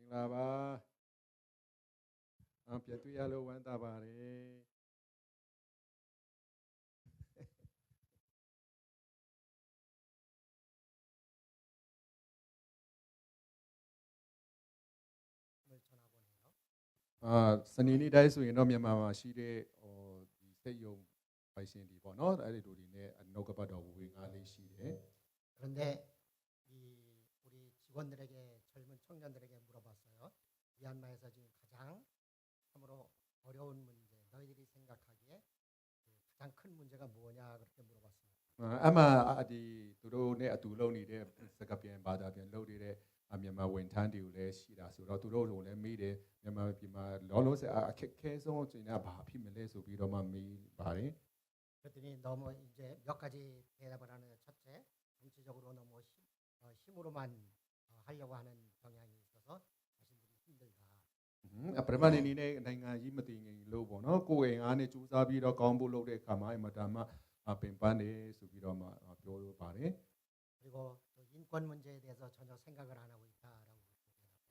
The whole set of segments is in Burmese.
င်္ဂလာပါပြန်တွေ့ရလို့ဝမ်းသာပါတယ်စနေနေ့တိုင်းဆိုရင်တော့မြန်မာမှာရှိတဲ့ဒီစိတ်ယုံပိုင်ရှင်တွေပေါ့နော်အဲ့ဒီတို့တွေနဲ့နှုတ်ကပတ်တော်ဝေငါလေးရှိတယ် 그런데 이 우리 직원들에게 젊은 청년들에게 물어봤어요. 미얀마에서 지금 가장 참으로 어려운 문제, 너희들이 생각하기에 가장 큰 문제가 뭐냐 그렇게 물어봤습니다. အမှဒီသူတို့နဲ့အတူလုပ်နေတဲ့စကားပြန်ဘာသာပြန်လုပ်နေတဲ့မြန်မာဝန်ထမ်းတွေကိုလည်းရှိတာဆိုတော့သူတို့ကိုလည်းမေးတယ်မြန်မာပြည်မှာလောလောဆယ်အခက်ခဲဆုံးအချိန်ကဘာဖြစ်မလဲဆိုပြီးတော့မှမေးပါတယ် 그랬더니 너무 이제 몇 가지 대답을 하는데 첫째, 정치적으로 너무 힘으로만 하려고 하는 경향이 있어서 자신들이 힘들다. ပရမအနေနဲ့နိုင်ငံကြီးမတည်ငြိမ်လို့ပေါ့နော်ကိုယ်အိမ်အားနဲ့စူးစမ်းပြီးတော့ကောင်းဖို့လုပ်တဲ့အခါမှာအမတန်မှပင်ပန်းတယ်ဆိုပြီးတော့မှပြောလို့ပါတယ် 그리고 또 인권 문제에 대해서 전혀 생각을 안 하고 있다라고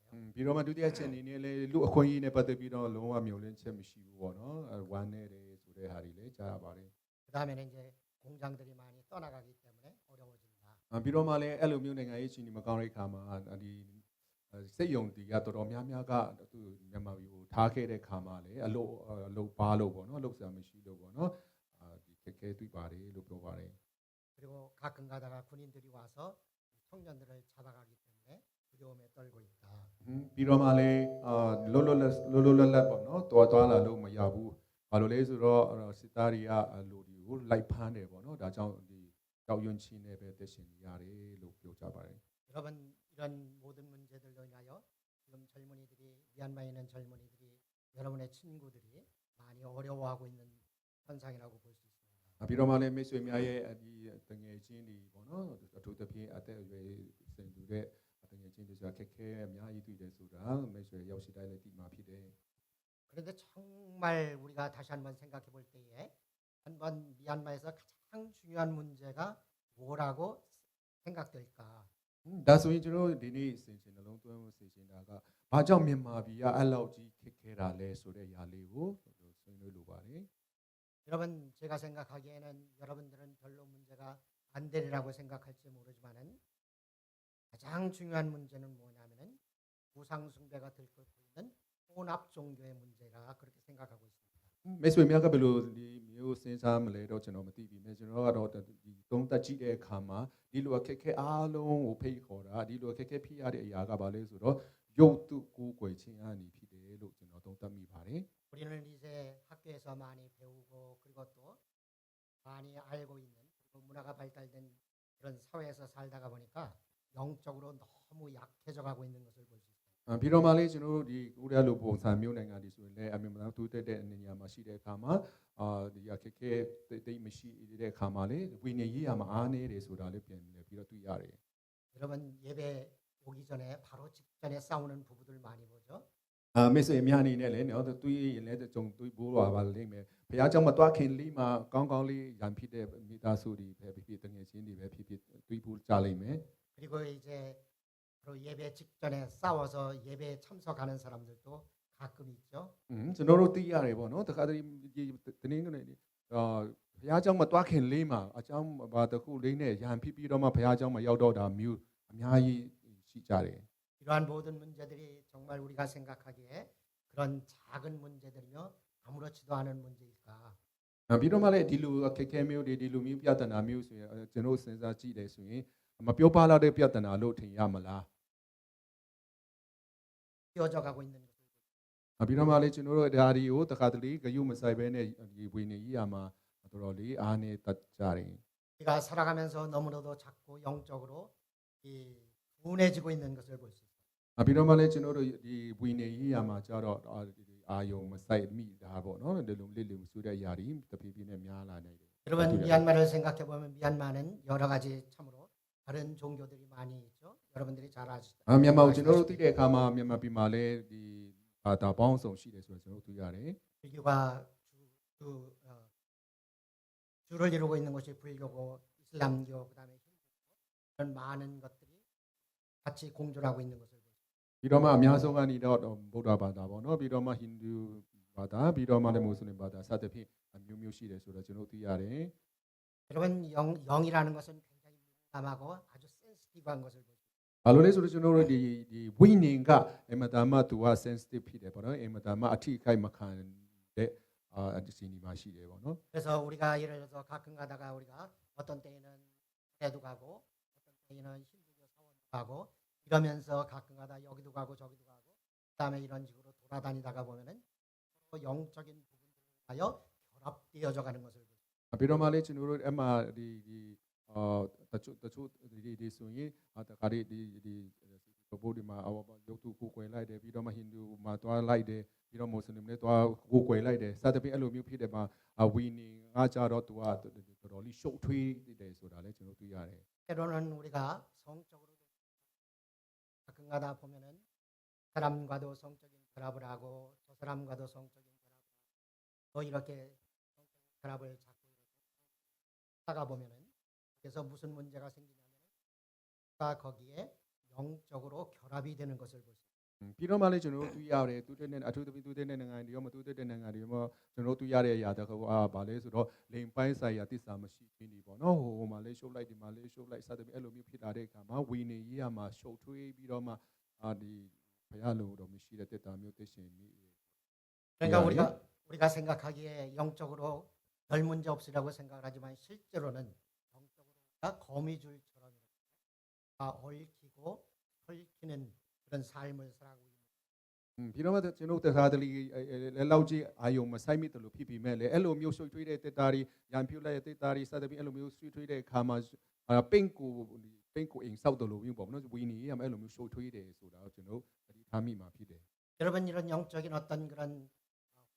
대답해요. ပြီးတော့မှဒုတိယချက်အနေနဲ့လည်းလူအခွင့်အရေးနဲ့ပတ်သက်ပြီးတော့လုံးဝမျှော်လင့်ချက်မရှိဘူးပေါ့နော်ဝမ်းနေတယ်ဆိုတဲ့ဟာတွေလည်းကြားရပါတယ် 그다음에는 이제 공장들이 많이 떠나가기 때문에 어려워진다. ပြီးတော့မှလည်းအဲ့လိုမျိုးနိုင်ငံရေးချင်းမကောင်းတဲ့အခါမှာဒီစိတ်ယုံတီကတော်တော်များများကသူမြန်မာပြည်ကိုထားခဲ့တဲ့ခါမှာလည်းအလုပ်ပါလို့ပေါ့နော်အလုပ်ဆရာမရှိလို့ပေါ့နော်ဒီခက်ခဲတွေ့ပါတယ်လို့ပြောပါတယ် 그리고 가끔 가다가 군인들이 와서 청년들을 잡아가기 때문에 두려움에 떨고 있다. ပြီးတော့မှလည်းလောလတ်ပေါ့နော်သွားလာလို့မရဘူးဘာလို့လဲဆိုတော့စစ်သားတွေကလူတွေကိုလိုက်ဖမ်းတယ်ပေါ့နော်ဒါကြောင့်ဒီကြောက်ရွံ့ခြင်းနဲ့ပဲတက်ရှင်နေရတယ်လို့ပြောကြပါတယ် 여러분 이런 모든 문제들로 인하여 지금 젊은이들이 미얀마에 있는 젊은이들이 여러분의 친구들이 많이 어려워하고 있는 현상이라고 볼 수 있습니다. ပြီးတော့မှလည်းမိတ်ဆွေများရဲ့ဒီတငယ်ချင်းတွေပေါ့နော်အထူးသဖြင့်အသက်အရွယ်စင်တူတဲ့တငယ်ချင်းတွေဆိုတာခက်ခဲအများကြီးတွေ့တယ်ဆိုတာမိတ်ဆွေရောက်ရှိတိုင်းလည်းသိမှာဖြစ်တယ် 그런데 정말 우리가 다시 한번 생각해 볼 때에 한번 미얀마에서 가장 중요한 문제가 뭐라고 생각될까? ဒါဆိုရင်ကျွန်တော်ဒီနေ့အစဉ်ချင်းနှလုံးသွင်းမှုစေချင်တာကဘာကြောင့်မြန်မာပြည်ကအဲ့လောက်ကြီးခက်ခဲတာလဲဆိုတဲ့ຢာလေးကိုဆွေးနွေးလိုပါတယ် 여러분 제가 생각하기에는 여러분들은 별로 문제가 안 되리라고 생각할지 모르지만은 가장 중요한 문제는 뭐냐면은 우상 숭배가 들끓고 있는 혼합 종교의 문제라 그렇게 생각하고 있습니다. မိတ်ဆွေများကဘယ်လိုဒီမျိုးစဉ်းစားမလဲတော့ကျွန်တော်မသိပြီမဲ့ကျွန်တော်ကတော့ဒီသုံးသက်ကြည့်တဲ့အခါမှာဒီလိုအခက်ခဲအားလုံးကိုဖိတ်ခေါ်တာဒီလိုအခက်ခဲဖြစ်ရတဲ့အရာကဘာလဲဆိုတော့ရုပ်တုကိုယ်ွယ်ခြင်းအနေဖြစ်တယ်လို့ကျွန်တော်သုံးသပ်မိပါတယ် 우리는 이제 학교에서 많이 배우고 그리고 또 많이 알고 있는 그리고 문화가 발달된 그런 사회에서 살다가 보니까 영적으로 너무 약해져 가고 있는 것을 볼 수 있습니다. ပြီးတော့မှလေကျွန်တော်တို့ဒီကိုရီးယားလိုပုံစံမျိုးနိုင်ငံတွေဆိုရင်လည်းအမြင်မှန်တူတက်တဲ့နေရာမှာရှိတဲ့အခါမှာဒီအခက်ခဲတိတ်မရှိတဲ့အခါမှာလေဝိညာဉ်ရေးရမှာအားနေတယ်ဆိုတာလေးပြန်ပြီးတော့တွေ့ရတယ် 여러분 예배 오기 전에 바로 직전에 싸우는 부부들 많이 보죠. မိတ်ဆွေများအနေနဲ့လည်းနော်တွေ့ရင်လည်းကြုံတွေ့ဖို့ပါလိမ့်မယ်ဘုရားကျောင်းမှာတွားခင်လေးမှာကောင်းကောင်းလေးရံဖြစ်တဲ့မိသားစုတွေပဲဖြစ်တငယ်ချင်းတွေပဲဖြစ်တွေ့ဖို့ကြားလိမ့်မယ် 그리고 이제 바로 예배 직전에 싸워서 예배에 참석하는 사람들도 가끔 있죠. ကျွန်တော်တို့သိရတယ်ပေါ့နော်တခါတည်းတနင်္ဂနွေနေ့ဘုရားကျောင်းမှာတွားခင်လေးမှာအကျောင်းဘာတစ်ခုလေးနဲ့ရံဖြစ်ပြီးတော့မှဘုရားကျောင်းမှာရောက်တော့တာမျိုးအများကြီးရှိကြတယ် 이러한 모든 문제들이 정말 우리가 생각하기에 그런 작은 문제들이며 아무렇지도 않은 문제일까? ပြီးတော့မှလည်းဒီလိုအခက်ခဲမျိုးတွေဒီလိုမျိုးပြဿနာမျိုးဆိုရင်ကျွန်တော်စဉ်းစားကြည့်တယ်ဆိုရင်မပြောပါလာတဲ့ပြဿနာလို့ထင်ရမလား 뛰어져 가고 있는 것을 ပြီးတော့မှလည်းကျွန်တော်တို့ဒါဒီကိုတခါတလေဂယုမဆိုင်ပဲနဲ့ဒီဝိနေကြီးရမှာတော်တော်လေးအားနေတတ်ကြတယ် 우리가 살아가면서 너무나도 작고 영적으로 이 둔해지고 있는 것을 볼 수 있어요. ပြီးတော့မှလည်းကျွန်တော်တို့ဒီဝိနေကြီးရမှာကြတော့အာယုံမဆိုင်မိတာပေါ့နော်ဒီလိုလေးဆိုတဲ့အရာတွေတဖြည်းဖြည်းနဲ့များလာနေတယ် 여러분 미얀마를 생각해 보면 미얀마는 여러 가지 참으로 다른 종교들이 많이 있죠. 여러분들이 잘 아시죠. မြန်မာကိုကျွန်တော်တို့သိတဲ့အခါမှာမြန်မာပြည်မှာလည်းဒီဘာသာပေါင်းစုံရှိတယ်ဆိုတော့ကျွန်တော်တို့သိရတယ် 불교가 주를 이루고 있는 것이 불교고 이슬람교 그다음에 힌두교 이런 많은 것들이 같이 공존하고 있는 것을 ပြီးတော့မှအများဆုံးကတော့ဗုဒ္ဓဘာသာပေါ့နော်ပြီးတော့မှဟိန္ဒူဘာသာပြီးတော့မှလည်းမွတ်စလင်ဘာသာစသဖြင့်အမျိုးမျိုးရှိတယ်ဆိုတော့ကျွန်တော်သိရတယ် 여러분 영이라는 것은 굉장히 민감하고 아주 센시티브한 것을 보죠. ဘာလို့လဲဆိုတော့ကျွန်တော်တို့ဒီဝိညာဉ်ကအင်မတန်မှသူက sensitive ဖြစ်တယ်ပေါ့နော်အင်မတန်မှအထိအခိုက်မခံတဲ့အစီအနီမှာရှိတယ်ပေါ့နော် 그래서 우리가 예를 들어서 가끔 가다가 우리가 어떤 때에는 에도 가고 어떤 때에는 힌두교 사원도 가고 이러면서 가끔 가다 여기도 가고 저기도 가고 그다음에 이런 식으로 돌아다니다가 보면은 또 영적인 부분들을 하여 결합되어져 가는 것을 보죠. ပြီးတော့မှလည်းကျွန်တော်တို့အမှဒီတချို့ဒီဆိုရင်တခါဒီဘုရားမှာရုပ်တုကိုကွယ်လိုက်တယ်ပြီးတော့မှဟိန္ဒူမှာတွားလိုက်တယ်ပြီးတော့မွတ်စလင်လည်းတွားကိုကွယ်လိုက်တယ်စသဖြင့်အဲ့လိုမျိုးဖြစ်တယ်မှာဝီနင်ကကြတော့သူကတော်တော်လေးရှုပ်ထွေးတယ်ဆိုတာလည်းကျွန်တော်တွေ့ရတယ် 때로는 우리가 성적으로 가끔 가다 보면은 사람과도 성적인 결합을 하고 저 사람과도 성적인 결합을 하고 또 이렇게 성적인 결합을 자꾸 하다가 보면은 그래서 무슨 문제가 생기냐면 거기에 영적으로 결합이 되는 것을 볼 수 있습니다. ပြီးတော့မှလည်းကျွန်တော်တို့တွေ့ရတယ်သူတဲ့နဲ့အထူးသဖြင့်သူတဲ့နဲ့နိုင်ငံတွေရောမသူတဲ့နိုင်ငံတွေရောကျွန်တော်တို့တွေ့ရတဲ့အရာတော့ဗာလဲဆိုတော့လိန်ပိုင်းဆိုင်ရာတစ္ဆာမရှိခြင်းတွေပေါ့နော်ဟိုမှာလည်းရှုပ်လိုက်ဒီမှာလည်းရှုပ်လိုက်စသဖြင့်အဲ့လိုမျိုးဖြစ်လာတဲ့အခါမှာဝီနေရေးရမှာရှုပ်ထွေးပြီးတော့မှဒီဘုရားလိုတော့မရှိတဲ့တက်တာမျိုးသိရှင်မိ 그러니까 우리가 생각하기에 영적으로 별 문제 없으라고 생각을 하지만 실제로는 영적으로 거미줄처럼 얽히고 얽히는 그런 삶을 살아가고 있는. ပြီးတော့မှကျွန်တော်တခါတလေလောက်ကြီးအာယုံမဆိုင်မိတယ်လို့ဖြစ်ပြီးမဲ့လေအဲ့လိုမျိုးဆွေးထွေးတဲ့တက်တာတွေရန်ပြူလိုက်တဲ့တက်တာတွေစသဖြင့်အဲ့လိုမျိုးဆွေးထွေးတဲ့အခါမှာပင့်ကိုအိမ်ဆောက်တယ်လို့မျိုးပေါ့နော်ဝီနေရမှာအဲ့လိုမျိုးဆွေးထွေးတယ်ဆိုတာကိုကျွန်တော်သတိထားမိမှာဖြစ်တယ် 여러분 이런 영적인 어떤 그런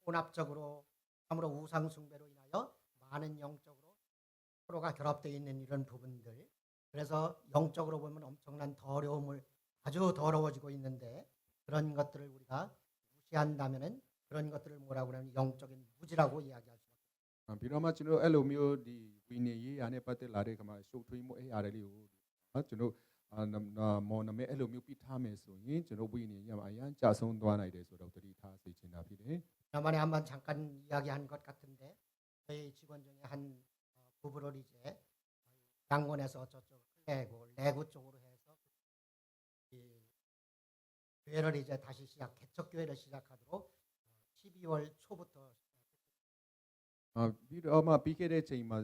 혼합적으로 참으로 우상 숭배로 인하여 많은 영적으로 서로가 결합되어 있는 이런 부분들 그래서 영적으로 보면 엄청난 더러움을 아주 더러워지고 있는데 그런 것들을 우리가 무시한다면은 그런 것들을 뭐라고 하냐면 영적인 무지라고 이야기할 수 있습니다. ပြီးတော့မှကျွန်တော်အဲ့လိုမျိုးဒီဝီနေရေးရနဲ့ပတ်သက်လာတဲ့ခါမှာရှုပ်ထွေးမှုအဲ့ရတယ်လေးကိုကျွန်တော်မော်နမဲအဲ့လိုမျိုးပြထားမယ်ဆိုရင်ကျွန်တော်ဝီနေရမှာအရန်ကြဆုံးသွားနိုင်တယ်ဆိုတော့သတိထားစေချင်တာဖြစ်တယ် 지난번에 한번 잠깐 이야기한 것 같은데 저희 직원 중에 한 부부를 이제 양곤에서 저쪽 레구 쪽으로 해서 이 교회를 이제 다시 개척 교회를 시작하도록 12월 초부터 ပြီးတော့မှပြီးခဲ့တဲ့ချိန်မှာ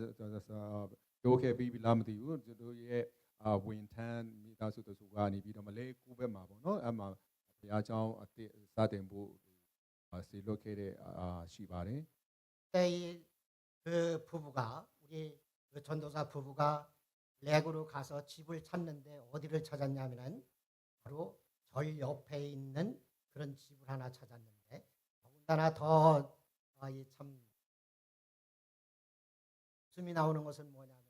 ပြောခဲ့ပြီးလားမသိဘူးကျွန်တော်ရဲ့ဝင်ထန်းမိသားစုတို့ကနေပြီးတော့မလဲကူဘက်မှာပေါ့နော်အဲ့မှာဘုရားကျောင်းအစ်စတင်ဖို့ဆေလွတ်ခဲ့တဲ့ရှိပါတယ် 그때 그 부부가 우리 그 전도사 부부가 레구로 가서 집을 찾는데 어디를 찾았냐면은 바로 절 옆에 있는 그런 집을 하나 찾았는데 더군다나 더참 웃음이 나오는 것은 뭐냐면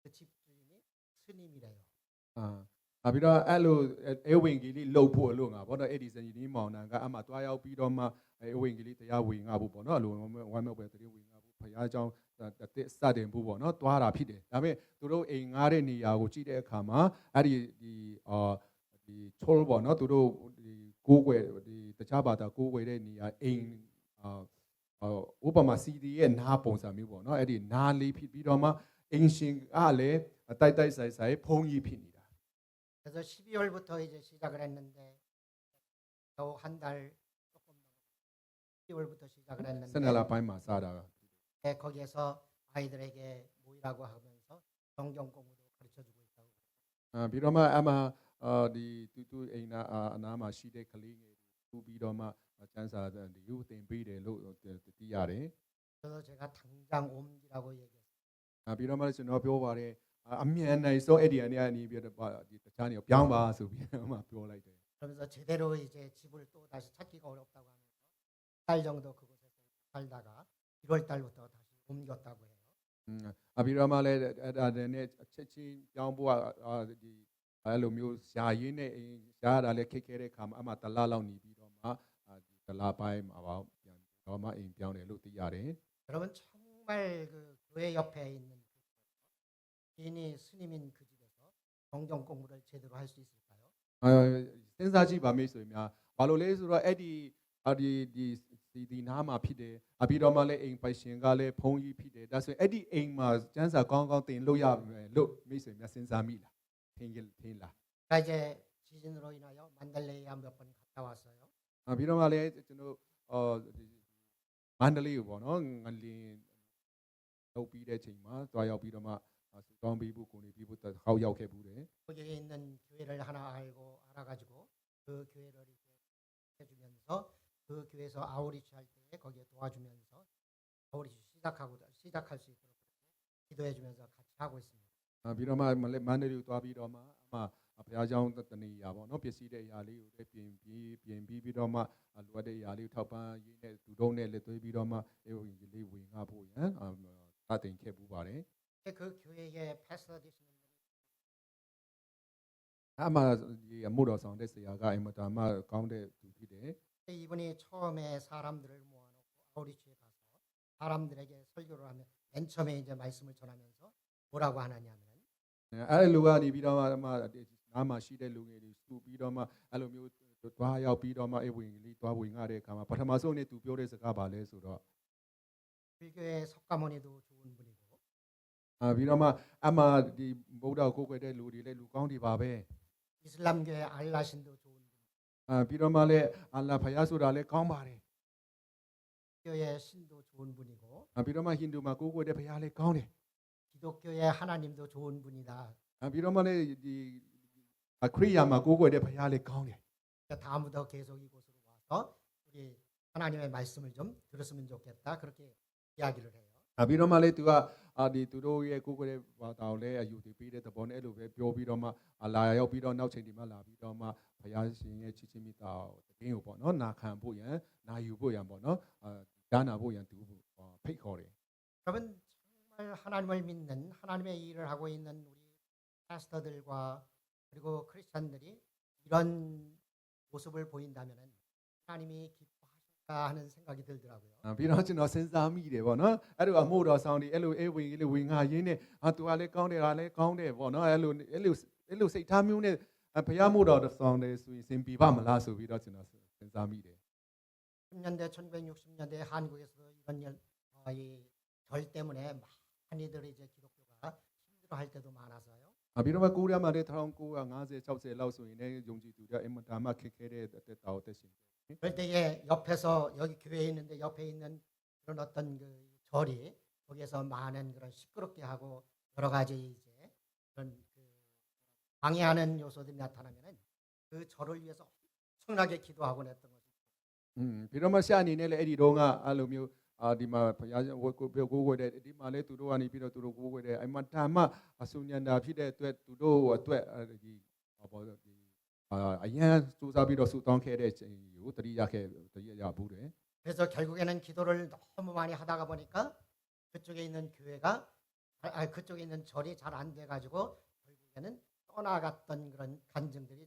그 집주인이 스님이래요. ပြီးတော့အဲ့လိုအဝင်ကြီးလေးလှုပ်ဖို့အလို့ငါပေါ့နော်အဲ့ဒီစင်ကြီးမောင်နှံကအမှတွားရောက်ပြီးတော့မှအဝင်ကြီးလေးတရားဝင်ငါဖို့ပေါ့နော်အလိုဝမ်းမြောက်ပဲတရားဝင်ငါဖို့ဘုရားကျောင်းတစ်စတင်ဖို့ပေါ့နော်တွားတာဖြစ်တယ်ဒါပေမဲ့သူတို့အိမ်ငားတဲ့နေရာကိုကြည့်တဲ့အခါမှာအဲ့ဒီချိုးပေါ့နော်သူတို့ဒီကိုးကွယ်ဒီတခြားဘာသာကိုးကွယ်တဲ့နေရာအိမ်ဥပမာစီဒီရဲ့နားပုံစံမျိုးပေါ့နော်အဲ့ဒီနားလေးဖြစ်ပြီးတော့မှအိမ်ရှင်ကလည်းတိုက်ဆိုင်ဖုံးကြီးဖြစ်နေတာ 그래서 12월부터 이제 시작을 했는데 겨우 한 달 조금 12월부터 시작을 했는데 12월ပိုင်းမှာစတာ 거기에서 아이들에게 모이라고 하면서 성경 공부도 가르쳐 주고 있다고. ပြီးတော့မှအမှဒီတူအိမ်နာအနားမှာရှိတဲ့ကလေးငယ်တွေပြီးတော့မှကျန်းစာဒီယူတင်ပေးတယ်လို့သိရတယ် 그래서 제가 당장 옮기라고 얘기했어요. ပြီးတော့မှကျွန်တော်ပြောပါတယ်အမြန်နိုင်ဆုံးအဲ့ဒီအနေပြီးတော့ဒီတခြားနေပြောင်းပါဆိုပြီးတော့မှပြောလိုက်တယ် 그러면서 제대로 이제 집을 또 다시 찾기가 어렵다고 하면서 달 정도 그곳에서 살다가 1월 달부터 다시 옮겼다고 해요. ပြီးတော့မှလည်းအဲ့ဒါနဲ့ချက်ချင်းပြောင်းဖို့ဒီအဲ့လိုမျိုးရှားရင်းနဲ့ရှားတာလည်းခက်ခဲတဲ့ခါမှာအမှတလားလောက်နေပြီးတော့မှဒီတလားပိုင်းမှာပေါ့ပြန်တော့မှအိမ်ပြောင်းတယ်လို့သိရတယ် 여러분 정말 그 교회 옆에 있는 개인이 스님인 그 집에서 성경 공부를 제대로 할 수 있을까요? စဉ်းစားကြည့်ပါမိတ်ဆွေများဘာလို့လဲဆိုတော့အဲ့ဒီနားမှာဖြစ်တယ်ပြီးတော့မှလည်းအိမ်ပိုင်ရှင်ကလည်းဖုန်းကြီးဖြစ်တယ်ဒါဆိုရင်အဲ့ဒီအိမ်မှာကျန်းစာကောင်းကောင်းတင်လို့ရမယ်လို့မိတ်ဆွေများစဉ်းစားမိလားထင်လား 제가 이제 지진으로 인하여 만달레에 몇 번 갔다 왔어요. ပြီးတော့မှလည်းကျွန်တော်မန္တလေးကိုပေါ့နော်ငလင်လုပ်ပြီးတဲ့ချိန်မှာတွားရောက်ပြီးတော့မှစူတောင်းပြီးဖို့ကိုနေပြီးဖို့တစ်ခေါက်ရောက်ခဲ့ဘူးတယ် 거기에 있는 교회를 하나 알아가지고 그 교회를 이렇게 해주면서 그 교회에서 아우리치 할 때 거기에 도와주면서 아우리치 시작할 수 있도록 기도해주면서 같이 하고 있습니다. ပြီးတော့မှမန္တလေးကိုတွားပြီးတော့မှဘုရားကျောင်းတနေရာပေါ့နော်ပစ္စည်းတဲ့အရာလေးကိုလည်းပြင်ပြီးတော့မှလိုအပ်တဲ့အရာလေးကိုထောက်ပံ့ရေးနဲ့သူတို့နဲ့လက်သွေးပြီးတော့မှအေဝံဂေလိဝင်ငါဖို့ရန်စတင်ခဲ့ပူပါတယ် 그 교회의 패스터 되시는 분이 အမှဒီအမှုတော်ဆောင်တဲ့ဆရာကအင်မတန်မှကောင်းတဲ့သူဖြစ်တယ် 이분이 처음에 사람들을 모아놓고 아우리치에 가서 사람들에게 설교를 하면 맨 처음에 이제 말씀을 전하면서 뭐라고 하느냐면 အဲ့လိုကနေပြီးတော့မှနားမှာရှိတဲ့လူငယ်တွေစုပြီးတော့မှအဲ့လိုမျိုးတွားရောက်ပြီးတော့မှအေဝံဂေလိတွားဝင်ငါတဲ့အခါမှာပထမဆုံးနေ့သူပြောတဲ့စကားပါလဲဆိုတော့ 불교의 석가모니도 좋은 분이고 ပြီးတော့မှဒီဗုဒ္ဓကိုကိုယ်ွယ်တဲ့လူတွေလည်းလူကောင်းတွေပါပဲ 이슬람교의 알라신도 좋은 분 ပြီးတော့မှလည်းအလ္လာဖယားဆိုတာလည်းကောင်းပါတယ် 기독교의 신도 좋은 분이고 ပြီးတော့မှဟိန္ဒူမှာကိုယ်ွယ်တဲ့ဖယားလည်းကောင်းတယ် 기독교의 하나님도 좋은 분이다. ပြီးတော့မှလည်းဒီခရိယာမှာကိုယ်ွယ်တဲ့ဖယားလည်းကောင်းတယ် 다음부터 계속 이곳으로 와서 우리 하나님의 말씀을 좀 들었으면 좋겠다. 그렇게 이야기를 해요. ပြီးတော့မှလည်းသူကဒီသူတို့ရဲ့ကိုယ်ွယ်တဲ့ဘာသာကိုလည်းအယူတည်ပြီးတဲ့သဘောနဲ့အဲ့လိုပဲပြောပြီးတော့မှလာရောက်ပြီးတော့နောက်ချိန်ဒီမှာလာပြီးတော့မှဖယားရှင်ရဲ့ချစ်ချင်းမေတ္တာတည်င်းကိုပေါ့နော်နာခံဖို့ရန်နာယူဖို့ရန်ပေါ့နော်ကြားနာဖို့ရန်သူဖိတ်ခေါ်တယ် 여러분 정말 하나님을 믿는 하나님의 일을 하고 있는 우리 파스터들과 그리고 크리스찬들이 이런 모습을 보인다면 하나님이 기뻐하실까 하는 생각이 들더라고요. ပြီးတော့ကျွန်တော်စဉ်းစားမိတယ်ပေါ့နော်အဲ့လိုအမှုတော်ဆောင်ဒီအဲ့လိုအေဝံဂေလိဝင်ငါရင်းနဲ့သူကလည်းကောင်းတယ်ဟာလည်းကောင်းတယ်ပေါ့နော်အဲ့လိုစိတ်ထားမျိုးနဲ့ဘုရားမှုတော်ဆောင်တယ်ဆိုရင်စင်ပြပါမလားဆိုပြီးတော့ကျွန်တော်စဉ်းစားမိတယ် 10년대 1960년대 한국에서도 이런 절 때문에 많이들 이제 기독교가 힘들어할 때도 많아서요. ပြီးတော့ကိုရီးယားမှာလည်း1950 60လောက်ဆိုရင်လည်းယုံကြည်သူတွေအင်မတန်မှခက်ခဲတဲ့တက်တာကိုတက်ရှင် 그럴 때에 옆에서 여기 교회에 있는데 옆에 있는 그런 어떤 그 절이 거기에서 많은 그런 시끄럽게 하고 여러 가지 이제 그런 그 방해하는 요소들이 나타나면은 그 절을 위해서 엄청나게 기도하곤 했던 거죠. ပြီးတော့မှရှာအနေနဲ့လည်းအဲ့ဒီတော့ကအဲ့လိုမျိုးဒီမှာဘုရားကိုကိုွယ်တဲ့ဒီမှာလည်းသူတို့ကနေပြီးတော့သူတို့ကိုကိုွယ်တဲ့အင်မတန်မှအဆုညံတာဖြစ်တဲ့အတွက်သူတို့အတွက်ဒီအရန်စူးစမ်းပြီးတော့ဆူတောင်းခဲ့တဲ့ချိန်ကိုတတိယဘူးတယ် 그래서 결국에는 기도를 너무 많이 하다가 보니까 그쪽에 있는 교회가 그쪽에 있는 절이 잘 안 돼 가지고 결국에는 떠나갔던 그런 간증들이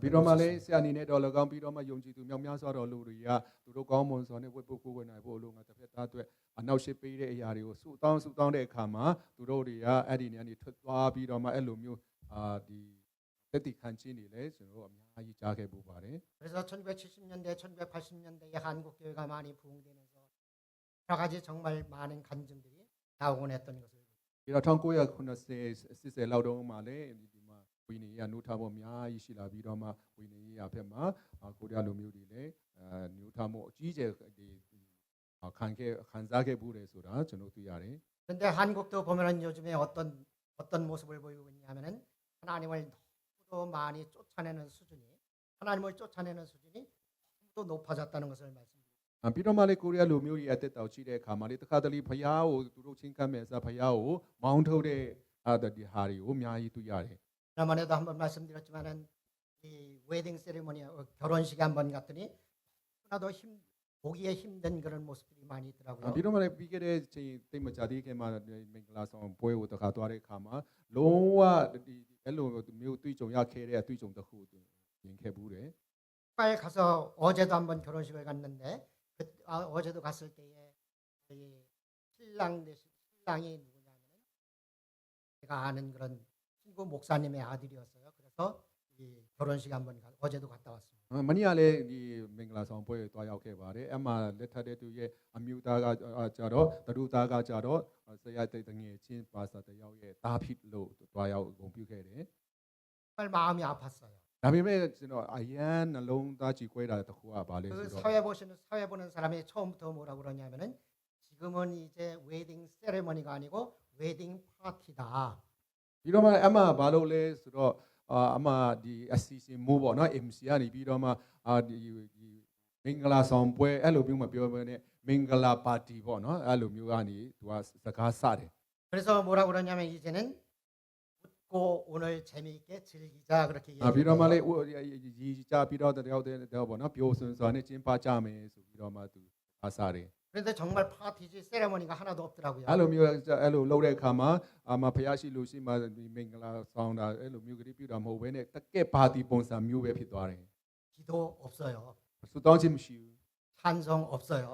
ပြီးတော့မှလည်းဆရာအနေနဲ့တော့၎င်းပြီးတော့မှယုံကြည်သူမြောက်များစွာတော်လူတွေကသူတို့ကောင်းမွန်စွာနဲ့ဝတ်ပုကိုယ်ဝင်နိုင်ဖို့လို့ငါတစ်ဖက်သားအတွက်အနောက်ရှိပေးတဲ့အရာတွေကိုဆူတောင်းတဲ့အခါမှာသူတို့တွေကအဲ့ဒီနေရာနေထွက်သွားပြီးတော့မှအဲ့လိုမျိုးဒီတက်တီခံချင်းနေလဲကျွန်တော်တို့အများကြီးကြားခဲ့ပူပါတယ် 그래서 1970년대 1980년대에 한국 교회가 많이 부흥되면서 여러 가지 정말 많은 간증들이 나오곤 했던 것을 ပြီးတော့1990 80လောက်တုန်းကလည်းဒီမှာဝိနည်းရနှုတ်ထားဖို့အများကြီးရှိလာပြီးတော့မှဝိနည်းရဘက်မှာကိုရီးယားလူမျိုးတွေလည်းနှုတ်ထားမှုအကြီးကျယ်ဒီခံစားခဲ့ပူတယ်ဆိုတာကျွန်တော်သိရတယ် 그런데 한국도 보면은 요즘에 어떤 모습을 보이고 있냐면은 하나님을 너무도 많이 쫓아내는 수준이 하나님을 쫓아내는 수준이 또 높아졌다는 것을 말씀드립니다. ပြီးတော့မှလည်းကိုရီးယားလူမျိုးတွေအသက်တောင်ရှိတဲ့အခါမှာလေတခါတလေဖယားကိုသူတို့ချင်းကပ်မဲ့စားဖယားကိုမောင်းထုတ်တဲ့ဒီဟာတွေကိုအများကြီးတွေ့ရတယ် 지난번에도 한번 말씀드렸지만은 이 웨딩 세리머니 결혼식에 한번 갔더니 하나도 보기에 힘든 그런 모습들이 많이 있더라고요. ပြီးတော့မှလည်းပြီးခဲ့တဲ့ချိန်တိတ်မကြသေးခင်မှာမင်္ဂလာဆောင်ပွဲကိုတခါသွားတဲ့အခါမှာလုံးဝဒီအဲ့လိုမျိုးတွေ့ကြုံရခဲ့တဲ့အတွေ့အကြုံတစ်ခုမြင်ခဲ့ဘူးတယ် 가에 가서 어제도 한번 결혼식을 갔는데 어제도 갔을 때에 신랑이 누구냐면 제가 아는 그런 친구 목사님의 아들이었어요. 그래서 이 이 결혼식 한번 어제도 갔다 왔습니다. မနေ့ကလည်းဒီမင်္ဂလာဆောင်ပွဲကိုတွားရောက်ခဲ့ပါတယ်။အမှလက်ထပ်တဲ့သူရဲ့အမျိုးသားကကြတော့တရူသားကကြတော့ဆရာတငယ်ချင်းပါစာတယောက်ရဲ့တားဖြစ်လို့တွားရောက်ဂုဏ်ပြုခဲ့တယ် 정말 마음이 아팠어요. ။ဒါပေမဲ့ကျွန်တော်အရန်နှလုံးသားကြည်ကွဲတာတစ်ခုကဘာလဲ 그 ဆိုတော့ 사회 보는 사람이 처음부터 뭐라고 그러냐면은 지금은 이제 웨딩 세레머니가 아니고 웨딩 파티다. ပြီးတော့မှအမှဘာလို့လဲဆိုတော့အမှဒီ assistant မိုးပေါ့နော် MC ကနေပြီးတော့မှဒီမင်္ဂလာဆောင်ပွဲအဲ့လိုမျိုးမပြောဘဲနဲ့မင်္ဂလာပါတီပေါ့နော်အဲ့လိုမျိုးကနေသူကစကားစတယ် 그래서 뭐라고 그러냐면 이제는 웃고 오늘 재미있게 즐기자 그렇게 ပြီးတော့မှလေ 얘기해요. ရီကြပြီးတော့တယောက်တည်းပေါ့နော်ပျော်စွန်စွာနဲ့ကျင်းပကြမယ်ဆိုပြီးတော့မှသူအားစားတယ် 그런데 정말 파티지 세레머니가 하나도 없더라고요. အဲ့လိုမျိုးအဲ့လိုလုပ်တဲ့အခါမှာမဖျားရှိလို့ရှိမှဒီမင်္ဂလာဆောင်တာအဲ့လိုမျိုးကလေးပြတာမဟုတ်ဘဲနဲ့တကယ်ပါတီပုံစံမျိုးပဲဖြစ်သွားတယ် 기도 없어요. ဆူတောင်းခြင်းမရှိဘူး 찬송 없어요.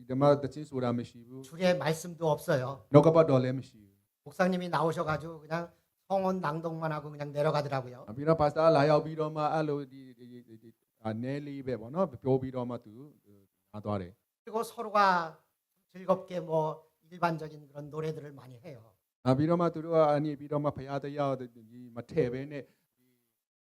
ဒီမှာတချင်းဆိုတာမရှိဘူး 주의 말씀도 없어요. နှုတ်ကပတ်တော်လည်းမရှိဘူး 목사님이 나오셔가지고 그냥 성원 낭독만 하고 그냥 내려가더라고요. ပြီးတော့ပါစတာလာရောက်ပြီးတော့မှအဲ့လိုဒီနဲလေးပဲပေါ့နော်ပြောပြီးတော့မှသူနားသွားတယ် 그리고 서로가 즐겁게 뭐 일반적인 그런 노래들을 많이 해요. ပြီးတော့မှသူတို့ကနေပြီးတော့မှဖရာတရားဒီမထဲပဲနဲ့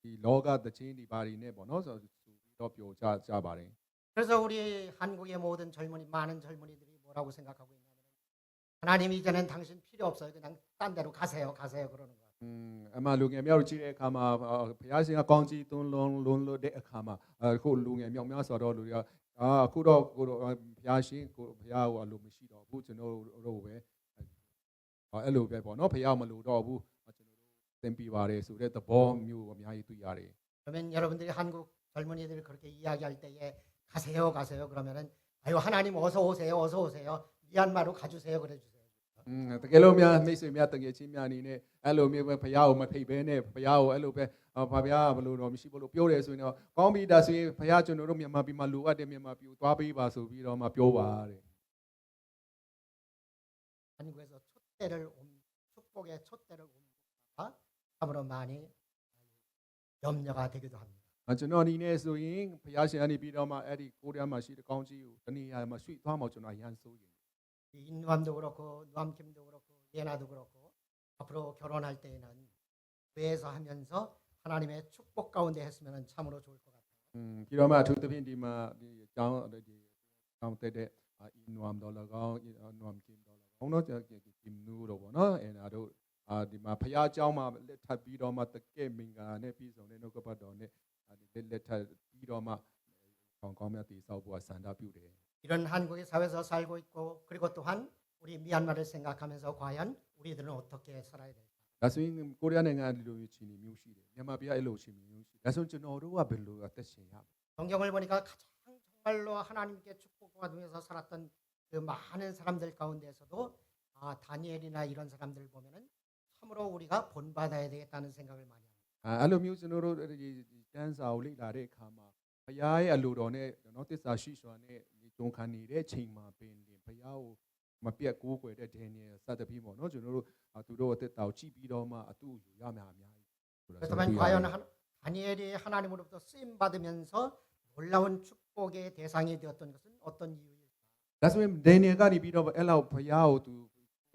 ဒီလောကတချင်းဒီပါရီနဲ့ပေါ့နော်ဆိုပြီးတော့ပြောကြပါတယ် 그래서 우리 한국의 모든 젊은이 많은 젊은이들이 뭐라고 생각하고 있냐면 하나님 이제는 당신 필요 없어요. 그냥 딴 데로 가세요. 그러는 거예요. အမှလူငယ်မြောက်ကြည့်တဲ့အခါမှာဖရာရှင်ကကောင်းကြီးသွန်းလုံးလို့တဲ့အခါမှာအခုလူငယ်မြောက်များဆိုတော့လူတွေကအခုတော့ကိုဖရာရှင်ကိုဖရာကိုအလိုမရှိတော့ဘူးကျွန်တော်တို့ပဲအဲ့လိုပဲပေါ့နော်ဖရာမလိုတော့ဘူးကျွန်တော်တို့သင်ပြပါတယ်ဆိုတဲ့သဘောမျိုးအများကြီးတွေ့ရတယ် 그러면 여러분들이 한국 젊은이들 그렇게 이야기할 때에 가세요 그러면은 아유 하나님 어서 오세요. 미얀마로 가주세요 그래 주세요. တကယ်လို့များမိတ်ဆွေများတကယ်ချင်းများအနေနဲ့အဲ့လိုမျိုးပဲဖရာကိုမဖိတ်ဘဲနဲ့ဖရာကိုအဲ့လိုပဲဘာဖရာဘလို့တော့မရှိဘူးလို့ပြောတယ်ဆိုရင်တော့ကောင်းပြီဒါဆိုရင်ဖရာကျွန်တော်တို့မြန်မာပြည်မှာလိုအပ်တဲ့မြန်မာပြည်ကိုသွားပေးပါဆိုပြီးတော့မှပြောပါတဲ့ 한국에서 축복의 촛대를 옮기다가 참으로 많이 염려가 되기도 합니다. ကျွန်တော်အနေနဲ့ဆိုရင်ဖရာရှင်ကနေပြီးတော့မှအဲ့ဒီကိုရီးယားမှာရှိတဲ့ကောင်းကြီးကိုတနည်းအားမှာရွှေ့သွားမှကျွန်တော်အရန်စိုးရင် 인누암도 그렇고 누암킴도 그렇고 예나도 그렇고 앞으로 결혼할 때에는 교회에서 하면서 하나님의 축복 가운데 했으면 참으로 좋을 것 같아요. ပြီးတော့မှအထူးသဖြင့်ဒီမှာဒီအကြောင်းတဲ့နွမ်ဒေါ်လာကောင်နွမ်ကင်ဒေါ်လာကောင်တော့ကင်နူတော့ဗောနော်အဲ့ဒါတို့ဒီမှာဖရာเจ้าမှာလက်ထပ်ပြီးတော့မှတကယ်မင်္ဂလာနဲ့ပြီးဆုံးတဲ့နှုတ်ကပတ်တော်နဲ့လက်ထပ်ပြီးတော့မှကောင်းမြတ်တည်ဆောက်ဖို့ဆန္ဒပြုတယ် 이런 한국의 사회에서 살고 있고 그리고 또한 우리 미얀마를 생각하면서 과연 우리들은 어떻게 살아야 될까? ဒါဆိုရင်ကိုရီးယားနိုင်ငံဒီလိုချင်းမျိုးရှိတယ်မြန်မာပြည်အဲ့လိုချင်းမျိုးရှိဒါဆိုကျွန်တော်တို့ကဘယ်လိုအသက်ရှင်ရမလဲ 성경을 보니까 가장 정말로 하나님께 축복받으면서 살았던 그 많은 사람들 가운데서도 다니엘이나 이런 사람들을 보면은 참으로 우리가 본받아야 되겠다는 생각을 많이 합니다. အဲ့လိုမျိုးကျွန်တော်တို့တန်းစာကိုလေ့လာတဲ့အခါမှာဘုရားရဲ့အလိုတော်နဲ့နော်တစ္ဆာရှိစွာနဲ့ဂျုံခံနေတဲ့ချိန်မှာပင်ဘုရားကိုမပြတ်ကိုးကွယ်တဲ့ဒန်နီယယ်စသဖြင့်ပေါ့နော်ကျွန်တော်တို့သူတို့အသက်တာကိုကြည့်ပြီးတော့မှအတူယူရမှာအများကြီးဆိုတာ 그렇지만 과연 다니엘이 하나님으로부터 쓰임 받으면서 놀라운 축복의 대상이 되었던 것은 어떤 이유일까? ဒါဆိုရင်ဒန်နီယယ်ကနေပြီးတော့အဲ့လောက်ဘုရားကိုသူ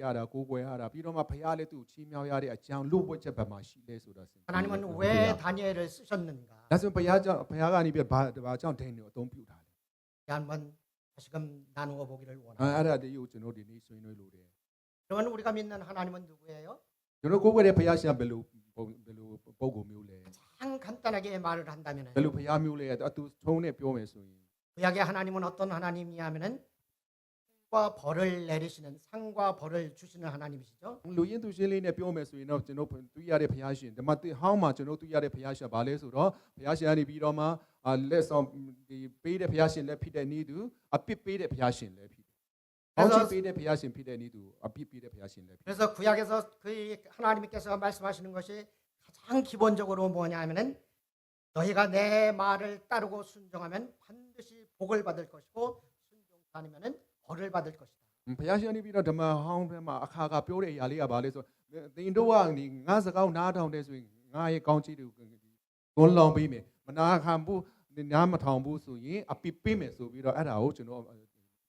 ရတာကိုးကွယ်ရတာပြီးတော့မှဘုရားလည်းသူ့ချီးမြှောက်ရတဲ့အကြောင်းလို့ဝတ်ချက်ဘက်မှာရှိလဲဆိုတာ 하나님은 왜 다니엘을 쓰셨는가? ဒါဆိုရင်ဘုရားကနေပြီးဘာကြောင့်ဒန်နီယယ်ကိုအသုံးပြုတာလဲ 한번 다시금 나누어 보기를 အဲ့ 원합니다. ဒါတည်းကိုကျွန်တော်ဒီနေ့ဆွေးနွေးလို့တယ် 그러면 우리가 믿는 하나님은 누구예요? ကျွန်တော်ကိုးကွယ်တဲ့ဘုရားရှင်ကဘယ်လိုပုံမျိုးလဲ 가장 간단하게 말을 한다면 ဘယ်လိုဘုရားမျိုးလဲအတူထုံးနဲ့ပြောမယ်ဆိုရင် 구약의 하나님은 어떤 하나님이냐면은 상과 벌을 내리시는 상과 벌을 주시는 하나님이시죠. လူရင်းသူရှင်းလေးနဲ့ပြောမယ်ဆိုရင်တော့ကျွန်တော်တွေ့ရတဲ့ဘုရားရှင်ဒီမှာဟောင်းမှာကျွန်တော်တွေ့ရတဲ့ဘုရားရှင်ဘာလဲဆိုတော့ဘုရားရှင်ကနေပြီးတော့မှလက်ဆောင်ဒီပေးတဲ့ဘုရားရှင်လည်းဖြစ်တဲ့နည်းသူအပြစ်ပေးတဲ့ဘုရားရှင်လည်းဖြစ်တယ်။အောက်ချပေးတဲ့ဘုရားရှင်ဖြစ်တဲ့နည်းသူအပြစ်ပေးတဲ့ဘုရားရှင်လည်းဖြစ်တယ် 그래서 구약에서 그 하나님께서 말씀하시는 것이 가장 기본적으로 뭐냐면은 너희가 내 말을 따르고 순종하면 반드시 복을 받을 것이고 순종치 않으면은 벌을 받을 것이다. ဘုရားရှင်နေပြီးတော့ဓမ္မဟောင်းထဲမှာအခါခါပြောတဲ့အရာလေးကဘာလဲဆိုသင်တို့ကဒီငါစကားကိုနားထောင်တဲ့ဆိုရင်ငါရဲ့ကောင်းချီးတွေကို တွန်းလောင်းပေးမယ်မနာခံဘူးနားမထောင်ဘူးဆိုရင်အပြစ်ပေးမယ်ဆိုပြီးတော့အဲ့ဒါကိုကျွန်တော်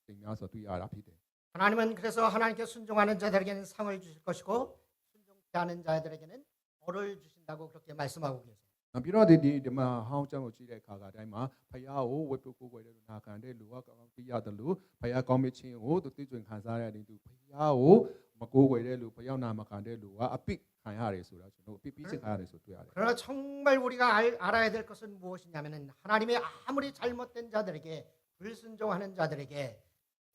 သင်များဆိုတွေ့ရတာဖြစ်တယ် 하나님은 그래서 하나님께 순종하는 자들에게는 상을 주실 것이고 순종치 않은 자들에게는 벌을 주신다고 그렇게 말씀하고 계세요. ပြီးတော့ဒီမှာဟောင်းကျမ်းကိုကြည့်တဲ့အခါကတိုင်းမှာဖယားကိုဝတ်ပြုကိုးကွယ်တဲ့လူနာခံတဲ့လူကကောင်းသိရတယ်လို့ဖယားကောင်းမြတ်ခြင်းကိုသူသိကျွင်ခံစားရတဲ့သူဖယားကိုမကိုးကွယ်တဲ့လူဖယားနာမခံတဲ့လူကအပိခံရတယ်ဆိုတာကျွန်တော်အပိပြီးစစ်ခံရတယ်ဆိုတွေ့ရတယ် 그러나 정말 우리가 알아야 될 것은 무엇이냐면 하나님의 아무리 잘못된 자들에게 불순종하는 자들에게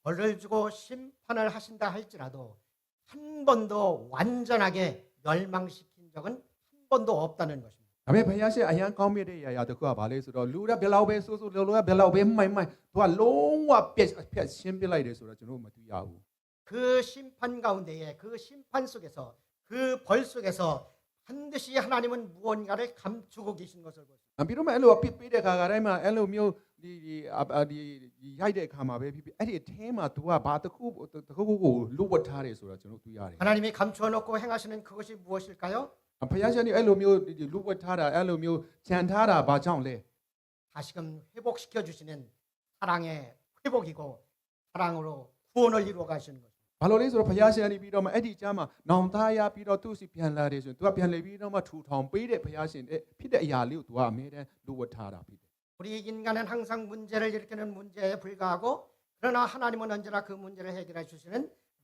벌을 주고 심판을 하신다 할지라도 한 번도 완전하게 멸망시킨 적은 한 번도 없다는 것입니다. ဒါပေမဲ့ဖယားရှင်အရန်ကောင်းမြတ်တဲ့အရာတစ်ခုကဘာလဲဆိုတော့လူကဘယ်လောက်ပဲဆိုးလူကဘယ်လောက်ပဲမိုက်သူကလုံးဝပြက်ရှင်းပြလိုက်တယ်ဆိုတော့ကျွန်တော်မတွေ့ရဘူး 그 심판 가운데에 그 심판 속에서 그 벌 속에서 반드시 하나님은 무언가를 감추고 계신 것을 보십니다. ပြီးတော့မှအဲ့လိုအပြစ်ပေးတဲ့အခါကတိုင်းမှာအဲ့လိုမျိုးဒီရိုက်တဲ့အခါမှာပဲဖြစ်အဲ့ဒီအထဲမှာ तू ကဘာတစ်ခုကိုလွတ်ဝတ်ထားတယ်ဆိုတော့ကျွန်တော်တွေ့ရတယ် 하나님이 감추어 놓고 행하시는 그것이 무엇일까요? ဖယားရှင်အဲ့လိုမျိုးလွတ်ဝတ်ထားတာအဲ့လိုမျိုးခြံထားတာဘာကြောင့်လဲ 다시금 회복시켜 주시는 사랑의 회복이고 사랑으로 구원을 이루어 가시는 것입니다. ဘာလို့လဲဆိုတော့ဖယားရှင်ကနေပြီးတော့မှအဲ့ဒီကြားမှာနောင်သားရပြီးတော့သူ့စီပြန်လာတယ်ဆိုရင် तू ကပြန်လေပြီးတော့မှထူထောင်ပေးတဲ့ဖယားရှင်ဖြစ်တဲ့အရာလေးကို तू ကအမြဲတမ်းလွတ်ဝတ်ထားတာဖြစ်တယ် 우리 인간은 항상 문제를 일으키는 문제에 불과하고 그러나 하나님은 언제나 그 문제를 해결해 주시는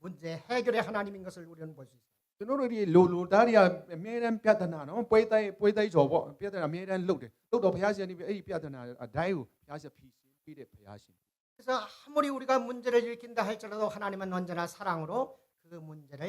문제 해결의 하나님인 것을 우리는 볼 수 있습니다. ကျွန်တော်တို့ဒီလိုသားတွေကအမြဲတမ်းပြဿနာနော်ပွဲတိုင်းကြော်ပေါ့ပြဿနာအမြဲတမ်းလုတ်တယ်လုတ်တော့ဘုရားရှင်ဒီအဲ့ဒီပြဿနာအတိုင်းကိုဘုရားရှင်ဖြေရှင်းပေးတဲ့ဘုရားရှင် 그래서 아무리 우리가 문제를 일으킨다 할지라도 하나님은 언제나 사랑으로 그 문제를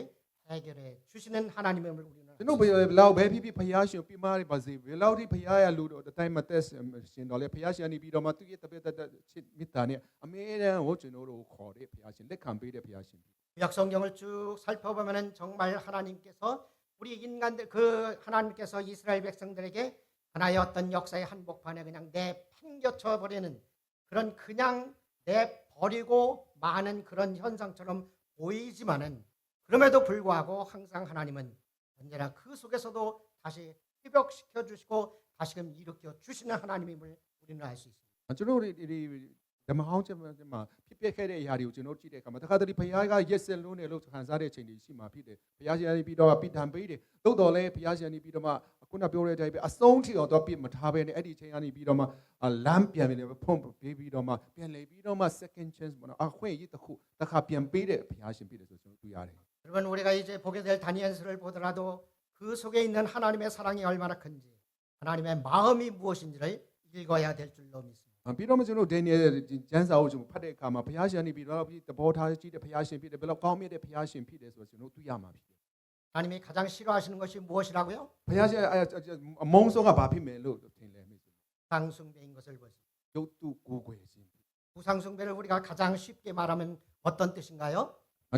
해결해 주시는 하나님을 우리는 ကျွန်တော်ဘယ်လောက်ပဲဖြစ်ဘုရားရှင်ပြမရပါစေဘယ်လောက်ဒီဘုရားရလူတော့အတိုင်းမသက်ရှင်တော့လေဘုရားရှင်နေပြီးတော့မှသူ့ရဲ့တပည့်တချစ်မေတ္တာနဲ့အမြဲတမ်းဟိုကျွန်တော်တို့ခေါ်တဲ့ဘုရားရှင်လက်ခံပေးတဲ့ဘုရားရှင် 구약성경을 쭉 살펴보면은 정말 하나님께서 우리 인간들 그 하나님께서 이스라엘 백성들에게 하나의 어떤 역사의 한복판에 그냥 내팽겨쳐 버리는 그런 그냥 내버리고 마는 그런 현상처럼 보이지만은 그럼에도 불구하고 항상 하나님은 언제나 그 속에서도 다시 회복시켜 주시고 다시금 일으켜 주시는 하나님임을 우리는 알 수 있습니다. ကျွန်တော်တို့ဒီဓမ္မဟောင်းချက်မှာဖြစ်ပျက်ခဲ့တဲ့အရာတွေကိုကျွန်တော်ကြည့်တဲ့အခါမှာတခါတလေဘုရားကရက်စက်လုံးနဲ့လို့ခံစားတဲ့ချိန်တွေရှိမှဖြစ်တယ်ဘုရားရှင်ကနေပြီးတော့ပြစ်ဒဏ်ပေးတယ်သို့တော်လည်းဘုရားရှင်ကနေပြီးတော့မှခုနပြောတဲ့အတိုင်းပဲအဆုံးထိအောင်တော့ပြစ်မထားဘဲနဲ့အဲ့ဒီချိန်ကနေပြီးတော့မှလမ်းပြန်ပြီးဖုံးပေးပြီးတော့မှပြန်လေပြီးတော့မှ second chance ပေါ့နော်အခွင့်အရေးတစ်ခုတစ်ခါပြန်ပေးတဲ့ဘုရားရှင်ဖြစ်တယ်ဆိုကျွန်တော်တွေ့ရတယ် 여러분 우리가 이제 보게 될 다니엘서를 보더라도 그 속에 있는 하나님의 사랑이 얼마나 큰지 하나님의 마음이 무엇인지를 읽어야 될 줄로 믿습니다. ပြီးတော့မှကျွန်တော်ဒန်နီယယ်ကျမ်းစာအုပ်ကျွန်တော်ဖတ်တဲ့အခါမှာဘုရားရှင်နေပြီးတော့သဘောထားကြည့်တဲ့ဘုရားရှင်ဖြစ်တယ်ဘယ်လောက်ကောင်းမြတ်တဲ့ဘုရားရှင်ဖြစ်တယ်ဆိုတော့ကျွန်တော်တွေ့ရမှာဖြစ်တယ် 하나님이 가장 싫어하시는 것이 무엇이라고요? ဘုရားရှင်အမုန်းဆုံးကဘာဖြစ်မယ်လို့ထင်လဲမိတ်ဆွေ 우상숭배인 것을 보십니다. ရုပ်တုကိုယ်ွယ်ခြင်း 우상숭배를 우리가 가장 쉽게 말하면 어떤 뜻인가요?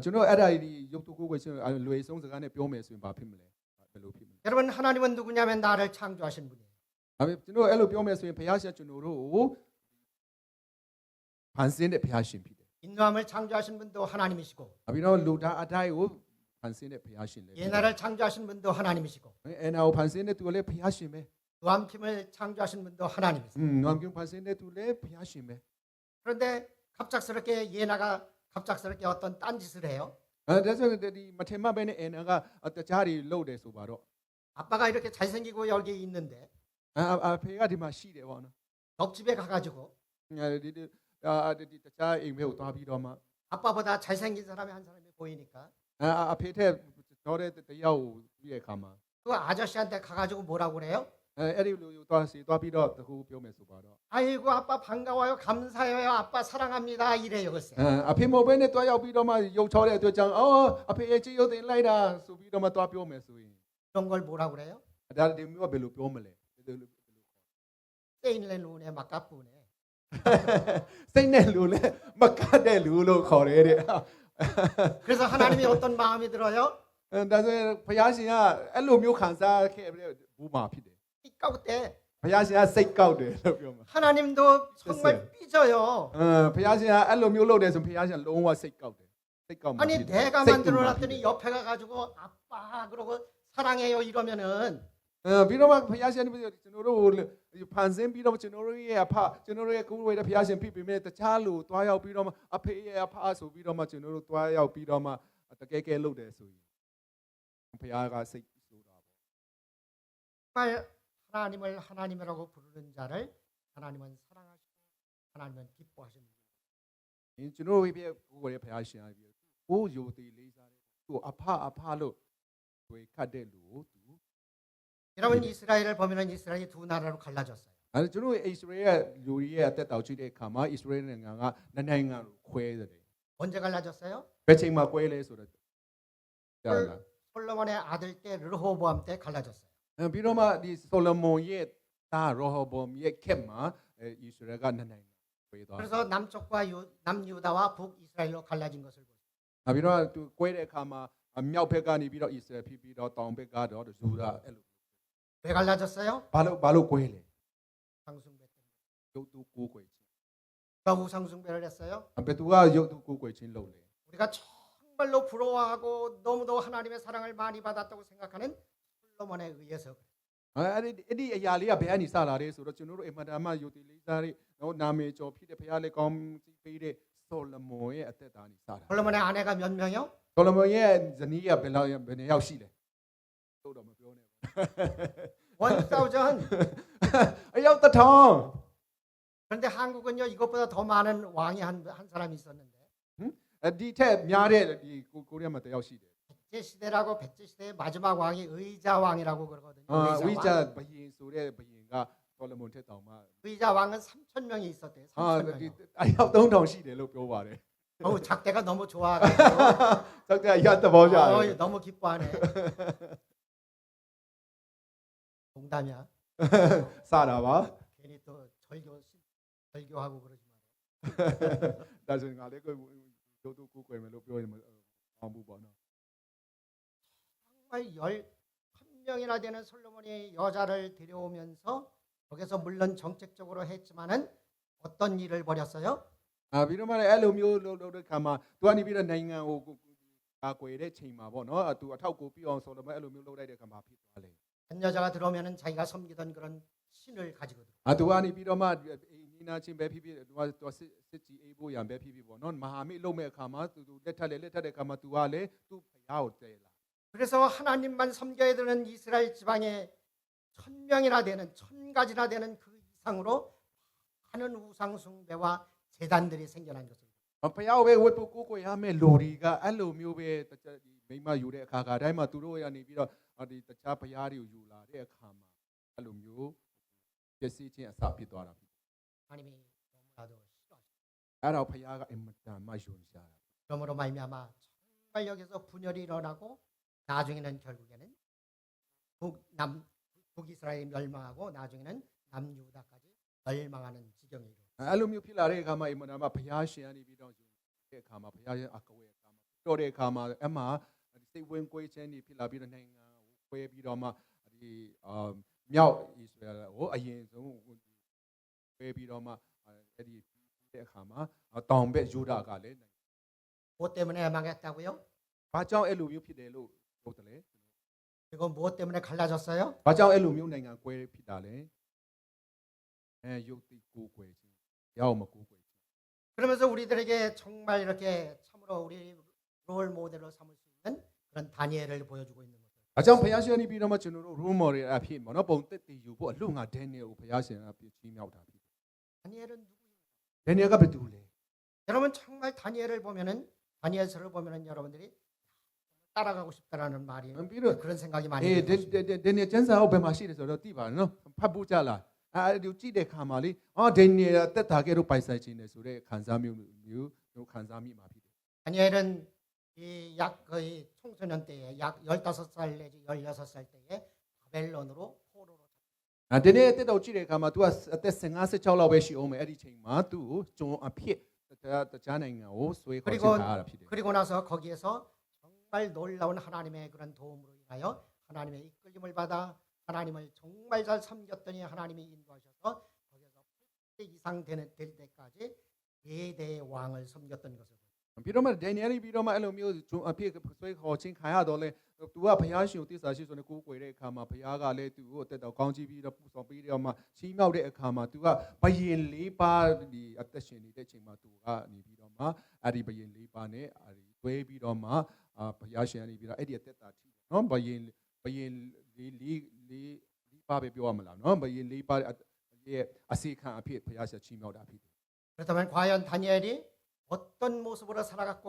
ကျွန်တော်အဲ့ဒါဒီရုပ်တုကိုယ်ွယ်ခြင်းလွယ်ဆုံးစကားနဲ့ပြောမယ်ဆိုရင်ဘာဖြစ်မလဲဘယ်လိုဖြစ်မလဲ 여러분 하나님은 누구냐면 나를 창조하신 분이에요. ဒါပေမဲ့ကျွန်တော်အဲ့လိုပြောမယ်ဆိုရင်ဘုရားရှင်ကျွန်တော်တို့ကိုဖန်ဆင်းတဲ့ဘုရားရှင်ဖြစ်တယ် 인도함을 창조하신 분도 하나님이시고 ပြီးတော့လူသားအတိုင်းကိုဖန်ဆင်းတဲ့ဘုရားရှင်လည်း 예나를 창조하신 분도 하나님이시고 အဲ့နာကိုဖန်ဆင်းတဲ့သူလည်းဘုရားရှင်ပဲ 누암킴을 창조하신 분도 하나님이시고 နွမ်ကျုံဖန်ဆင်းတဲ့သူလည်းဘုရားရှင်ပဲ 그런데 갑작스럽게 예나가 갑작스럽게 어떤 딴짓을 해요. ဒါဆိုဒီမထင်မှတ်ပဲနဲ့အနာကတခြားတွေလှုပ်တယ်ဆိုပါတော့ 아빠가 이렇게 잘생기고 여기 있는데 အဖေကဒီမှာရှိတယ်ပေါ့နော် 옆집에 가가지고 ဒီတခြားအိမ်မဲကိုသွားပြီးတော့မှ 아빠보다 잘생긴 사람이 한 사람이 보이니까 အဖေထက်တော့တဲ့တယောက်ကိုပြီးတဲ့အခါမှာ 그 아저씨한테 가가지고 뭐라고 그래요? အဲ့ဒီလူသွားပြီးတော့တခုပြောမယ်ဆိုပါတော့ 아이고 아빠 반가워요 감사해요 아빠 사랑합니다 이래요 글쎄 အဖေမို့ပဲနဲ့တွားရောက်ပြီးတော့မှရုပ်ချောတဲ့အတွက်ကြောင့်အော်အဖေရဲ့ချစ်ရုပ်တင်လိုက်တာဆိုပြီးတော့မှတွားပြောမယ်ဆိုရင် 그런 걸 뭐라고 그래요? ဒါဒီမျိုးကဘယ်လိုပြောမလဲ 떼인내 눈에 막가쁘네 စိတ်နဲ့လူလဲမကတ်တဲ့လူလို့ခေါ်တယ်တဲ့ 그래서 하나님이 어떤 마음이 들어요? ဒါဆိုရင်ဘုရားရှင်ကအဲ့လိုမျိုးခံစားခဲ့ဘူးမှာဖြစ်တယ် 삐까우때 ဘုရားရှင်ကစိတ်ကောက်တယ်လို့ပြောမှာ 하나님도 정말 삐져요. ဘုရားရှင်ကအဲ့လိုမျိုးလုပ်တယ်ဆိုဘုရားရှင်လုံးဝစိတ်ကောက်တယ်စိတ်ကောက်မှာ 아니 내가 만들어놨더니 옆에 가가지고 아빠 그러고 사랑해요 이러면은 ပြီးတော့မှဘုရားရှင်ကျွန်တော်တို့ဖန်ဆင်းပြီးတော့ကျွန်တော်တို့ရဲ့အဖကျွန်တော်တို့ရဲ့ကိုယ်ဝေတဲ့ဘုရားရှင်ဖြစ်ပေမဲ့တခြားလူတွားရောက်ပြီးတော့မှအဖေရဲ့အဖဆိုပြီးတော့မှကျွန်တော်တို့တွားရောက်ပြီးတော့မှတကယ်ကဲလုပ်တယ်ဆိုရင်ဘုရားကစိတ်ဆိုတာပေါ့ 정말 하나님을 하나님이라고 부르는 자를 하나님은 사랑하시고 하나님은 기뻐하십니다. ကျွန်တော်တို့ရဲ့ကိုယ်ဝေတဲ့ဘုရားရှင်အပြီးကိုယိုသေးလေးစားတဲ့ကိုအဖလို့တွေခတ်တဲ့လူကိုသူ 여러분 이스라엘을 보면은 이스라엘이 두 나라로 갈라졌어요. အဲကျွန်တော်တို့ဣသရေလလူတွေရဲ့အသက်တောင်ကြည့်တဲ့အခါမှာဣသရေလနိုင်ငံကနိုင်ငံကိုခွဲတယ် 언제 갈라졌어요? ဘယ်ချိန်မှာခွဲလဲဆိုတော့ကြားလား 솔로몬의 아들 때 르호보암 때 갈라졌어요. ပြီးတော့မှဒီဆိုလမွန်ရဲ့သားရောဟဘောမ်ရဲ့ခက်မှာဣသရေလကနိုင်ငံခွဲသွား 그래서 남쪽과 남유다와 북이스라엘로 갈라진 것을 보세요. ပြီးတော့သူခွဲတဲ့အခါမှာမြောက်ဘက်ကနေပြီးတော့ဣသရေလဖြစ်ပြီးတော့တောင်ဘက်ကတော့ဇူဒာအဲ့လို 왜 갈라졌어요? ဘာလို့ခွဲလဲ 상숭배 때문에. ရုပ်သူကိုးကွယ်ခြင်း 누가 우상숭배를 했어요? ဘယ်သူကရုပ်သူကိုးကွယ်ခြင်းလုပ်လဲ 우리가 정말로 부러워하고 너무도 하나님의 사랑을 많이 받았다고 생각하는 솔로몬에 의해서 그래요. အဲ့ဒီအရာလေးကဘယ်ကနေစလာလဲဆိုတော့ကျွန်တော်တို့အမှန်တမ်းမှယုတ်တိလေးစားတဲ့နော်နာမည်ကျော်ဖြစ်တဲ့ဘုရားလေးကောင်းကြီးပေးတဲ့ဆိုလမွန်ရဲ့အသက်တာနေစတာ 솔로몬의 아내가 몇 명이요? ဆိုလမွန်ရဲ့ဇနီးကဘယ်နှစ်ယောက်ရှိလဲတို့တော့မပြောနဲ့ 1000. အယောက်တစ်ထောင် 그런데 한국은요 이것보다 더 많은 왕이 한 사람이 있었는데 ဒီထက်များတဲ့ဒီကိုရီးယားမှာတစ်ယောက်ရှိတယ် 백제 시대라고 백제 시대의 마지막 왕이 의자 왕이라고 그러거든요. ဝိ 의자 ဇာ 왕. ဘယင်ဆိုတဲ့ဘယင်ကဆိုလမွန်ထက်တောင်မှ 의자 왕은 3,000명이 있었대요. ဒီ 3,000명이요. အယောက်3000ရှိတယ်လို့ပြောပါတယ် 어우 작대가 너무 좋아가지고 တောက်တဲ့အရာသဘောကျတယ် 너무 기뻐하네. 농담이야. စတာပါ 괜히 또 절교하고 그러지 마. ဒါဆိုရင်ငါလည်းကိုရုပ်သူကိုးကွယ်မယ်လို့ပြောရင်မအောင်ဘူးပေါ့နော် 정말 11명이나 되는 솔로몬이 여자를 데려오면서 거기서 물론 정책적으로 했지만은 어떤 일을 벌였어요? ပြီးတော့မှလည်းအဲ့လိုမျိုးလုပ်တဲ့ခါမှာသူကနေပြီးတော့နိုင်ငံကိုကာကွယ်တဲ့ချိန်မှာပေါ့နော်သူအထောက်ကိုပြအောင်ဆိုတော့အဲ့လိုမျိုးလုပ်လိုက်တဲ့ခါမှာဖြစ်သွားလေ 한 여자가 들어오면은 자기가 섬기던 그런 신을 가지고 들어. သူကနေပြီးတော့မှညီနာချင်းပဲဖြစ်ဖြစ်သူကစစ်ကြီးအေးဖို့ရံပဲဖြစ်ဖြစ်ပေါ့နော်မဟာမိတ်လုပ်မဲ့အခါမှာသူလက်ထက်တဲ့အခါမှာသူကလည်းသူ့ဖျားကိုတဲလာ 그래서 하나님만 섬겨야 되는 이스라엘 지방에 1,000명이나 되는 1,000가지나 되는 그 이상으로 하는 우상 숭배와 제단들이 생겨난 것을. ဖျားကိုပဲဝတ်ဖို့ကိုးကွယ်ရမယ်လူတွေကအဲ့လိုမျိုးပဲမိမယူတဲ့အခါကတိုင်းမှာသူတို့ရနေပြီးတော့ဒီတခြားဖျားတွေကိုယူလာတဲ့အခါမှာအဲ့လိုမျိုးပျက်စီးခြင်းအစဖြစ်သွားတာဖြစ် 하나님이 너무나도 싫어하시죠. အဲ့တော့ဖျားကအင်မတန်မှယုံရှာတာ 그러므로 말미암아 정말 여기서 분열이 일어나고 나중에는 결국에는 북이스라엘이 멸망하고 나중에는 남유다까지 멸망하는 지경에 이르. အဲ့လိုမျိုးဖြစ်လာတဲ့အခါမှာအင်မတန်မှဖျားရှင်ကနေပြီးတော့တဲ့အခါမှာဖျားရဲ့အကဝဲအခါမှာတော်တဲ့အခါမှာအမှစိတ်ဝင်ကွေးခြင်းတွေဖြစ်လာပြီးတော့နိုင်ငံကိုခွဲပြီးတော့မှဒီမြောက်ဣသရေလကိုအရင်ဆုံးခွဲပြီးတော့မှအဲ့ဒီတဲ့အခါမှာတောင်ဘက်ယူဒာကလည်း 뭐 때문에 망했다고요? ဘာကြောင့်အဲ့လိုမျိုးဖြစ်တယ်လို့ဟုတ်တယ်လေ 그리고 무엇 때문에 갈라졌어요? ဘာကြောင့်အဲ့လိုမျိုးနိုင်ငံကွဲဖြစ်တာလဲယုတ်တိကိုကွဲခြင်းရောက်မကိုကွဲခြင်း 그러면서 우리들에게 정말 이렇게 참으로 우리 롤 모델로 삼을 수 있는 그런 다니엘을 보여주고 있는 거죠. အကြောင်းဘုရားရှင်နေပြီးတော့မှကျွန်တော်တို့ room model အဖြစ်ပေါ့နော်ပုံသက်တည်ယူဖို့အလို့ငါဒန်နီယယ်ကိုဘုရားရှင်အဖြစ်ကြီးမြောက်တာဖြစ်တယ် 다니엘은 누구예요? ဒန်နီယယ်ကဘယ်သူလဲ 여러분 정말 다니엘을 보면은 다니엘서를 보면은 여러분들이 따라가고 싶다라는 말이 그런 생각이 많이 အေး 들어요. ဒန်နီယယ်ကျမ်းစာကိုဘယ်မှာရှိတယ်ဆိုတော့သိပါတယ်နော်ဖတ်ဖို့ကြလားဒီကြည့်တဲ့ခါမှာလေဒန်နီယယ်တက်တာကဲတော့ပိုင်ဆိုင်ခြင်းနဲ့ဆိုတဲ့ခံစားမျိုးတို့ခံစားမိမှာဖြစ်တယ် 다니엘은 이 약 거의 청소년 때에 약 15살 내지 16살 때에 바벨론으로 포로로 ဒန်နီယယ်တက်တော့ကြည့်တဲ့ခါမှာ तू အသက်15 16လောက်ပဲရှိအောင်မယ်အဲ့ဒီချိန်မှာ तू ကျွန်အဖြစ်တခြားနိုင်ငံကိုဆွဲခေါ်ချင်တာဖြစ်တယ် 그리고 나서 거기에서 정말 놀라운 하나님의 그런 도움으로 인하여 하나님의 이끌림을 받아 하나님을 정말 잘 섬겼더니 하나님이 인도하셔서 거기서 8대 이상 될 때까지 4대의 왕을 섬겼던 것을 ပြီးတော့မှဒန်နီယယ်ပြီးတော့မှအဲ့လိုမျိုးဂျုံအဖြစ်ဆွဲခေါ်ချင်းခံရတော့လေသူကဘုရားရှင်ကိုတစ္ဆာရှိဆိုနေကိုးကွယ်တဲ့အခါမှာဘုရားကလည်းသူ့ကိုအသက်တော်ကောင်းကြီးပြီးတော့ပူဆောင်ပြီးတော့မှချီးမြှောက်တဲ့အခါမှာသူကဘယင်၄ပါးဒီအသက်ရှင်နေတဲ့အချိန်မှာသူကနေပြီးတော့မှအဲ့ဒီဘယင်၄ပါးနဲ့တွဲပြီးတော့မှဘုရားရှင်ကနေပြီးတော့အဲ့ဒီအသက်တာထိနော်ဘယင်၄ပါးပဲပြောရမလားနော်ဘယင်၄ပါးရဲ့အစီခံအဖြစ်ဘုရားရှင်ချီးမြှောက်တာဖြစ်တယ် 그렇다면 과연 다니엘이 어떤 모습으로 살아갔고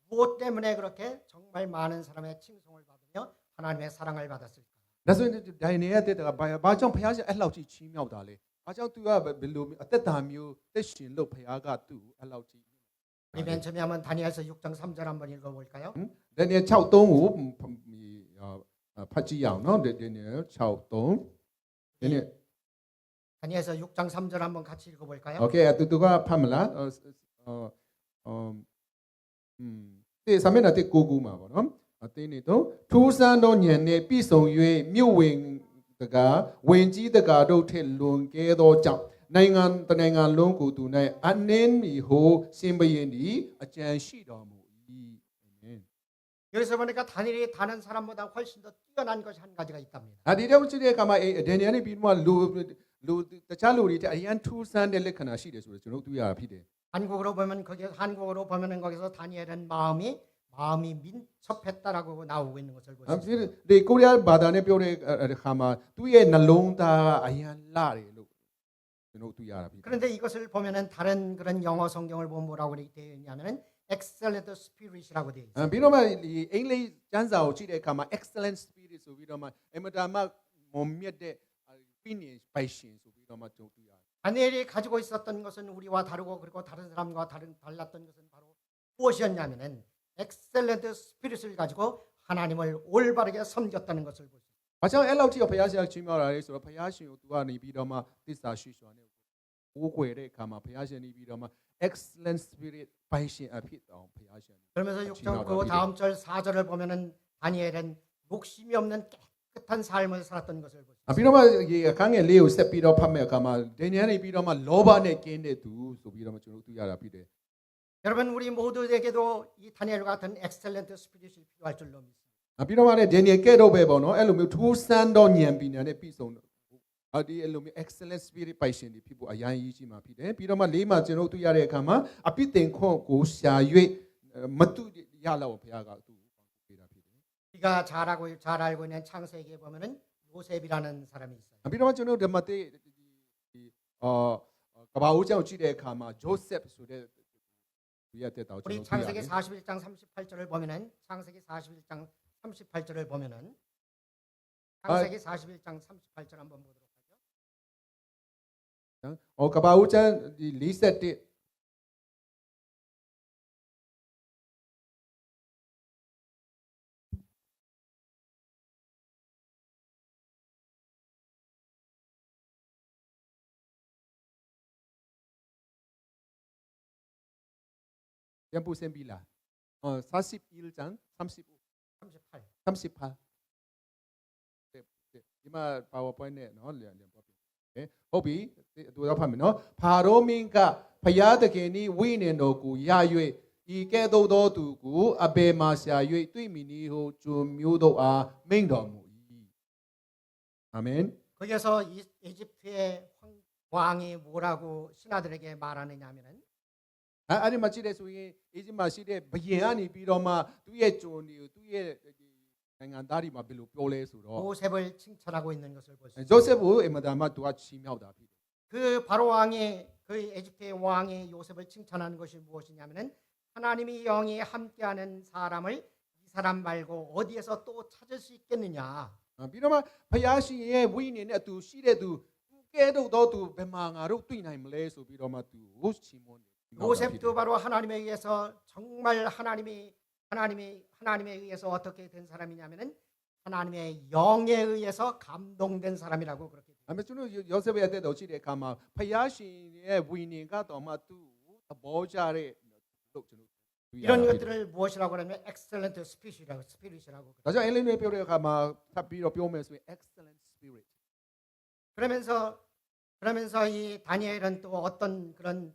무엇 때문에 그렇게 정말 많은 사람의 칭송을 받으며 하나님의 사랑을 받았을까? ဒါဆိုရင်ဒိုင်နေရဲ့တက်တာဘာကြောင့်ဘုရားရှင်အဲ့လောက်ကြီးချီးမြှောက်တာလဲဘာကြောင့်သူကဘယ်လိုအသက်တာမျိုးသက်ရှင်လို့ဘုရားကသူ့အဲ့လောက်ကြီး 우리 맨 처음에 한번 다니엘서 6장 3절 한번 읽어볼까요? ဒန်နီယယ်6:3ကိုဖတ်ကြည့်ရအောင်နော်ဒန်နီယယ်6:3ဒန်နီယယ် 다니엘서 6장 3절 한번 같이 읽어볼까요? โอเคသူကဖတ်မလားဒီစာမျက်နှာတစ်ကိုမှာပေါ့နော်အသိနေတော့ထူးဆန်းသောဉာဏ်နဲ့ပြည့်စုံ၍မြို့ဝင်တကားဝင်ကြီးတကားတို့ထက်လွန်ကဲသောကြောင့်နိုင်ငံတနိုင်ငံလုံးကိုသူ၌အနှင်းမီဟိုရှင်ဘရင်သည်အကြံရှိတော်မူ၏အာမင် 여기서 보니까 다니엘이 다른 사람보다 훨씬 더 뛰어난 것이 한 가지가 있답니다. ဒီတော့ကြည့်တဲ့အခါမှာဒန်နီယယ်ပြီးမှလူတခြားလူတွေတဲ့အရန်ထူးဆန်းတဲ့လက္ခဏာရှိတယ်ဆိုတော့ကျွန်တော်တွေ့ရတာဖြစ်တယ် 한국어로 보면은 거기서 다니엘은 마음이 민첩했다라고 나오고 있는 것을 볼 수 있습니다. ဒီကိုရီးယားဘာသာနဲ့ပြောတဲ့အခါမှာသူ့ရဲ့နှလုံးသားအရန်လှတယ်လို့ကျွန်တော်တွေ့ရတာဖြစ်တယ် 그런데 이것을 보면은 다른 그런 영어 성경을 보면 뭐라고 되어 있냐면은 excellent spirit이라고 되어 있어요. ပြီးတော့မှဒီအင်္ဂလိပ်ကျမ်းစာကိုကြည့်တဲ့အခါမှာ excellent spirit ဆိုပြီးတော့မှအမတာမမုံမြတ်တဲ့ opinion ပိုင်ရှင်ဆိုပြီးတော့မှကျွန်တော်တွေ့ရတယ် 다니엘이 가지고 있었던 것은 우리와 다르고 그리고 다른 사람과 달랐던 것은 바로 무엇이었냐면은 excellent spirit을 가지고 하나님을 올바르게 섬겼다는 것을 볼 수 있습니다. ဘာကြောင့်အဲ့လောက်ထိဘုရားရှင်ချီးမြှောက်တာလဲဆိုတော့ဘုရားရှင်ကိုသူကနေပြီးတော့မှသစ္စာရှိစွာနဲ့ကိုးကွယ်တဲ့အခါမှာဘုရားရှင်နေပြီးတော့မှ excellent spirit ပိုင်ရှင်အဖြစ်တော်ဘုရားရှင် 그러면서 6장 그 다음 절 4절을 보면은 다니엘은 욕심이 없는 깨끗한 삶을 살았던 것을 볼 수 있습니다. ပြီးတော့မှဒီအခန်းငယ်လေးကိုဆက်ပြီးတော့ဖတ်မဲ့အခါမှာဒန်နီယယ်နေပြီးတော့မှလောဘနဲ့ကင်းတဲ့သူဆိုပြီးတော့မှကျွန်တော်တွေ့ရတာဖြစ်တယ် 여러분 우리 모두에게도 이 다니엘 같은 excellent spirit이 필요할 줄로 믿습니다. ပြီးတော့မှလည်းဒန်နီယယ်ကဲတော့ပဲပေါ့နော်အဲ့လိုမျိုးထူးဆန်းသောဉာဏ်ပညာနဲ့ပြည့်စုံတော့ဒီအဲ့လိုမျိုး excellent spirit ပိုင်ရှင်တွေဖြစ်ဖို့အရန်ကြီးရှိမှာဖြစ်တယ်ပြီးတော့မှလေးမှာကျွန်တော်တွေ့ရတဲ့အခါမှာအပိသင်ခွန်ကိုရှာ၍မတူရလောက်ဘုရားကသူ့ကိုပေးတာဖြစ်တယ် 우리가 잘 알고 있는 창세기에 보면은 요셉이라는 사람이 있어요. ပြီးတော့ကျွန်တော်ဓမ္မတိကဘာဦးကျောင်းကြည့်တဲ့အခါမှာ Joseph ဆိုတဲ့သူရတဲ့တောင်ကျွန် 우리 တော်တွေ့ရတ 창세기 ယ် 41장 38절을 보면은 창세기 41장 38절을 보면은 창세기 41장 38절 한번 보도록 하죠. ကဘာဦးကျောင်းဒီ41 ပြန်ပို့စင်ပြီလား41장 35 38. 38ဒီမှာ PowerPoint နဲ့နော်လျံပေါ့ဟုတ်ပြီသူတော့ဖတ်မယ်နော်ဖာရောမင်းကဖျားသခင်ဤဝိညာဉ်တော်ကိုရ၍ဤကဲ့သို့သောသူကိုအဘယ်မှာရှာ၍တွေ့မိနည်းဟုကျွန်မျိုးတို့အားမိန့်တော်မူ၏အာမင် 거기서 에집트의 왕이 뭐라고 신하들에게 말하느냐 하면은 အဲ့ဒီမှာကြည့်တဲ့ဆိုရင်အေဂျစ်မှာရှိတဲ့ဘယင်ကနေပြီးတော့မှသူ့ရဲ့ကျွန်တွေကိုသူ့ရဲ့နိုင်ငံသားတွေမှာဘယ်လိုပြောလဲဆိုတော့ 요셉을 칭찬하고 있는 것을 볼 수 있습니다. ဂျိုဆက်ကိုအမဒါမှသူကချီးမြှောက်တာဖြစ်တယ် 그 바로 왕이 그 에집트의 왕이 요셉을 칭찬하는 것이 무엇이냐면은 하나님이 영이 함께하는 사람을 이 사람 말고 어디에서 또 찾을 수 있겠느냐. ပြီးတော့မှဘုရားရှင်ရဲ့ဝိညာဉ်နဲ့အတူရှိတဲ့သူကဲတော့တော့သူဘယ်မှာငါတို့တွေ့နိုင်မလဲဆိုပြီးတော့မှသူကိုချီးမွမ်းတယ် 요셉도 바로 하나님에 의해서 정말 하나님에 의해서 어떻게 된 사람이냐면은 하나님의 영에 의해서 감동된 사람이라고 그렇게 အမေကျွန်တော်ယောဆက်ရဲ့အသက်တော်ရှိတဲ့အခါမှာဘုရားရှင်ရဲ့ဝိညာဉ်ကတော့မှသူ့ကိုသဘောကျတဲ့လို့ကျွန်တော်တွေ့ရ 이런 တယ် 것들을 무엇이라고 하냐면 excellent spirit이라고 ဒါကြောင့်အင်္ဂလိပ်လိုပြောတဲ့အခါမှာထပ်ပြီးတော့ပြောမယ်ဆိုရင် excellent spirit 그러면서 이 다니엘은 또 어떤 그런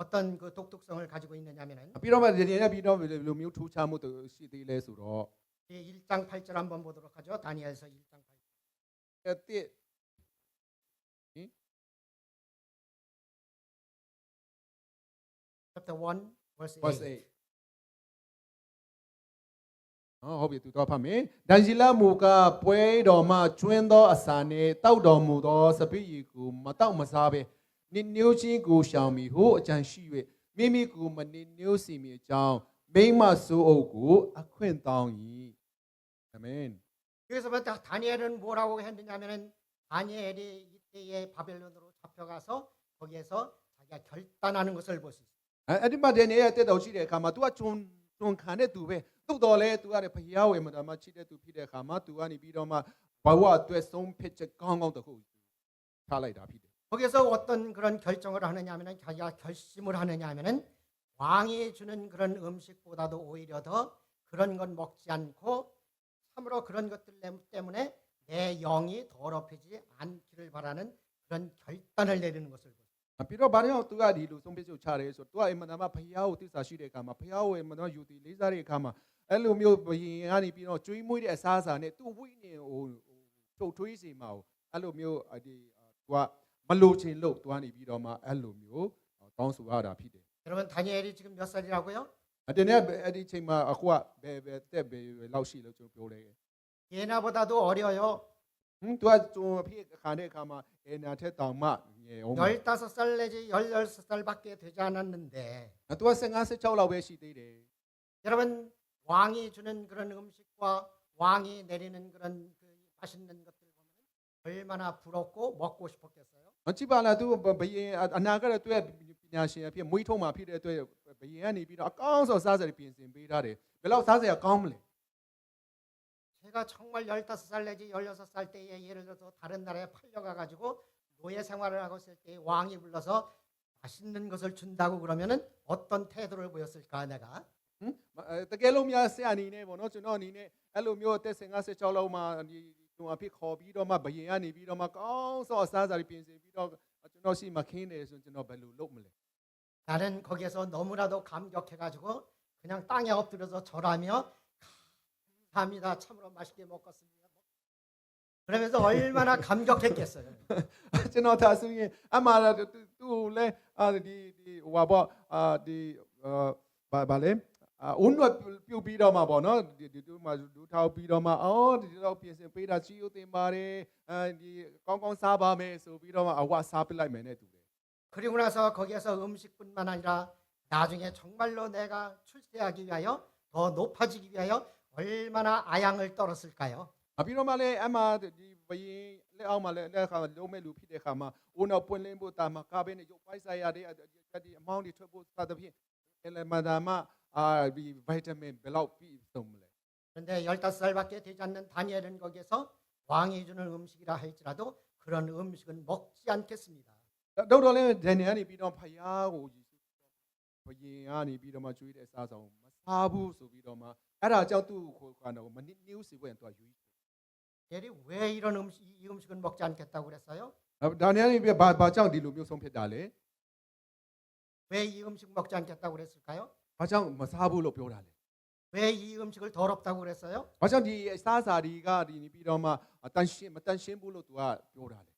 어떤 그 독특성을 가지고 있느냐면은 ပြီးတော့မှဒီနေ့ပြီးတော့ဘယ်လိုမျိုးထူးခြားမှုရှိသေးလဲဆိုတော့ 1장 8절 한번 보도록 하죠. 다니엘서 1장 8절. တစ် chapter 1 verse verse 8. 8ဟုတ်ပြီသူတော့ဖတ်မယ်ဒန်ဂျီလာမူကပွဲတော်မှကျွင်းသောအစာနှင့်တောက်တော်မူသောစပိရီကိုမတောက်မစားပဲနိညိုးချင်းကိုရှောင်မီဟုအကြံရှိ၍မိမိကိုမနိညိုးစီမီအကြောင်းမိမဆိုးအုပ်ကိုအခွင့်တောင်း၏အာမင် 그래서 다니엘은 뭐라고 했느냐면은 다니엘이 이때에 바벨론으로 잡혀가서 거기에서 자기가 결단하는 것을 볼 수 있어요. အဲ့ဒီမှာဒန်နီရဲ့တက်တော်ရှိတဲ့အခါမှာ तू ကကျွန်ခံတဲ့သူပဲသို့တော်လဲ तू ကလည်းဖျားဝယ်မှာဒါမှချစ်တဲ့သူဖြစ်တဲ့အခါမှာ तू ကနေပြီးတော့မှဘဝအတွက်ဆုံးဖြတ်ချက်ကောင်းကောင်းတစ်ခုထားလိုက်တာဖြစ်တယ် 거기서 어떤 그런 결정을 하느냐면은 자기가 결심을 하느냐면은 왕이 주는 그런 음식보다도 오히려 더 그런 건 먹지 않고 참으로 그런 것들 때문에 내 영이 더럽히지 않기를 바라는 그런 결단을 내리는 것을 보죠. ပြီးတော့ဘာကြောင့် तू ကဒီလိုဆုံးဖြတ်ချက်ချတယ်ဆိုတော့ तू ကအင်မတန်မှဖျားကိုသစ္စာရှိတဲ့အခါမှာဖျားကိုအင်မတန်ယူတည်လေးစားတဲ့အခါမှာအဲ့လိုမျိုးဘယင်ကနေပြီးတော့ကျွေးမွေးတဲ့အစားအစာနဲ့ तू ဝိညာဉ်ကိုထုတ်ထွေးစေမှာကိုအဲ့လိုမျိုးဒီ तू ကမလိုချင်လို့ तू ကနေပြီးတော့မှအဲ့လိုမျိုးတောင်းဆိုရတာဖြစ်တယ် 여러분 다니엘이 지금 몇 살이라고요? ဒီနေ့အဲ့ဒီချိန်မှာအခုကဘယ်တက်ဘယ်လောက်ရှိလို့ကျွန်တော်ပြောတယ် 예나보다도 어려요. तू ကကျွန်တော်ဖြစ်ခါတဲ့အခါမှာအနာထက်တောင်မှငယ်အောင် 15살 내지 16살밖에 되지 않았는데 तू က15 16လောက်ပဲရှိသေးတယ် 여러분 왕이 주는 그런 음식과 왕이 내리는 그런 그 맛있는 것들 보면 얼마나 부럽고 먹고 싶었겠어요. ကြည့်ပါလား तू ဘယင်အနာကလည်း तू ရဲ့ပညာရှင်အဖြစ်မွေးထုံးမှာဖြစ်တဲ့အတွက်ဘယင်ကနေပြီးတော့အကောင်းဆုံးစားစရာပြင်ဆင်ပေးထားတယ်ဘယ်လောက်စားစရာကောင်းမလဲ 제가 정말 15살 내지 16살 때에 예를 들어서 다른 나라에 팔려가 가지고 노예 생활을 하고 있을 때 왕이 불러서 맛있는 것을 준다고 그러면은 어떤 태도를 보였을까 내가 တကယ်လို့များဆရာအနေနဲ့ပေါ့နော်ကျွန်တော်အနေနဲ့အဲ့လိုမျိုးအသက်15 16လောက်မှဒီကျွန်တော်အဖြစ်ခေါ်ပြီးတော့မှဘယင်ကနေပြီးတော့မှကောင်းဆုံးအစားအစာတွေပြင်ဆင်ပြီးတော့ကျွန်တော်ရှိမှခင်းတယ်ဆိုရင်ကျွန်တော်ဘယ်လိုလုပ်မလဲ 나는 거기에서 너무나도 감격해 가지고 그냥 땅에 엎드려서 절하며 감사합니다. 참으로 맛있게 먹었습니다. 그러면서 얼마나 감격했겠어요. ကျွန်တော်သာဆိုရင်အမှလာသူ့လဲဒီဟိုပါပေါ့ဒီဘာလဲအုံးတော့ပြုတ်ပြီးတော့မှပေါ့နော်ဒီသူ့မှာဒူထောက်ပြီးတော့မှအော်ဒီတော့ပြင်ဆင်ပေးတာချီးဦးတင်ပါတယ်ဒီကောင်းကောင်းစားပါမယ်ဆိုပြီးတော့မှအဝစားပစ်လိုက်မယ်နဲ့တူတယ် 그리고 나서 거기에서 음식뿐만 아니라 나중에 정말로 내가 출세하기 위하여 더 높아지기 위하여 얼마나 아양을 떨었을까요? ပြီးတော့မှလည်းအမှဒီဘယင်လက်အောက်မှာလည်းလက်ခါလုံးမဲ့လူဖြစ်တဲ့ခါမှာဦးနောက်ပွင့်လင်းဖို့တာမှာကားပဲနဲ့ရုပ်ပိုက်ဆိုင်ရတဲ့အမောင်းတွေထွက်ဖို့စသဖြင့်အဲ့လေမဒါမဒီဗိုက်တာမင်ဘယ်လောက်ပြည့်စုံမလဲ 그런데 15살밖에 되지 않는 다니엘은 거기에서 왕이 주는 음식이라 할지라도 그런 음식은 먹지 않겠습니다. တော့တော့လည်းဒန်နီယယ်ကနေပြီးတော့ဖယားကိုဘယင်ကနေပြီးတော့မှကျွေးတဲ့အစားဆောင်မစားဘူးဆိုပြီးတော့မှအဲ့ဒါကြောင့်သူ့ကိုခေါ်တော့မနစ်ညူးစီပွဲတော့ယူ 다니엘이 왜 이런 이 음식은 먹지 않겠다고 그랬어요? ဒါနီယယ်ကနေဘာကြောင့်ဒီလိုမျိုးဆုံးဖြစ်တာလဲ 왜 이 음식 먹지 않겠다고 그랬을까요? ဘာကြောင့်မစားဘူးလို့ပြောတာလဲ 왜 이 음식을 더럽다고 그랬어요? ဘာကြောင့်ဒီအစားအစာတွေကဒီနေပြီးတော့မှတန်ရှင်းမတန်ရှင်းဘူးလို့သူကပြောတာလဲ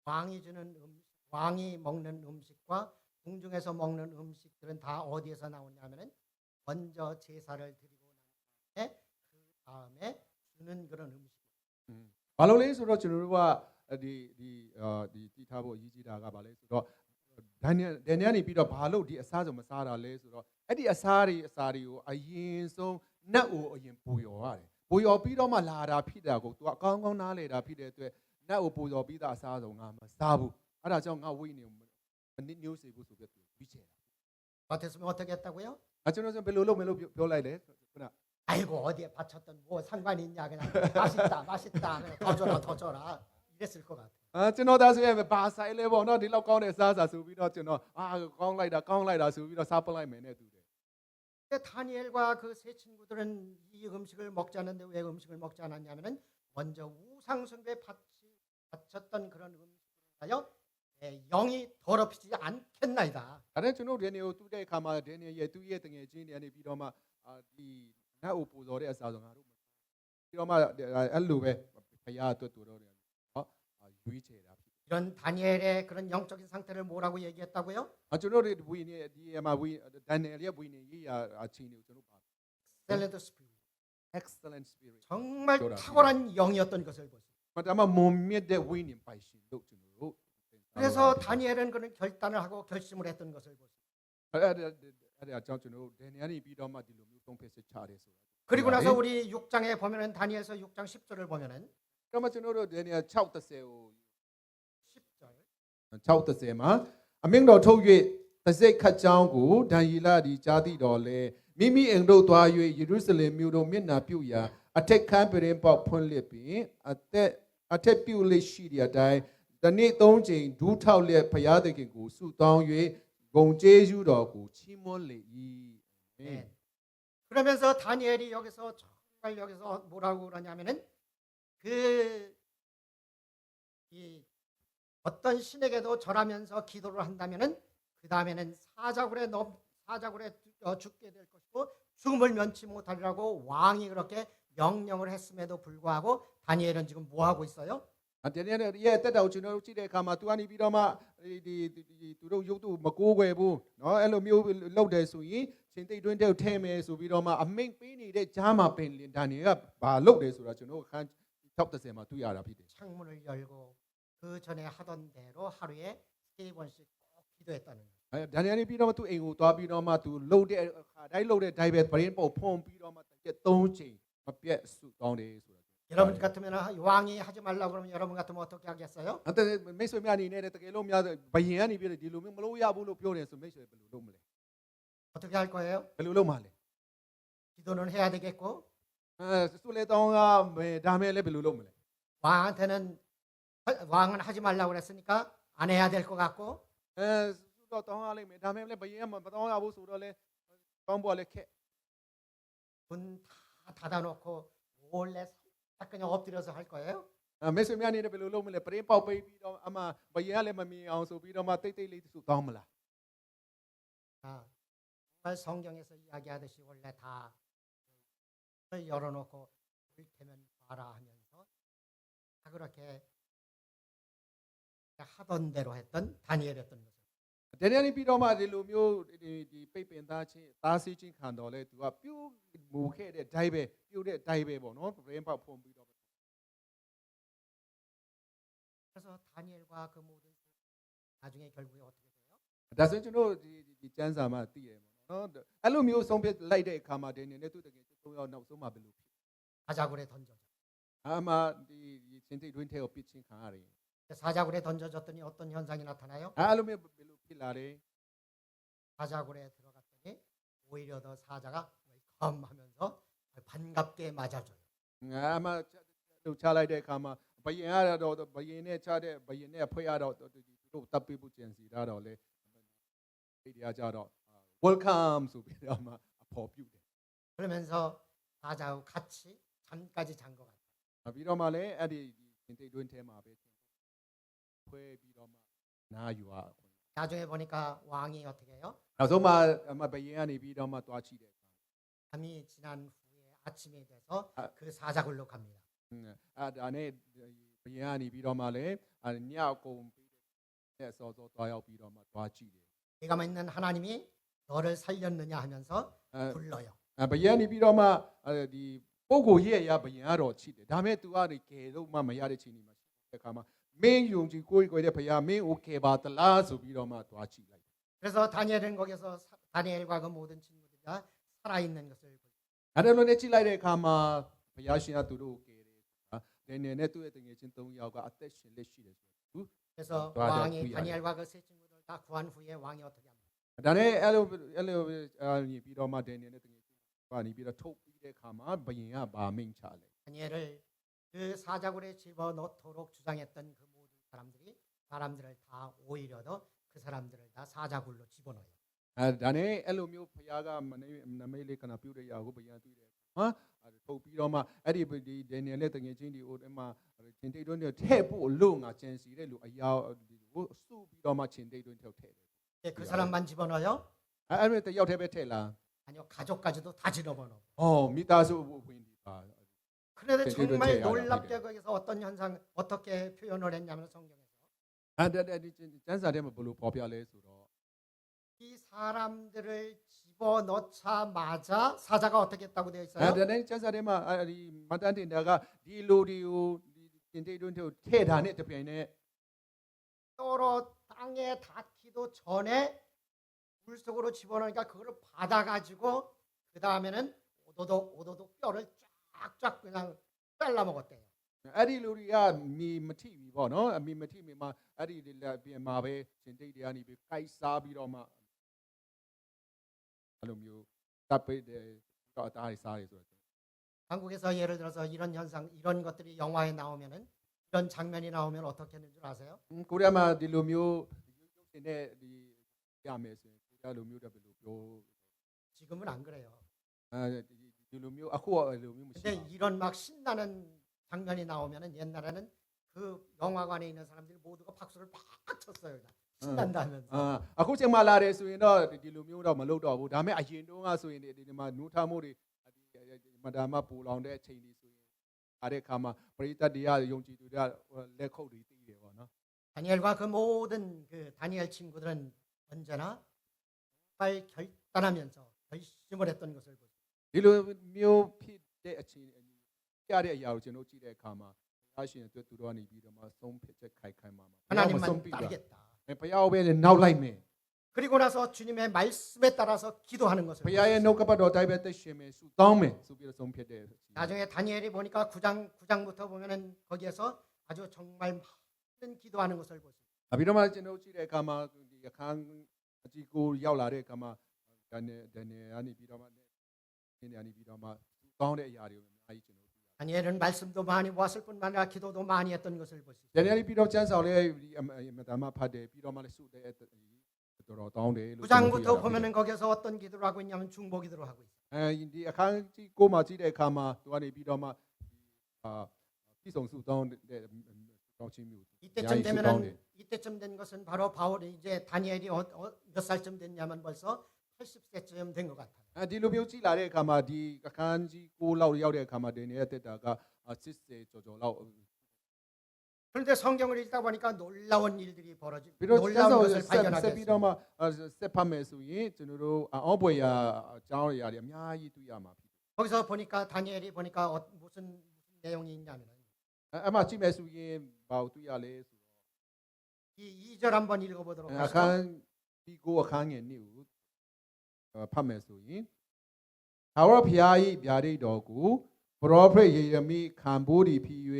왕이 주는 왕이 먹는 음식과 궁중에서 먹는 음식들은 다 어디에서 나오냐면은 먼저 제사를 드리고 난 다음에 주는 그런 음식. ဘာလို့လဲဆိုတော့ကျွန်တော်တို့ကဒီတီထားဖို့အရေးကြီးတာကဘာလဲဆိုတော့ဒန်နီယယ်နေပြီးတော့ဘာလို့ဒီအစားစုံမစားတာလဲဆိုတော့အဲ့ဒီအစားတွေကိုအရင်ဆုံးနတ်ကိုအရင်ပူယော်ရတယ်ပူယော်ပြီးတော့မှလာတာဖြစ်တာကိုသူကအကောင်းကောင်းနားလေတာဖြစ်တဲ့အတွက်နတ်ကိုပူယော်ပြီးသားအစားစုံငါမစားဘူးအဲ့ဒါကြောင့်ငါဝိနေမနစ်ညိုးစေဖို့ဆိုပြီးပြီးချေတာ 같았으면 어떻게 했다고요? ကျွန်တော်ဘယ်လိုလုပ်မယ်လို့ပြောလိုက်လဲခုန 아이고 어디에 바쳤던 뭐 상관이 있냐 그냥 맛있다 그냥 더 줘라 이랬을 것 같아요. ကျွန်တော်သားဆိုရင်ဘာဆိုင်လဲပေါ့နော်ဒီလောက်ကောင်းတဲ့အစားအစာဆိုပြီးတော့ကျွန်တော်ကောင်းလိုက်တာဆိုပြီးတော့စားပလိုက်မယ်နဲ့တူတယ် 근데 다니엘과 그 세 친구들은 이 음식을 먹지 않는데 왜 음식을 먹지 않았냐면은 먼저 우상 숭배 바쳤던 그런 음식을하여 영이 더럽히지 않겠나이다. ဒါနဲ့ကျွန်တော်ဒန်နီယယ်ကိုတူးတဲ့အခါမှာဒန်နီယယ်ရဲ့သူ့ရဲ့တငယ်ချင်းတွေကနေပြီးတော့မှဒီနတ်အိုပူဇော်တဲ့အစာဆိုငါတို့ပြီးတော့မှအဲ့လိုပဲဘုရားအတွက်တူတော့တယ်ရွေးချယ်တာဖြစ် 이런 다니엘의 그런 영적인 상태를 뭐라고 얘기했다고요? ကျွန်တော်တို့ဝိညာဉ်ဒီမှာဝိဒန်နီယယ်ရဲ့ဝိညာဉ်ရေးရာအခြေအနေကိုကျွန်တော်ပါ Excellent spirit. excellent spirit 정말 탁월한 영이었던 것을 보세요. ဒါမှမုံမြင့်တဲ့ဝိညာဉ်ပိုင်ရှင်လို့ကျွန်တော်တို့ 그래서 다니엘은 그런 결단을 하고 결심을 했던 것을 보세요. အဲ့ဒါကြောင့်ကျွန်တော်တို့ဒန်နီယယ်နေပြီးတော့မှဒီလိုမျိုးသုံးဖက်စစ်ချတယ်ဆိုတာ 그리고 나서 우리 6장에 보면은 다니엘서 6장 10절을 보면은 ဒါမှကျွန်တော်တို့ဒန်နီယယ်6:30ကို 10절 6:30မှာအမင်းတော်ထုတ်၍တစိတ်ခတ်ကြောင်းကိုဒန်ယေလသည်ကြားသိတော်လဲမိမိအိမ်တို့သွား၍ယေရုရှလင်မြို့တို့မျက်နှာပြုရာအထက်ခန်းပရင်ပေါက်ဖွင့်လှစ်ပြီးအထက်ပြုလက်ရှိတဲ့အတိုင်းတနေ့3ချိန်ဒူးထောက်လက်ဖျားသခင်ကိုဆုတောင်း၍ဂုံကျေးဇူးတော်ကိုချီးမွမ်းလေ이 네. 그러면서 다니엘이 여기서 정말 여기서 뭐라고 그러냐면은 이 어떤 신에게도 절하면서 기도를 한다면은 그 다음에는 사자굴에 죽게 될 것이고 죽음을 면치 못하리라고 왕이 그렇게 명령을 했음에도 불구하고 다니엘은 지금 뭐 하고 있어요? တကယ်ရဲ့တက်တော်ကျွန်တော်တို့ကြည့်တဲ့အခါမှာ तू ကနေပြီးတော့မှဒီသူတို့ရုပ်တုမကိုးကွယ်ဘူးเนาะအဲ့လိုမျိုးလုပ်တယ်ဆိုရင်ရှင်သိတွင်းတဲ့ထဲမယ်ဆိုပြီးတော့မှအမိန့်ပေးနေတဲ့ကြားမှာပင်ဒန်နီယယ်ကဘာလုပ်တယ်ဆိုတာကျွန်တော်အခန်း60မှာတွေ့ရတာဖြစ်တယ် 창문을 열고 그 전에 하던 대로 하루에 3번씩 꼭 기도했다는 거예요. ဒန်နီယယ်နေပြီးတော့မှ तू အိမ်ကိုသွားပြီးတော့မှ तू လှုပ်တဲ့အခါတိုင်းလှုပ်တဲ့တိုင်းပဲဗရင်ပုတ်ဖုံးပြီးတော့မှတစ်3ချိန်မပြတ်ဆုတောင်းတယ်ဆိုတာ 여러분 같으면 왕이 하지 말라고 그러면 여러분 같으면 어떻게 하겠어요? အဲ့ဒါမိတ်ဆွေများအနေနဲ့တကယ်လို့များဘယင်ကနေပြီးဒီလိုမျိုးမလုပ်ရဘူးလို့ပြောတယ်ဆိုမိတ်ဆွေဘယ်လိုလုပ်မလဲ 어떻게 할 거예요? ဘယ်လိုလုပ်မှာလဲ 기도는 해야 되겠고 ဆုလေတောင်းကဒါမဲ့လည်းဘယ်လိုလုပ်မလဲ 왕은 하지 말라고 그랬으니까 안 해야 될 것 같고 ဆုတော့တောင်းရလိမ့်မယ်ဒါမဲ့လည်းဘယင်ကမတောင်းရဘူးဆိုတော့လေတောင်းဖို့လည်းခက် 문 다 닫아놓고 몰래 살짝 그냥 엎드려서 할 거예요? မိတ်ဆွေများအနေနဲ့ဘယ်လိုလုပ်မလဲပရင်ပေါက်ပေးပြီးတော့အမှဘယင်ကလည်းမမြင်အောင်ဆိုပြီးတော့မှတိတ်တိတ်လေးဆုတောင်းမလား 정말 성경에서 이야기하듯이 원래 다 열어놓고 불태면 봐라 하면서 다 그렇게 하던 대로 했던 다니엘이었던 거죠. ဒန်နီယယ်နေပြီးတော့မှဒီလိုမျိုးဒီပိတ်ပင်သားချင်းသားစီချင်းခံတော်လဲသူကပြုတ်မူခဲ့တဲ့ဒိုင်းပဲပြုတ်တဲ့ဒိုင်းပဲပေါ့နော်ပရင်ပေါက်ဖုံးပြီးတော့ 그래서 다니엘과 그 모든 나중에 결국에 어떻게 돼요? ဒါဆိုရင်ကျွန်တော်ဒီကျမ်းစာမှာသိရမှာနော်အဲ့လိုမျိုးဆုံးဖြတ်လိုက်တဲ့အခါမှာဒန်နီယယ်နဲ့သူတကယ်3ယောက်နောက်ဆုံးမှာဘယ်လိုဖြစ် 사자굴에 던져져. အမှဒီချင်းတိတ်တွင်းထဲကိုပစ်ချင်းခံရတယ် 사자굴에 던져졌더니 어떤 현상이 나타나요? အဲ့လိုမျိုးဘယ်လိုဖြစ်လာလဲ 사자굴에 들어갔더니 오히려 더 사자가 웰컴 하면서 반갑게 맞아줘요. အမှလှုပ်ချလိုက်တဲ့အခါမှာဘယင်ကတော့ဘယင်နဲ့ချတဲ့ဘယင်နဲ့ဖွဲ့ရတော့သူတို့တပ်ပေးဖို့ကြံစီတာတော့လေဒီတရားကြတော့ welcome ဆိုပြီးတော့မှအဖော်ပြုတယ် 그러면서 사자하고 같이 잠까지 잔 것 같아요. ပြီးတော့မှလည်းအဲ့ဒီချင်းတိတ်တွင်းထဲမှာပဲဖွဲ့ပြီးတော့မှနာယူရ 나중에 보니까 왕이 어떻게 해요? နောက်ဆုံးမှာဘယင်ကနေပြီးတော့မှတွားချိတယ် 밤이 지난 후에 아침이 돼서 그 사자굴로 갑니다. ဒါနဲ့ဘယင်ကနေပြီးတော့မှလည်းညအကုန်ပြီးတဲ့စောစောတွားရောက်ပြီးတော့မှတွားချိတယ် 내가 믿는 하나님이 너를 살렸느냐 하면서 불러요. ဘယင်ကနေပြီးတော့မှဒီပုဂ္ဂိုလ်ရဲ့အရာဘယင်ကတော့ချိတယ်ဒါမဲ့ तू ကနေကယ်လို့မှမရတဲ့ချိန်ဒီမှာတဲ့အခါမှာမင်းယုံကြည်ကိုယ်ကိုယ်တဲ့ဘုရားမင်းကိုကယ်ပါသလားဆိုပြီးတော့မှတွားချိလိုက် 그래서 다니엘은 거기서 다니엘과 그 모든 친구들이 다 살아있는 것을 보죠. အဲ့ဒါလိုနဲ့ချိလိုက်တဲ့အခါမှာဘုရားရှင်ကသူတို့ကိုကယ်တယ်ဆိုတာဒန်နီယယ်နဲ့သူ့ရဲ့တငယ်ချင်း3ယောက်ကအသက်ရှင်လက်ရှိတယ်ဆိုတော့ 그래서 왕이 다니엘과 그 세 친구들 다 구한 후에 왕이 어떻게 합니까? ဒါနဲ့အဲ့လိုပြီးတော့မှဒန်နီယယ်နဲ့တငယ်ချင်းကနေပြီးတော့ထုတ်ပြီးတဲ့အခါမှာဘယင်ကဗာမိန်ချလဲ 다니엘을 그 사자굴에 집어넣도록 주장했던 그 모든 사람들을 다 오히려 더 그 사람들을 다 사자굴로 집어넣어요. ဒါနဲ့အဲ့လိုမျိုးဘုရားကနမိတ်လေးခဏပြုတဲ့ຢာကိုဘယင်တွေ့တယ် ထုတ်ပြီးတော့မှအဲ့ဒီဒီဒန်နီယယ်နဲ့တငယ်ချင်းတွေကိုအဲ့မှာချင်းတိတ်တွင်းတွေထည့်ဖို့အလို့ငါကြံစီတဲ့လူအရာကိုစုပြီးတော့မှချင်းတိတ်တွင်းထည့်တယ် 예, 그 사람만 집어넣어요? အဲ့ဒါတယောက်တည်းပဲထည့်လား 아니요, 가족까지도 다 집어넣어. မိသားစုဝင်ဒီပါ 그런데 네, 정말 네, 네, 놀랍게 네. 거기서 어떤 현상 어떻게 표현을 했냐면 성경에서 အဲ့ကျမ်းစာထဲမှာဘယ်လိုပေါ်ပြလဲဆိုတော့ 이 사람들을 집어넣자마자 사자가 어떻게 했다고 되어 အဲ့ 있어요? ဒါကျမ်းစာထဲမှာအဲ့ဒီမတန်တင်တာကဒီလူတွေကိုဒီချင်းတိတ်တွင်းထည့်တာနဲ့တပြိုင်နက် 떨어 땅에 닿기도 전에 물 속으로 집어넣으니까 그거를 받아가지고 그 다음에는 오도독 뼈를 쫙쫙 그냥 잘라 먹었대요. အဲ့ဒီလူတွေကမီမထိပြီပေါ့နော်အမီမထိမီမှာအဲ့ဒီလက်ပြင်မှာပဲချင်းတိတ်တွေကနေပြီးကိုက်စားပြီးတော့မှအဲ့လိုမျိုးတပ်ပိတ်တယ်တော့အသားတွေစားရဆိုတော့ 한국에서 예를 들어서 이런 현상, 이런 것들이 영화에 나오면은 이런 장면이 나오면 어떻게 하는 줄 아세요? ကိုရီးယားမှာဒီလိုမျိုးရုပ်ရှင်နဲ့ဒီရမယ်ဆိုရင်ကိုရီးယားလိုမျိုးတော့ဘယ်လိုပြော 지금은 안 그래요. ဒီလိုမျိုးအခုကလိုမျိုးမရှိ 근데 이런 막 신나는 장면이 나오면은 옛날에는 그 영화관에 있는 사람들이 모두가 박수를 막 쳤어요. 그냥. 신난다면서. အခုချိန်မှလာတယ်ဆိုရင်တော့ဒီလိုမျိုးတော့မလုပ်တော့ဘူးဒါပေမဲ့အရင်တုန်းကဆိုရင်ဒီမှာနူးထမှုတွေမဒါမှပူလောင်တဲ့အချိန်တွေဆိုရင်အားတဲ့အခါမှာပရိသတ်တွေကယုံကြည်သူတွေကလက်ခုပ်တွေတီးတယ်ပေါ့နော် 다니엘과 그 모든 그 다니엘 친구들은 언제나 정말 결단하면서 결심을 했던 것을 보죠. ဒီလိုမျိုးဖြစ်တဲ့အချိန်ပြတဲ့အရာကိုကျွန်တော်ကြည့်တဲ့အခါမှာဘုရားရှင်အတွက်သူတို့ကနေပြီးတော့မှဆုံးဖြတ်ချက်ခိုင်ခိုင်မာမာ 하나님만 ဆုံးပြီးတော့ 따르겠다. ဘုရားကိုပဲနောက်လိုက်မယ် 그리고 나서 주님의 말씀에 따라서 기도하는 것을 ဘုရားရဲ့နှုတ်ကပတ်တော်တိုင်းပဲသက်ရှင်မယ်ဆုတောင်းမယ်ဆိုပြီးတော့ဆုံးဖြတ်တဲ့ 나중에 다니엘이 보니까 9장부터 보면은 거기에서 아주 정말 많은 기도하는 것을 보죠. ပြီးတော့မှကျွန်တော်ကြည့်တဲ့အခါမှာဒီအခန်းအကြီးကိုရောက်လာတဲ့အခါမှာဒန်နီယယ်ကနေပြီးတော့မှနင်းနေကနေပြီးတော့မှတောင်းတဲ့အရာတွေကိုအများကြီးကျွန်တော်တွေ့ရတယ် 다니엘은 말씀도 많이 보았을 뿐만 아니라 기도도 많이 했던 것을 보시죠. ဒန်နီယယ်ပြီးတော့ကျမ်းစာလေးဒီမတမဖတ်တယ်ပြီးတော့မှလည်းဆုတဲ့တော်တောင်းတယ်လို့ 9장부터 보면은 거기서 어떤 기도를 하고 있냐면 중보 기도를 하고 있어요. အဲဒီအခန်းကြီးကိုမှကြည့်တဲ့အခါမှာသူကနေပြီးတော့မှပြည်စုံဆုတောင်းတဲ့တောင်းချင်းမျိုး 이때쯤 되면은 이때쯤 된 것은 바로 바울이 이제 다니엘이 몇 살쯤 됐냐면 벌써 80세쯤 된 것 같아요. ဒီလိုမျိုးကြည့်လာတဲ့အခါမှာဒီအခန်းကြီး6လောက်ရောက်တဲ့အခါမှာဒန်နီယယ်တက်တာက80ကျော်လောက် 그런데 성경을 읽다 보니까 놀라운 일들이 벌어지 ပြီးတော့ကျမ်း 놀라운 စာကို 것을 ဆက် 발견하게 ပြီးတော့ 됐어요. မှဆက်ဖတ်မယ်ဆိုရင်ကျွန်တော်တို့အောပွဲရာအကြောင်းအရာတွေအများကြီးတွေ့ရမှာဖြစ် 거기서 보니까 다니엘이 보니까 무슨 내용이 있냐면은 အဲ့မှာကြည့်မယ်ဆိုရင်ဘာကိုတွေ့ရလဲဆိုတော့ 이 2절 한번 읽어보도록 အခ 하시죠. န်းဒီကိုအခန်းငယ်2ကိုဖတ်မယ်ဆိုရင်သာဝရဘုရား၏ဗျာဒိတ်တော်ကိုပရောဖက်ယေရမိခံဖို့ဒီဖြစ်၍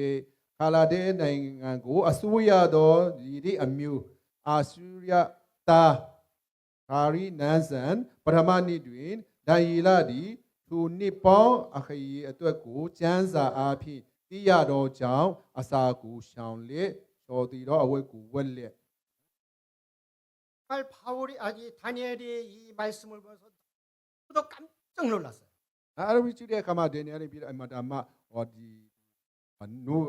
ခါလာတဲ့နိုင်ငံကိုအစိုးရသောဒီဒီအမျိုးအာဆူရတာကာရီနန်ဆန်ပထမနေ့တွင်ဒံယေလသည်ထိုနှစ်ပေါင်းအခရီးအတွက်ကိုကျမ်းစာအားဖြင့်သိရသောကြောင့်အစာကိုရှောင်လက်လျှော်တည်သောအဝတ်ကိုဝတ်လက် 정말 바울이 아니 다니엘이 이 말씀을 보면서 또 깜짝 놀랐어요. အဲ့လိုကြည့်တဲ့အခါမှာဒန်နီယယ်နေပြီးတော့အမတာမဟောဒီနိုး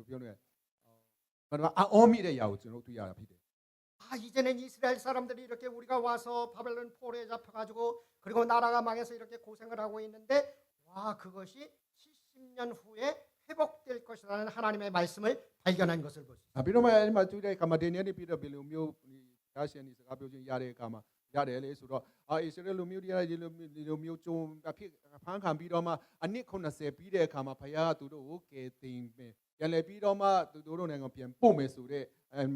ပြောနေဘာမှအောမိတဲ့ຢာကိုကျွန်တော်တွေ့ရတာဖြစ်တယ် 아 이제는 이스라엘 사람들이 이렇게 우리가 와서 바벨론 포로에 잡혀가지고 그리고 나라가 망해서 이렇게 고생을 하고 있는데 와 그것이 70년 후에 회복될 것이라는 하나님의 말씀을 발견한 것을 보시죠. ပြီးတော့မှအဲ့ဒီမှာတွေ့တဲ့အခါမှာဒန်နီယယ်နေပြီးတော့ဘယ်လိုမျိုးရရှင်ဒီစကားပြောခြင်းရတဲ့အခါမှာရတယ်လေဆိုတော့ဣသရေလလူမျိုးတွေကဒီလိုမျိုးကြုံအဖြစ်ဖန်ခံပြီးတော့မှအနည်း90ပြီးတဲ့အခါမှာဘုရားကသူတို့ကိုကယ်တင်မယ်ပြန်လဲပြီးတော့မှသူတို့နိုင်ငံပြန်ပို့မယ်ဆိုတဲ့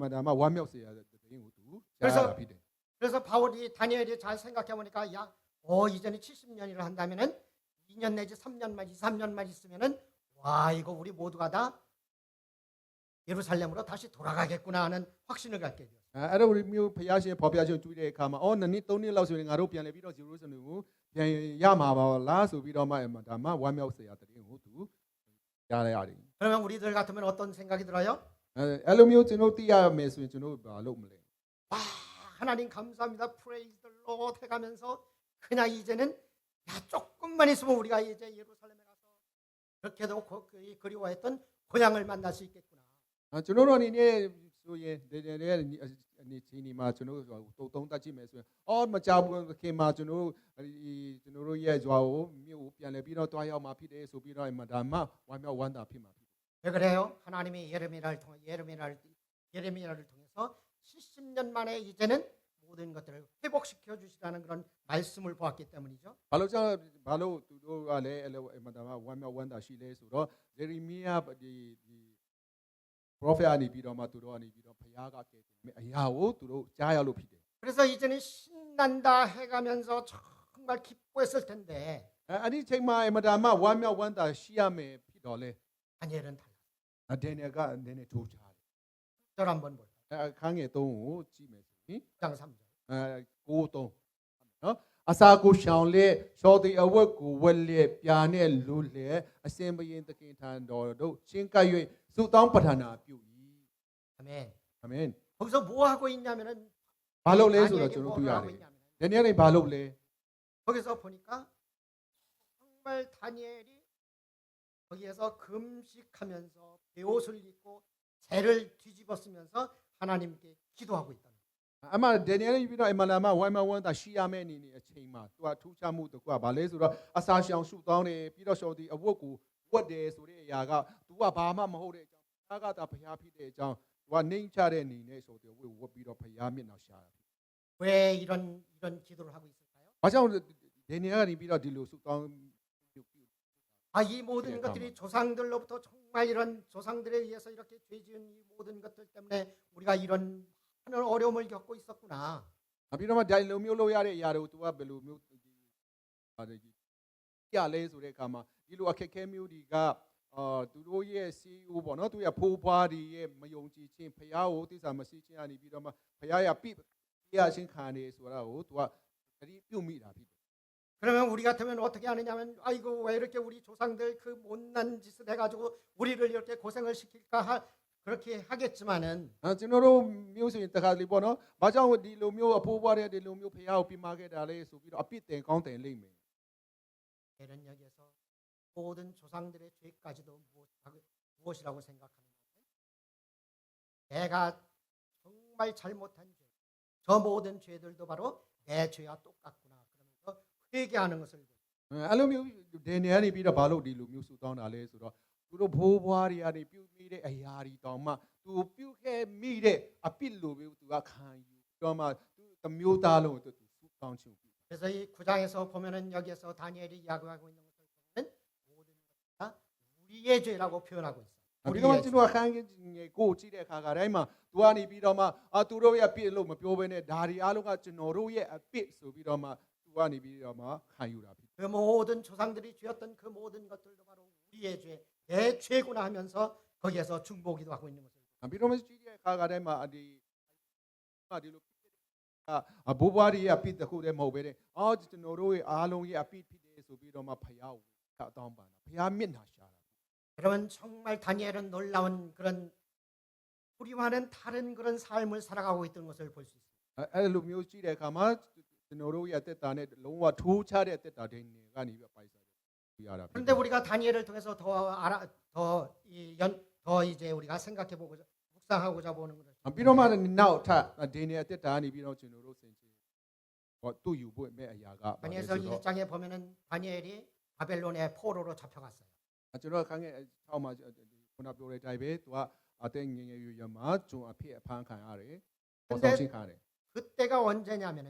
မဒါမှဝမ်းမြောက်စေရတဲ့တရင်ကိုသူကြားရတာဖြစ်တယ် 그래서 바울이 다니엘이 잘 생각해 보니까 야, 이제는 70년이라 한다면은 2년 내지 3년만 2, 3년만 있으면은 와 이거 우리 모두가 다 예루살렘으로 다시 돌아가겠구나 하는 확신을 갖게 돼요. အဲ့တော့မျိုးဘုရားရှင်ပေါ်ပြခြင်းတွေ့တဲ့အခါမှာနှစ်နှစ်သုံးနှစ်လောက်ဆိုရင်ငါတို့ပြန်လဲပြီးတော့ဂျေရုဆလင်ကိုပြန်ရမှာပါလားဆိုပြီးတော့မှဒါမှဝမ်းမြောက်စေရတဲ့ရင်ကိုသူကြားရရတယ် 그러면 우리들 같으면 어떤 생각이 들어요? အဲ့လိုမျိုးကျွန်တော်သိရမယ်ဆိုရင်ကျွန်တော်ဘာလုပ်မလဲ 와 하나님 감사합니다. Praise the Lord 해가면서 그냥 이제는 야, 조금만 있으면 우리가 이제 예루살렘에 가서 그렇게도 그리워했던 고향을 만날 수 있겠구나. ကျွန်တော်တို့အနေနဲ့ဆိုရင်အနေချင်းဒီမှာကျွန်တော်တို့သုံးသပ်ကြည့်မယ်ဆိုရင်မကြောက်ဘူးခင်မှာကျွန်တော်တို့ရဲ့ဇွာကိုမြို့ကိုပြန်လဲပြီးတော့တွားရောက်มาဖြစ်တယ်ဆိုပြီးတော့ဒါမှဝမ်းမြောက်ဝမ်းသာဖြစ်မှာဖြစ်တယ် 왜 그래요? 하나님이 예레미야를 통해서 70년 만에 이제는 모든 것들을 회복시켜 주시라는 그런 말씀을 보았기 때문이죠. ဘာလို့သူတို့ကလည်းဒါမှဝမ်းမြောက်ဝမ်းသာရှိလဲဆိုတော့ယေရမိယဒီ prophet အနေပြီးတော့မှသူတို့အနေပြီးတော့ဘုရားကကဲတယ်အရာကိုသူတို့ကြားရလို့ဖြစ်တယ် 그래서 이제는 신난다 해가면서 정말 기뻐했을 텐데 အဲ့ဒီချိန်မှာဒါမှဝမ်းမြောက်ဝမ်းသာရှိရမယ်ဖြစ်တော့လေ 다니엘은 달라. ဒန်နီယယ်ကနည်းနည်းထိုးချတယ် 절 한번 볼까요? အခန်းငယ်3ကိုကြည့်မယ်ဆိုရင် 장 3절. 9:3နော်အစာကိုရှောင်လက်ရှောတိအဝတ်ကိုဝက်လက်ပြာနဲ့လူလက်အစင်ဘရင်သခင်ထံတော်တို့ချင်းကပ်၍စုတောင်းပဋ္ဌာနာပြု၏ 아멘. အာမင် 거기서 뭐 하고 있냐면은 ဘာလုပ်လဲဆိုတော့ကျွန်တော်တွေ့ရတယ်ဒန်နီယယ်ကဘာလုပ်လဲ 거기서 보니까 정말 다니엘이 거기에서 금식하면서 베옷을 입고 재를 뒤집어 쓰면서 하나님께 기도하고 있다. အမှဒန်နီယယ်ပြီးတော့မလာမဝိုင်းမဝန်းတာရှိရမယ့်အနေနဲ့အချိန်မှာသူကထူးခြားမှုတကူကဘာလဲဆိုတော့အစာရှောင်ရှုတောင်းတယ်ပြီးတော့ရှော်ဒီအဝတ်ကိုဝတ်တယ်ဆိုတဲ့အရာကသူကဘာမှမဟုတ်တဲ့အကြောင်းဘုရားကသာဘုရားဖြစ်တဲ့အကြောင်းသူကနှိမ့်ချတဲ့အနေနဲ့ရှော်ဒီအဝတ်ဝတ်ပြီးတော့ဘုရားမျက်နှာရှာတာ 왜 이런 기도를 하고 있을까요? ဘာကြောင့်ဒန်နီယယ်ကနေပြီးတော့ဒီလိုဆုတောင်း 이 모든 것들이 조상들로부터 정말 이런 조상들에 의해서 이렇게 죄지은 이 모든 것들 때문에 우리가 이런 하는 어려움을 겪고 있었구나. ပြီးတော့မှဒီလိုမျိုးလုပ်ရတဲ့အရာတွေကိုသူကဘယ်လိုမျိုးပြလဲဆိုတဲ့အခါမှာဒီလိုအခက်အခဲမျိုးတွေကသူတို့ရဲ့ CEO ပေါ့နော်သူရဲ့ဖိုးဖွားတွေရဲ့မယုံကြည်ခြင်းဖရားကိုသစ္စာမရှိခြင်းကနေပြီးတော့မှဖရားရဲ့ပြခြင်းခံနေဆိုတာကိုသူကတတိပြုတ်မိတာဖြစ်တယ် 그러면 우리 같으면 어떻게 하느냐면 아이고 왜 이렇게 우리 조상들 그 못난 짓을 해가지고 우리를 이렇게 고생을 시킬까 그렇게 하겠지만은 ကျွန်တော်တို့မျိုးဆိုရင်တခါလေပေါ့နော်ဘာကြောင့်ဒီလိုမျိုးအဖိုးဖွားတဲ့ဒီလိုမျိုးဖရားကိုပြမခဲ့တာလဲဆိုပြီးတော့အပြစ်တင်ကောင်းတင်လိမ့်မယ် 이런 여기에서 모든 조상들의 죄까지도 무엇이라고 생각하느냐 내가 정말 잘못한 죄, 저 모든 죄들도 바로 내 죄와 똑같구나 그러면서 회개하는 것을 အဲ့လိုမျိုးဒန်နီယယ်ကနေပြီးတော့ဘာလို့ဒီလိုမျိုးဆူတောင်းတာလဲဆိုတော့သူတို့ဘိုးဘွားတွေကနေပြုမိတဲ့အရာတွေတောင်မှသူပြုခဲ့မိတဲ့အပြစ်လိုပဲသူကခံယူတော့မှသူတမျိုးသားလုံးကိုသူဆူတောင်းခြင်း 그래서 이 9장에서 보면은 여기에서 다니엘이 이야기하고 있는 것을 보면 모든 것이 다 우리의 죄라고 표현하고 있어요. ဒီတော့ကျွန်တော်အခန်းကြီးကိုကြည့်တဲ့အခါကတိုင်းမှာသူကနေပြီးတော့မှသူတို့ရဲ့အပြစ်လို့မပြောဘဲနဲ့ဒါတွေအားလုံးကကျွန်တော်တို့ရဲ့အပြစ်ဆိုပြီးတော့မှသူကနေပြီးတော့မှခံယူတာဖြစ် 그 모든 조상들이 죄였던 그 모든 것들도 바로 우리의 죄, 내 죄구나 하면서 거기에서 중보기도 하고 있는 것을 ပြီးတော့မှကြည့်တဲ့အခါကတိုင်းမှာဒီလိုဘိုးဘွားတွေရဲ့အပြစ်တခုတည်းမဟုတ်ဘဲနဲ့ကျွန်တော်တို့ရဲ့အားလုံးရဲ့အပြစ်ဖြစ်တယ်ဆိုပြီးတော့မှဖရားကိုတောင်းပန်တာဖရားမျက်နှာရှာတာ 그러면 정말 다니엘은 놀라운 그런 우리와는 다른 그런 삶을 살아가고 있던 것을 볼 수 있습니다. အဲ့လိုမျိုးကြည့်တဲ့အခါမှာကျွန်တော်တို့ရဲ့အသက်တာနဲ့လုံးဝထိုးခြားတဲ့အသက်တာတွေကနေပြီးပိုက်စားရတာ 그런데 우리가 다니엘을 통해서 더 이제 우리가 생각해보고 묵상하고자 보는 것은 ပြီးတော့မှနောက်ထပ်ဒီနေ့အသက်တာကနေပြီးတော့ကျွန်တော်တို့ဆင်ခြင်သူ့ယူဖို့မဲ့အရာက 다니엘서 1장에 보면은 다니엘이 바벨론의 포로로 잡혀갔어요. ကျွန်တော်ခန်းငယ်6မှာခုနပြောတဲ့အတိုင်းပဲသူကအသက်ငယ်ငယ်ရွယ်ရွယ်မှာကျွန်အဖြစ်အဖမ်းခံရတယ်ပေါ်ဆောင်ခြင်းခံရတယ် 그때가 언제냐면은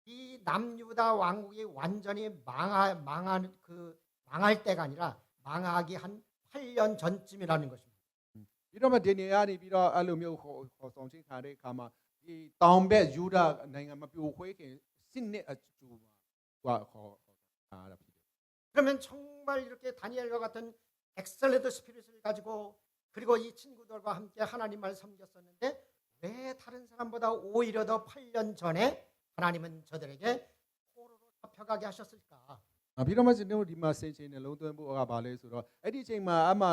이 남유다 왕국이 완전히 망할 때가 아니라 망하기 한 8년 전쯤이라는 것입니다. ပြီးတော့မှဒီနေရာနေပြီးတော့အဲ့လိုမျိုးခေါ်ဆောင်ခြင်းခံတဲ့အခါမှာဒီတောင်ဘက်ယူဒနိုင်ငံမပြိုခွဲခင်စစ်နှစ်အကျိုးမှာခေါ်ခံရတာဖြစ်တယ် 그러면 정말 이렇게 다니엘과 같은 엑셀런트 스피릿을 가지고 그리고 이 친구들과 함께 하나님을 섬겼었는데 왜 다른 사람보다 오히려 더 8년 전에 하나님은 저들에게 포로로 잡혀가게 하셨을까? ပြီးတော့မှကျွန်တော်ဒီမှာဆင်ခြင်နှလုံးသွင်းဖို့ကဘာလဲဆိုတော့အဲ့ဒီအချိန်မှာအမှ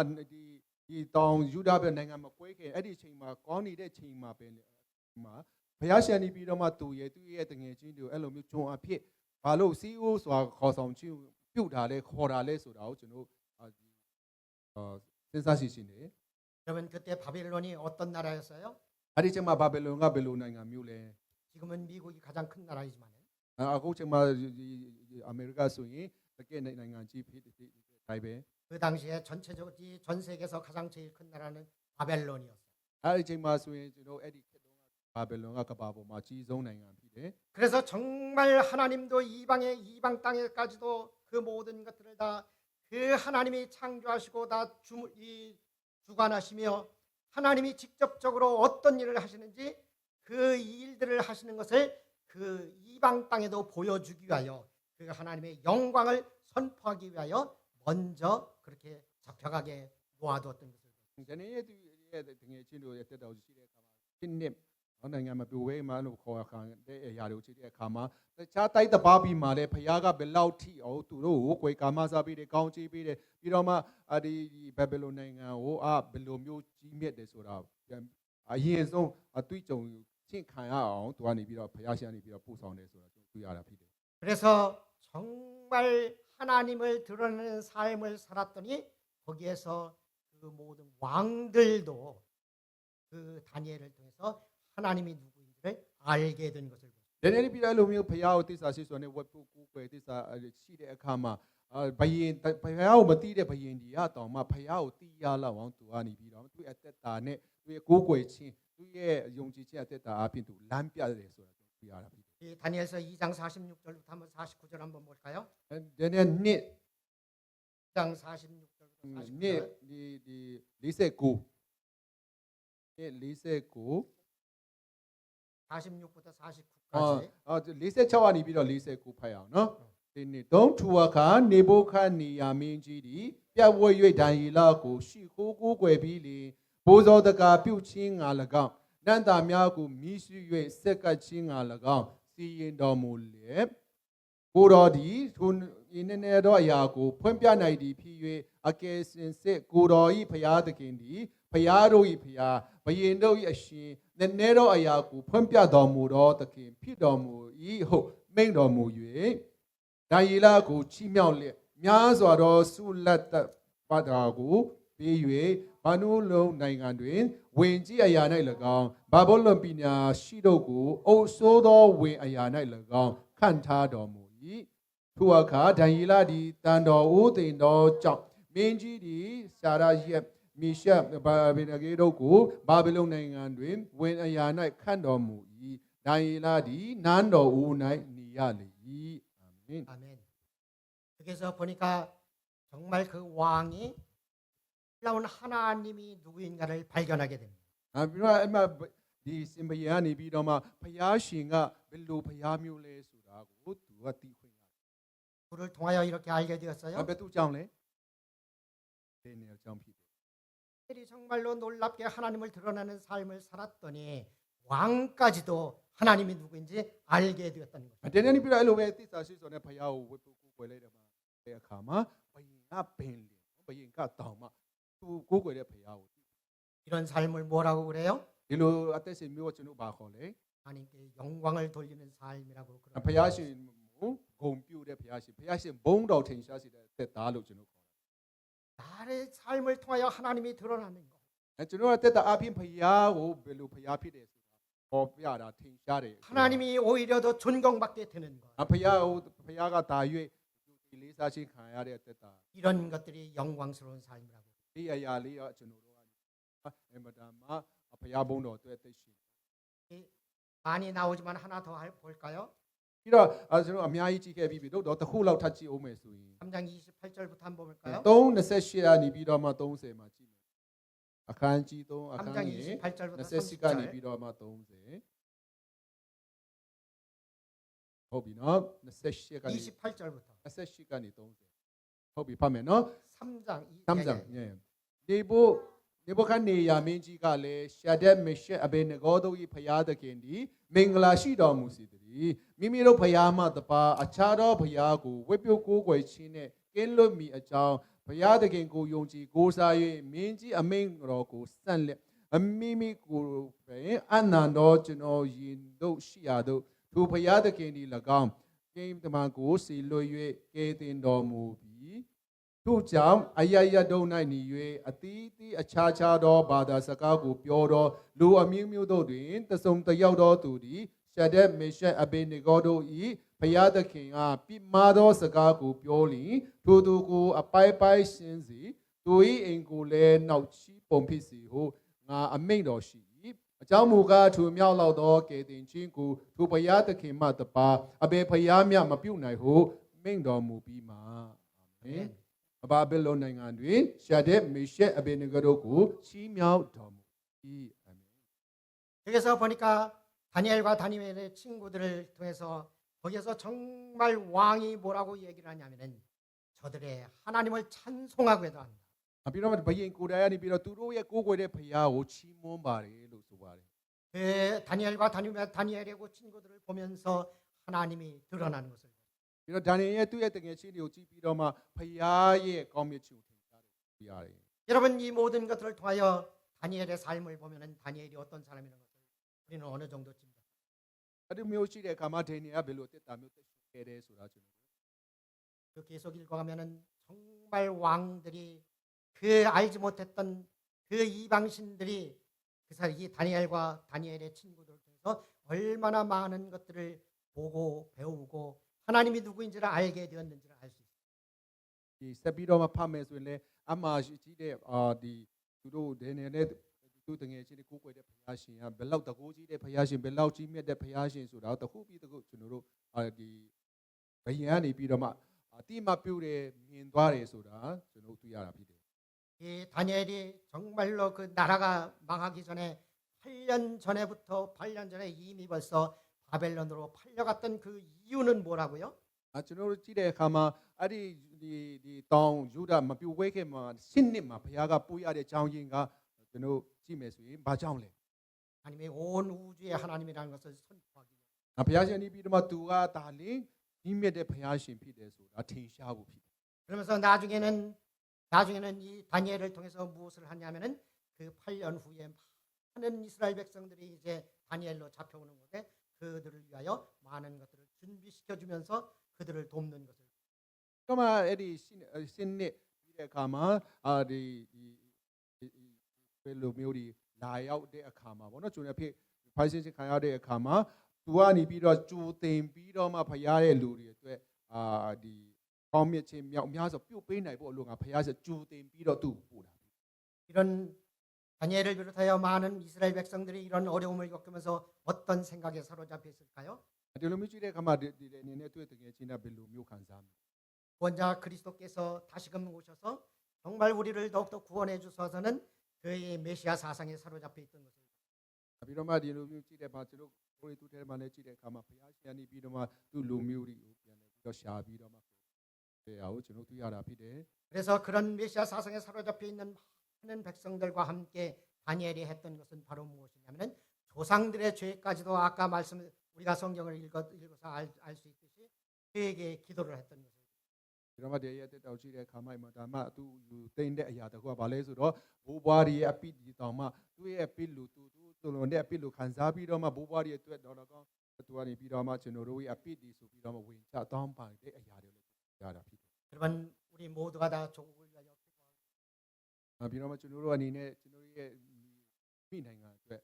ဒီတောင်ယူဒဘက်နိုင်ငံမကွဲခင်အဲ့ဒီအချိန်မှာကောင်းနေတဲ့ချိန်မှာပဲမှာဘုရားရှင်နေပြီးတော့မှသူ့ရဲ့တငယ်ချင်းတွေအဲ့လိုမျိုးဂျွန်အဖြစ် ဘာလို့ CEO ဆိုတာခေါ်ဆောင်ခြင်းပြုတ်တာလဲခေါ်တာလဲဆိုတာကိုကျွန်တော်စဉ်းစားရှိနေ 여러분 그때 바벨론이 어떤 나라였어요? အဲ့ဒီချိန်မှာဘာဘီလုံကဘယ်လိုနိုင်ငံမျိုးလဲ 지금은 미국이 가장 큰 나라이지만 အခုချိန်မှာအမေရိကဆိုရင်တကယ်နိုင်ငံကြီးဖြစ်တဲ့တိုင်းပဲ 그 당시에 전체적으로 전 세계에서 가장 제일 큰 나라는 바벨론이었어요. အဲ့ဒီချိန်မှာဆိုရင်ကျွန်တော်အဲ့ဒီခေတ်တုန်းကဘာဘီလုံကကမ္ဘာပေါ်မှာကြီးဆုံးနိုင်ငံဖြစ်တယ် 그래서 정말 하나님도 이방 땅에까지도 그 모든 것들을 다 그 하나님이 창조하시고 다 주관하시며 하나님이 직접적으로 어떤 일을 하시는지 그 일들을 하시는 것을 그 이방 땅에도 보여주기 위하여 그 하나님의 영광을 선포하기 위하여 먼저 그렇게 적격하게 놓아두었던 것을 ကျွန်တော်ရဲ့တကယ်ချင်းတို့ရဲ့တက်တော်ရှိတဲ့အခါမှာဒီနှစ်နိုင်ငံမှာပြိုဝဲမှာလို့ခေါ်ခံတဲ့အရာတွေကိုကြည့်တဲ့အခါမှာတခြားတိုက်တပါပြီးမှလည်းဖခင်ကဘယ်လောက်ထိအောင်သူတို့ကိုကိုယ်ကာမစားပြီးတယ်ကောင်းချီးပြီးတယ်ပြီးတော့မှဒီဘက်ဘယ်လိုနိုင်ငံကိုဘယ်လိုမျိုးကြီးမြတ်တယ်ဆိုတာအရင်ဆုံးအတွေ့အကြုံချင်းခံရအောင်သူကနေပြီးတော့ဖခင်ရှင်ကနေပြီးတော့ပို့ဆောင်တယ်ဆိုတာကျွန်တော်တွေ့ရတာဖြစ်တယ် 그래서 정말 하나님을 드러내는 삶을 살았더니 거기에서 그 모든 왕들도 그 다니엘을 통해서 하나님이 누구인지를 알게 된 것을 보죠. ဒီနေ့ပြည်လိုမျိုးဖခင်ကိုတစ္ဆာရှိဆိုတဲ့ဝတ်ပုကူကွယ်တစ္ဆာရှိတဲ့အခါမှာဘယင်ဖခင်ကိုမသိတဲ့ဘယင်ကြီးကတောင်မှဖခင်ကိုသိရလောက်အောင်သူကနေပြီးတော့သူ့အသက်တာနဲ့သူ့ရဲ့ကိုးကွယ်ခြင်းသူ့ရဲ့ယုံကြည်ခြင်းအသက်တာအပြင်သူလမ်းပြတယ်ဆိုတာကျွန်တော်ပြရတာဖြစ်တယ် 이 다니엘서 2장 46절부터 한번 49절 한번 볼까요? ဒီနေ့နှစ် 2장 46절부터 နှစ် 49절. ဒီ49နှစ်49 46부터 49까지. 46ကနေပြီးတော့49ဖတ်ရအောင်နော်ဒီနေ့တုံးထူအခါနေဘုခတ်နေယာမင်းကြီးသည်ပြတ်ဝဲ၍ဒံရီလာကိုရှိခိုးကိုးကွယ်ပြီးလေဘိုးစောတကာပြုတ်ချင်းငါ၎င်းနန္တာများကိုမိရှိ၍စက်ကပ်ချင်းငါ၎င်းစီရင်တော်မူလေကိုတော်သည်ထိုဤနေနေသောအရာကိုဖွင့်ပြနိုင်သည်ဖြစ်၍အကယ်စင်စစ်ကိုတော်ဤဖရာသခင်သည်ဖရာတို့ဤဖရာဘယင်တို့ဤအရှင်နည်းနည်းသောအရာကိုဖွင့်ပြတော်မူသောသခင်ဖြစ်တော်မူ၏ဟုတ်မိန့်တော်မူ၍ဒါရီလာကိုချီးမြှောက်လျက်များစွာသောဆုလက်တပါတာကိုပေး၍ဘာနုလုံးနိုင်ငံတွင်ဝင်ကြီးအရာ၌၎င်းဘာဘောလွန်ပညာရှိတို့ကိုအုပ်ဆိုးသောဝင်အရာ၌၎င်းခန့်ထားတော်မူ၏ထိုအခါဒံရီလာသည်တန်တော်ဦးသိန်တော်ကြောင့်မင်းကြီးသည်စာရရဲ့မိရှက်ဘာဗေနဂေတို့ကိုဘာဗေလုန်နိုင်ငံတွင်ဝင်အရာ၌ခန့်တော်မူ၏ဒံရီလာသည်နန်းတော်ဦး၌နေရလေ၏အာမင် 아멘. 여기서 보니까 정말 그 왕이 놀라운 하나님이 누구인가를 발견하게 됩니다. ပြီးတော့အဲ့မှာဒီစင်ဘယန်နေပြီးတော့မှဖျားရှင်ကဘယ်လိုဖျားမျိုးလဲဆိုတာကိုသူကသိခွင့်ရတယ် 그를 통하여 이렇게 알게 되었어요. ဘယ်သူကြောင့်လဲဒီနေရာကြောင့်ဖြစ်တယ် 이 정말로 놀랍게 하나님을 드러내는 삶을 살았더니 왕까지도 하나님이 누구인지 알게 되었다는 거죠. ဒီနေ့ပြီးတော့အဲ့လိုပဲသိစာရှိဆိုတဲ့ဖျားကိုဝတ်ပုကိုယ်လိုက်တယ်မှာတဲ့အခါမှာဘယင်ကပင်လေဘယင်ကတောင်မှသူကိုယ်ကွယ်တဲ့ဖျားကို 이런 삶을 뭐라고 그래요? ဒီလိုအသက်ရှင်မျိုးကျွန်တော်ဘာခေါ်လဲ 하나님께 영광을 돌리는 삶이라고 ဖ 그럽니다. ျားရှင်ကိုဂုံပြူတဲ့ဖျားရှင်ဘုံတော်ထင်ရှားစေတဲ့သက်သားလို့ကျွန်တော်ခေါ် 나의 삶을 통하여 하나님이 드러나는 것. ကျွန်တော်တက်တာအပြင်ဖျားကိုဘယ်လိုဖျားဖြစ်တယ်ဆိုတာပေါ်ပြတာထင်ရှားတယ် 하나님이 오히려 더 존경받게 되는 것. ဖျားကဒါ၍ဒီလေးစားခြင်းခံရတဲ့တက်တာ 이런 것들이 영광스러운 삶이라고. ဒီအရာလေးတော့ကျွန်တော်တို့ကအင်မတန်မှဖျားဘုံတော်အတွက်သိရှင် 많이 나오지만 하나 더 볼까요? ပြီးတော့ကျွန်တော်အများကြီးကြည့်ခဲ့ပြီးပြီတော့တစ်ခုလောက်ထပ်ကြည့်အောင်မယ်ဆိုရင် 3장 28절부터 한번 볼까요? 3:28ကနေပြီးတော့မှ30မှာကြည့်မယ်အခန်းကြီး3အခန်း 3장 ကြီး 28절부터 28ကနေပြီး 30절. တော့မှ30ဟုတ်ပြီနော်28ကနေ 28절부터 28ကနေ30ဟုတ်ပြီဖတ်မယ်နော် 3장 3장 예နေဘုခတ်နေယာမင်းကြီးကလည်းရှာဒက်မရှက်အဘေနဂေါတို့၏ဖျားသခင်သည်မင်္ဂလာရှိတော်မူစေတည်းမိမိတို့ဖျားမှတပါအခြားသောဖျားကိုဝတ်ပြုတ်ကိုးကွယ်ခြင်းနှင့်ကင်းလွတ်မိအကြောင်းဖျားသခင်ကိုယုံကြည်ကိုးစား၍မင်းကြီးအမိန့်တော်ကိုစန့်လက်အမိမိကိုပင်အနန္တောကျွန်တော်ယင်တို့ရှိရာတို့သူဖျားသခင်သည်၎င်း 게임 드마고 실로유에 깨된더무비 도장 아야야 도나이니유에 아띠띠 아차차더 바다 사가고 뼈더 루 어뮤뮤도린 તસomတယောက်သော သူသည် 샤뎃 메ရှက်아베네고도이ဘုရားသခင်က ပြစ်မှားသော စကားကို ပြောလျင် ထိုသူကို အပိုက်ပိုက် ရှင်းစေ သူ၏အိမ်ကိုလည်း နောက်ချီပုံဖြစ်စေဟု ငါအမိန့်တော်ရှိ၏အကြောင်းမူကား ထိုမြောက်လောက်သော ကယ်တင်ခြင်းကို ထိုဘုရားသခင်မှတပါး အဘယ်ဘုရားမျှမပြုနိုင်ဟု မိန့်တော်မူပြီးမှ အာမင် 바벨론နိုင်ငံတွင် 샤뎃 메ရှက်아베네고도ကို ချီးမြှောက်တော်မူ၏အာမင် 여기서 보니까 다니엘과 다니엘의 친구들을 통해서 거기에서 정말 왕이 뭐라고 얘기를 하냐면은 저들의 하나님을 찬송하고 해도 한다. ပြီးတော့ဘုရင်ကိုယ်တိုင်ကနေပြီးတော့သူတို့ရဲ့ကိုးကွယ်တဲ့ဘုရားကိုချီးမွမ်းပါတယ်လို့ဆိုပါတယ် 다니엘과 다니엘의 그 친구들을 보면서 하나님이 드러나는 것을 ပြီးတော့ဒါနီရဲ့သူ့ရဲ့တကယ်ချင်းတွေကိုကြည့်ပြီးတော့မှဘုရားရဲ့ကောင်းမြတ်ခြင်းကိုထင်ရှားတယ်ရတယ် 여러분 이 모든 것들을 통하여 다니엘의 삶을 보면은 다니엘이 어떤 사람이라는 것을 우리는 어느 정도쯤 အဲ့ဒီမျိုးရှိတဲ့အခါမှာဒေနီကဘယ်လိုတက်တာမျိုးတက်ရှိခဲ့တယ်ဆိုတာကျွန်တော် 그 계속 읽어가면은 정말 왕들이 그 알지 못했던 그 이방신들이 그 사이 이 다니엘과 다니엘의 친구들을 통해서 얼마나 많은 것들을 보고 배우고 하나님이 누구인지를 알게 되었는지를 알 수 있어요. ဒီဆက်ပြီးတော့မှဖတ်မယ်ဆိုရင်လည်းအမှားရှိတဲ့ဒီသူတို့ဒေနီနဲ့သူတကယ်ချင်းကိုးကွယ်တဲ့ဘုရားရှင်ကဘယ်လောက်တကူကြီးတဲ့ဘုရားရှင်ဘယ်လောက်ကြီးမြတ်တဲ့ဘုရားရှင်ဆိုတာတခုပြီးတခုကျွန်တော်တို့ဒီဘယင်ကနေပြီးတော့မှအတိမပြုတ်တယ်မြင်သွားတယ်ဆိုတာကျွန်တော်တွေ့ရတာဖြစ်တယ် 이 다니엘이 정말로 그 나라가 망하기 전에 8년 전에부터 8년 전에 이미 벌써 바벨론으로 팔려갔던 그 이유는 뭐라고요? ကျွန်တော်တို့ကြည့်တဲ့အခါမှာအဲ့ဒီတောင်ယူဒမပြိုဝဲခဲ့မှာ10နှစ်မှာဘုရားကပို့ရတဲ့အကြောင်းရင်းကကျွန်တော်ကြည့်မယ်ဆိုရင်ဘာကြောင့်လဲ 하나님의 온 우주의 하나님이라는 것을 선포하기 위해 ဘုရားရှင်နေပြီးတော့မှသူကဒါလင်းကြီးမြတ်တဲ့ဘုရားရှင်ဖြစ်တယ်ဆိုတာထင်ရှားဖို့ဖြစ်တယ် 그러면서 나중에는 이 다니엘을 통해서 무엇을 하냐면은 그 8년 후에 많은 이스라엘 백성들이 이제 다니엘로 잡혀오는 것에 그들을 위하여 많은 것들을 준비시켜 주면서 그들을 돕는 것을 ကမှအဲ့ဒီ10နှစ်ပြီးတဲ့အခါမှာဒီဘယ်လိုမျိုးဒီလာရောက်တဲ့အခါမှာဗောနော်ကျွန်တော်ဖြစ်ဖိုင်စင်ခံရတဲ့အခါမှာသူကနေပြီးတော့ကြိုတင်ပြီးတော့မှဖရားရဲ့လူတွေအတွက်ဒီကောင်းမြတ်ခြင်းမြောက်များစွာပြုတ်ပေးနိုင်ဖို့အလို့ငါဖရားဆက်ကြိုတင်ပြီးတော့သူ့ပို့တာ 이런 다니엘을 비롯하여 많은 이스라엘 백성들이 이런 어려움을 겪으면서 어떤 생각에 사로잡혀 있을까요? ဒီလိုမျိုးကြည့်တဲ့အခါမှာဒီအနေနဲ့တွေ့တကယ်ချင်းတာဘယ်လိုမျိုးခံစားမလဲ 구원자 그리스도께서 다시금 오셔서 정말 우리를 더욱더 구원해 주셔서는 그의 메시아 사상에 사로잡혀 있던 것을 ပြီးတော့မှဒီလိုမျိုးကြည့်တဲ့အခါကျွန်တော်ကိုယ်တူထဲမှာလည်းကြည့်တဲ့အခါမှာဖရားရှင်ကနေပြီးတော့မှသူ့လူမျိုးတွေကိုပြန်လဲပြီးတော့ရှာပြီးတော့မှတရားကိုကျွန်တော်တွေ့ရတာဖြစ်တယ် 그래서 그런 메시아 사상에 사로잡혀 있는 많은 백성들과 함께 다니엘이 했던 것은 바로 무엇이냐면은 조상들의 죄까지도 아까 우리가 성경을 읽어서 알 수 있듯이 그에게 기도를 했던 것을 ဒီတော့မှတရားတက်တောက်ကြည့်တဲ့အခါမှာဒါမှသူတိမ့်တဲ့အရာတကူကဘာလဲဆိုတော့ဘိုးဘွားတွေရဲ့အပိဒီတောင်မှသူ့ရဲ့အပိလူသူလွန်တဲ့အပိလူခံစားပြီးတော့မှဘိုးဘွားတွေအတွက်တော့ကောသူကနေပြီးတော့မှကျွန်တော်တို့ရဲ့အပိဒီဆိုပြီးတော့မှဝင်ချတောင်းပန်တဲ့အရာတွေလည်းရတာဖြစ်တယ် 여러분 우리 모두가 다 조국을 위하여 기도하고 ပြီးတော့မှကျွန်တော်တို့အနေနဲ့ကျွန်တော်ရဲ့မိနိုင်ငံအတွက်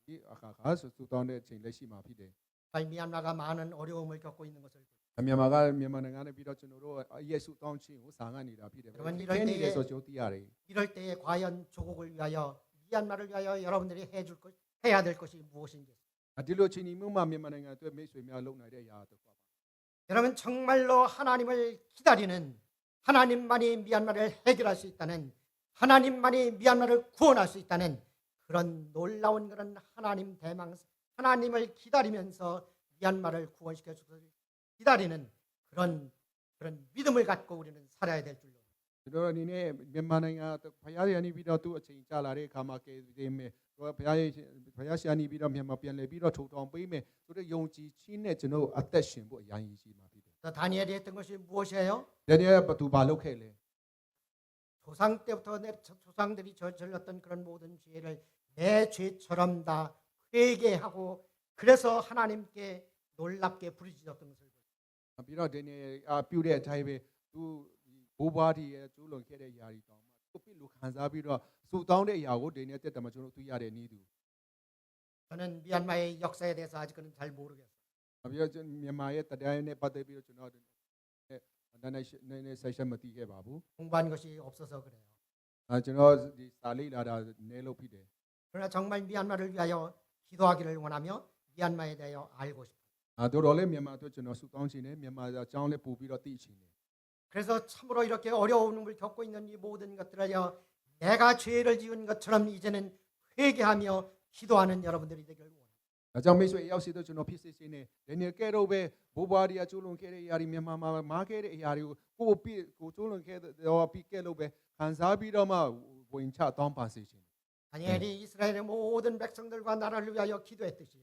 ဒီအခါခါဆူတောင်းတဲ့အချိန်လက်ရှိမှာဖြစ်တယ် 미얀마가 많은 어려움을 겪고 있는 것을 မြန်မာနိုင်ငံနဲ့ပြီးတော့ကျွန်တော်တို့ယေရှုတောင်းခြင်းကိုစာငတ်နေတာဖြစ်တယ် 그러면 ဒီနေတယ်ဆိုကျွန်တော်သိရတယ် 이럴 때에 과연 조국을 위하여 미얀마를 위하여 여러분들이 해야 될 것이 무엇인지 ဒီလိုချင်းဒီမျိုးမှာမြန်မာနိုင်ငံအတွက်မိတ်ဆွေများလုပ်နိုင်တဲ့အရာတော့ပါ 여러분 정말로 하나님을 기다리는 하나님만이 미얀마를 해결할 수 있다는 하나님만이 미얀마를 구원할 수 있다는 그런 놀라운 그런 하나님을 기다리면서 미얀마를 구원시켜 주기를 기다리는 그런 믿음을 갖고 우리는 살아야 될 줄로. ကျွန်တော်အနေနဲ့မြန်မာနိုင်ငံဖရားရည်နေပြီးတော့သူ့အချိန်ကြာလာတဲ့အခါမှာကဲသေးမယ်ဖရားရှာနေပြီးတော့မြန်မာပြန်လဲပြီးတော့ထုတ်တောင်းပေးမယ်ဆိုတော့ယုံကြည်ခြင်းနဲ့ကျွန်တော်အသက်ရှင်ဖို့အရင်ရှိမှာဖြစ်တယ် 다니엘이 했던 것이 무엇이에요? ဒါနဲ့ဘသူဘာလုပ်ခဲ့လဲ 조상 때부터 조상들이 저질렀던 그런 모든 죄를 내 죄처럼 다 회개하고 그래서 하나님께 놀랍게 부르짖었던 것을 ပြီးတော့ဒီနေ့ပြုတဲ့အတိုင်းပဲသူဘိုးဘွားတွေရဲ့ကျူးလွန်ခဲ့တဲ့အရာတွေတောင်မှသူပြစ်လို့ခံစားပြီးတော့ဆူတောင်းတဲ့အရာကိုဒီနေ့တက်တယ်မှာကျွန်တော်တွေ့ရတဲ့နည်းတူ 저는 미얀마의 역사에 대해서 아직은 잘 모르겠어요. ပြီးတော့မြန်မာရဲ့တရားနဲ့ပတ်သက်ပြီးတော့ကျွန်တော်နည်းဆက်ရှက်မသိခဲ့ပါဘူး 공부한 것이 없어서 그래요. ကျွန်တော်ဒီစာလေ့လာတာနည်းလို့ဖြစ်တယ် 그러나 정말 미얀마를 위하여 기도하기를 원하며 미얀마에 대하여 알고 싶어요. တော်တော်လေးမြန်မာအတွက်ကျွန်တော်ဆူတောင်းခြင်းနဲ့မြန်မာအကြောင်းလေးပို့ပြီးတော့သိခြင်းတယ် 그래서 참으로 이렇게 어려움을 겪고 있는 이 모든 것들을요 내가 죄를 지은 것처럼 이제는 회개하며 기도하는 여러분들이 되길 원합니다. ဒါကြောင့်မိတ်ဆွေအရောက်စီတော့ကျွန်တော်ဖြစ်စေခြင်းနဲ့ဒီနေ့ကဲတော့ပဲဘိုးဘွားတွေကကျူးလွန်ခဲ့တဲ့အရာတွေမြန်မာမှာမားခဲ့တဲ့အရာတွေကိုကိုကျူးလွန်ခဲ့တော့ပြီးကဲလို့ပဲခံစားပြီးတော့မှဝင်ချတောင်းပန်စေခြင်း 다니엘이 이스라엘의 모든 백성들과 나라를 위하여 기도했듯이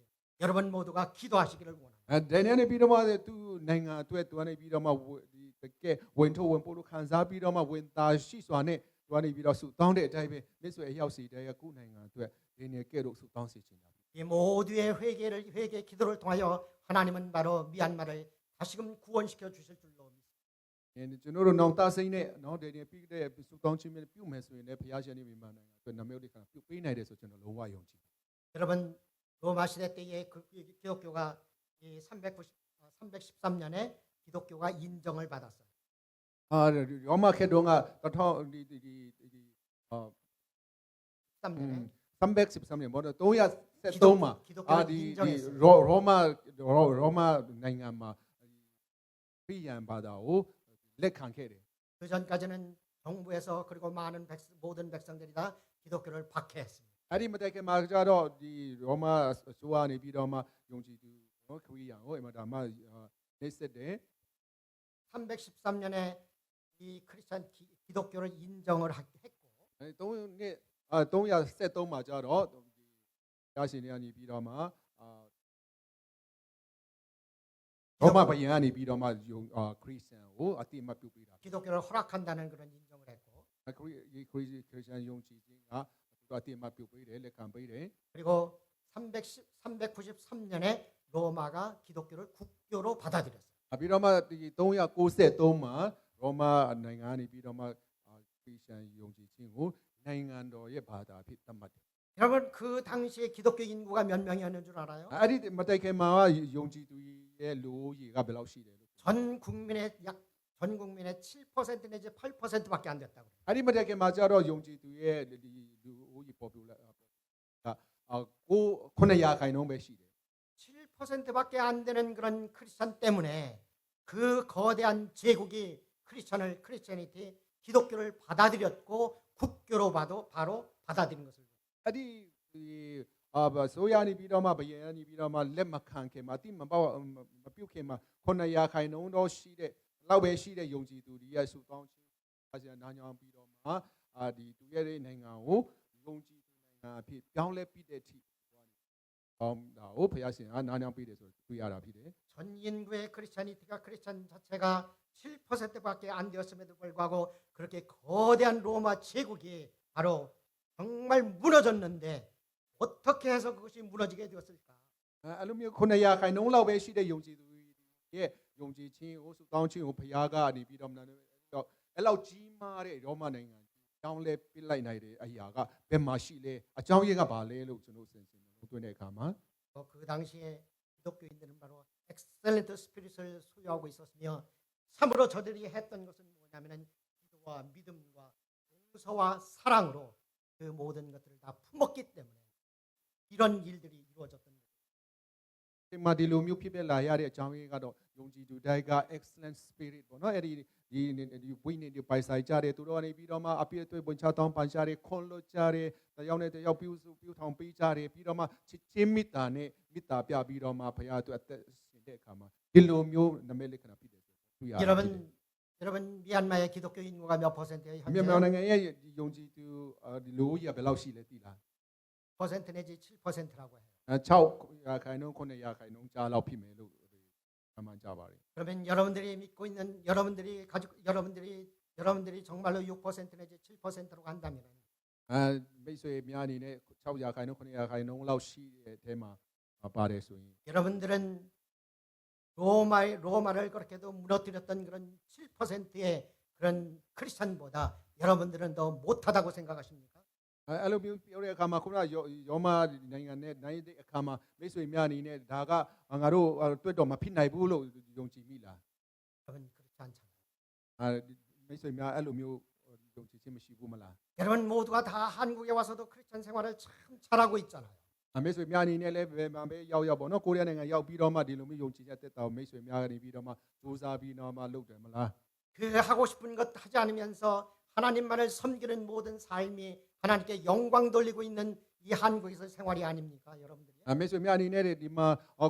여러분 모두가 기도하시기를 원합니다. ဒါနဲ့ပြီးတော့မှသူနိုင်ငံအတွက်သူကနေပြီးတော့မှဒီတကယ်ဝင်ထုတ်ဝင်ပို့လို့ခံစားပြီးတော့မှဝင်သားရှိစွာနဲ့သူကနေပြီးတော့ဆူတောင်းတဲ့အတိုင်းပဲမိတ်ဆွေအရောက်စီတဲ့ကုနိုင်ငံအတွက်ဒီနေ့ကဲတော့ဆူတောင်းစေခြင်း 이 모두의 회개 기도를 통하여 하나님은 바로 미얀마를 다시금 구원시켜 주실 줄로 믿습니다. ကျွန်တော်တို့နောင်တစိမ့်နဲ့နော်ဒီနေ့ပြီးတဲ့ဆူတောင်းခြင်းနဲ့ပြုမယ်ဆိုရင်လည်းဘုရားရှင်နဲ့မြန်မာနိုင်ငံအတွက်နာမည်လေးကပြုပေးနိုင်တယ်ဆိုကျွန်တော်လုံးဝယုံကြည် 여러분 로마 시대 때에 기독교가 313년에 기독교가 인정을 받았어요. ရောမခေတ်တုန်းက313年ဘောတော့373မှာ 기독교를 ဒီ 인정했어요. ရောမနိုင်ငံမှာခရိယန်ဘာသာကိုလက်ခံခဲ့တယ် 그 전까지는 정부에서 그리고 많은 모든 백성들이 다 기독교를 박해했습니다. အဲ့ဒီမတိုင်ခင်မှာကျတော့ဒီရောမအစိုးရနေပြီးတော့မှယုံကြည်သူနော်ခရိယန်ကိုအမှဒါမှနေစစ်တယ် 313년에 이 크리스천 기독교를 인정을 했고 373မှာကျတော့ဘုရားရှင်တွေကနေပြီးတော့မှရောမဘုရင်ကနေပြီးတော့မှခရစ်ယာန်ကိုအတိအမှတ်ပြုပေးတာ 기독교를 허락한다는 그런 인정을 했고 ခရစ်ယာန်ယုံကြည်ခြင်းကသူအတိအမှတ်ပြုပေးတယ်လက်ခံပေးတယ် 그리고 393년에 로마가 기독교를 국교로 받아들였어요. ပြီးတော့မှဒီ393မှာရောမနိုင်ငံကနေပြီးတော့မှခရစ်ယာန်ယုံကြည်ခြင်းကိုနိုင်ငံတော်ရဲ့ဘာသာဖြစ်သတ်မှတ်တယ် 여러분 그 당시에 기독교 인구가 몇 명이었는 줄 알아요? အဲ့ဒီမတိုင်ခင်မှာယုံကြည်သူရဲ့လူဦးရေကဘယ်လောက်ရှိတယ်လို့ 전 국민의 7% 내지 8%밖에 안 됐다고 그래요. အဲ့ဒီမတိုင်ခင်မှာကျတော့ယုံကြည်သူရဲ့ဒီလူဦးရေပေါ်ပြလာကို900ခိုင်နှုန်းပဲရှိတယ် 7%밖에 안 되는 그런 크리스천 때문에 그 거대한 제국이 크리스천이티 기독교를 받아들였고 국교로 바로 받아들인 것을 အဲ့ဒီဆိုရနေပြီးတော့မှဘယံနေပြီးတော့မှလက်မခံခင်မှာတိမပြုတ်ခင်မှာ900ခိုင်နှုန်းတော့ရှိတဲ့လောက်ပဲရှိတဲ့ယုံကြည်သူတွေရဲ့ဆူတောင်းခြင်းအကျဉ်းနာညောင်းပြီးတော့မှဒီသူရဲ့နိုင်ငံကိုယုံကြည်သူနိုင်ငံအဖြစ်ပြောင်းလဲပြီးတဲ့အထိဒါကိုဘုရားရှင်ကနာညောင်းပြီးတယ်ဆိုတွေ့ရတာဖြစ်တယ် 전 인구의 크리스천이티가 크리스천 자체가 7%밖에 안 되었음에도 불구하고 그렇게 거대한 로마 제국이 바로 정말 무너졌는데 어떻게 해서 그것이 무너지게 되었을까? အဲ့လိုမျိုး900ခိုင်နှုန်းလောက်ပဲရှိတဲ့ယုံကြည်သူရဲ့ယုံကြည်ခြင်းကိုဆူတောင်းခြင်းကိုဘုရားကနေပြီးတော့အဲ့လောက်ကြီးမားတဲ့ရောမနိုင်ငံကြောင်းလဲပြလိုက်နိုင်တဲ့အရာကဘယ်မှာရှိလဲအကြောင်းရင်းကဘာလဲလို့ကျွန်တော်စဉ်းစားလို့တွေ့တဲ့အခါမှာ 그 당시에 기독교인들은 바로 엑셀런트 스피릿을 소유하고 있었으며 참으로 저들이 했던 것은 뭐냐면은 기도와 믿음과 용서와 사랑으로 그 모든 것들을 다 품었기 때문에 이런 일들이 이루어졌던 거예요. ဒီမှာဒီလိုမျိုးဖြစ်ဖြစ်လာရတဲ့အကြောင်းရင်းကတော့ယုံကြည်သူတိုက်က excellent spirit ပေါ့နော်အဲ့ဒီဝိညာဉ်တွေပိုင်ဆိုင်ကြတယ်သူတို့ကနေပြီးတော့မှအပြည့်အသွေးဝင်ချတောင်းပန်ကြတယ်ခွန်လွတ်ကြတယ်တယောက်နဲ့တယောက်ပြုထောင်ပေးကြတယ်ပြီးတော့မှချစ်ချင်းမေတ္တာနဲ့မေတ္တာပြပြီးတော့မှဘုရားသူအသက်ရှင်တဲ့အခါမှာဒီလိုမျိုးနမိတ်လက္ခဏာဖြစ်တယ်ဆိုတွေ့ရတယ် 여러분 미얀마의 기독교 인구가 몇 퍼센트예요? မြန်မာနိုင်ငံရဲ့ယုံကြည်သူဒီလူဦးရေဘယ်လောက်ရှိလဲသိလား 퍼센트 내지 7%라고 해요. 6ခိုင်နှုန်း900ခိုင်နှုန်းကြားလောက်ဖြစ်မယ်လို့မှန်ကြပါတယ် 그러면 여러분들이 믿고 있는 여러분들이 정말로 6% 내지 7%로 간다면 မိတ်ဆွေများအနေနဲ့600ခိုင်နှုန်း900ခိုင်နှုန်းလောက်ရှိတဲ့အထဲမှာပါတယ်ဆိုရင် 여러분들은 로마를 그렇게도 무너뜨렸던 그런 7%의 그런 크리스천보다 여러분들은 더 못하다고 생각하십니까? အဲ့လိုမျိုးပြောတဲ့အခါမှာခုနရောမနိုင်ငံနဲ့နိုင်တဲ့အခါမှာမိတ်ဆွေများအနေနဲ့ဒါကငါတို့တွေ့တော့မဖြစ်နိုင်ဘူးလို့ယုံကြည်မိလား 여러분 그렇지 않잖아요. မိတ်ဆွေများအဲ့လိုမျိုးယုံကြည်ခြင်းမရှိဘူးမလား 여러분 모두가 다 한국에 와서도 크리스천 생활을 참 잘하고 있잖아요. မိတ်ဆွေများအနေနဲ့လည်းဘယ်မှာပဲရောက်ပေါ့နော်ကိုရီးယားနိုင်ငံရောက်ပြီးတော့မှဒီလိုမျိုးယုံကြည်ချက်တက်တာကိုမိတ်ဆွေများကနေပြီးတော့မှစူးစမ်းပြီးတော့မှလုပ်တယ်မလား 그 하고 싶은 것 하지 않으면서 하나님만을 섬기는 모든 삶이 하나님께 영광 돌리고 있는 이 한국에서 생활이 아닙니까, 여러분들이? မိတ်ဆွေများအနေနဲ့ဒီမှာ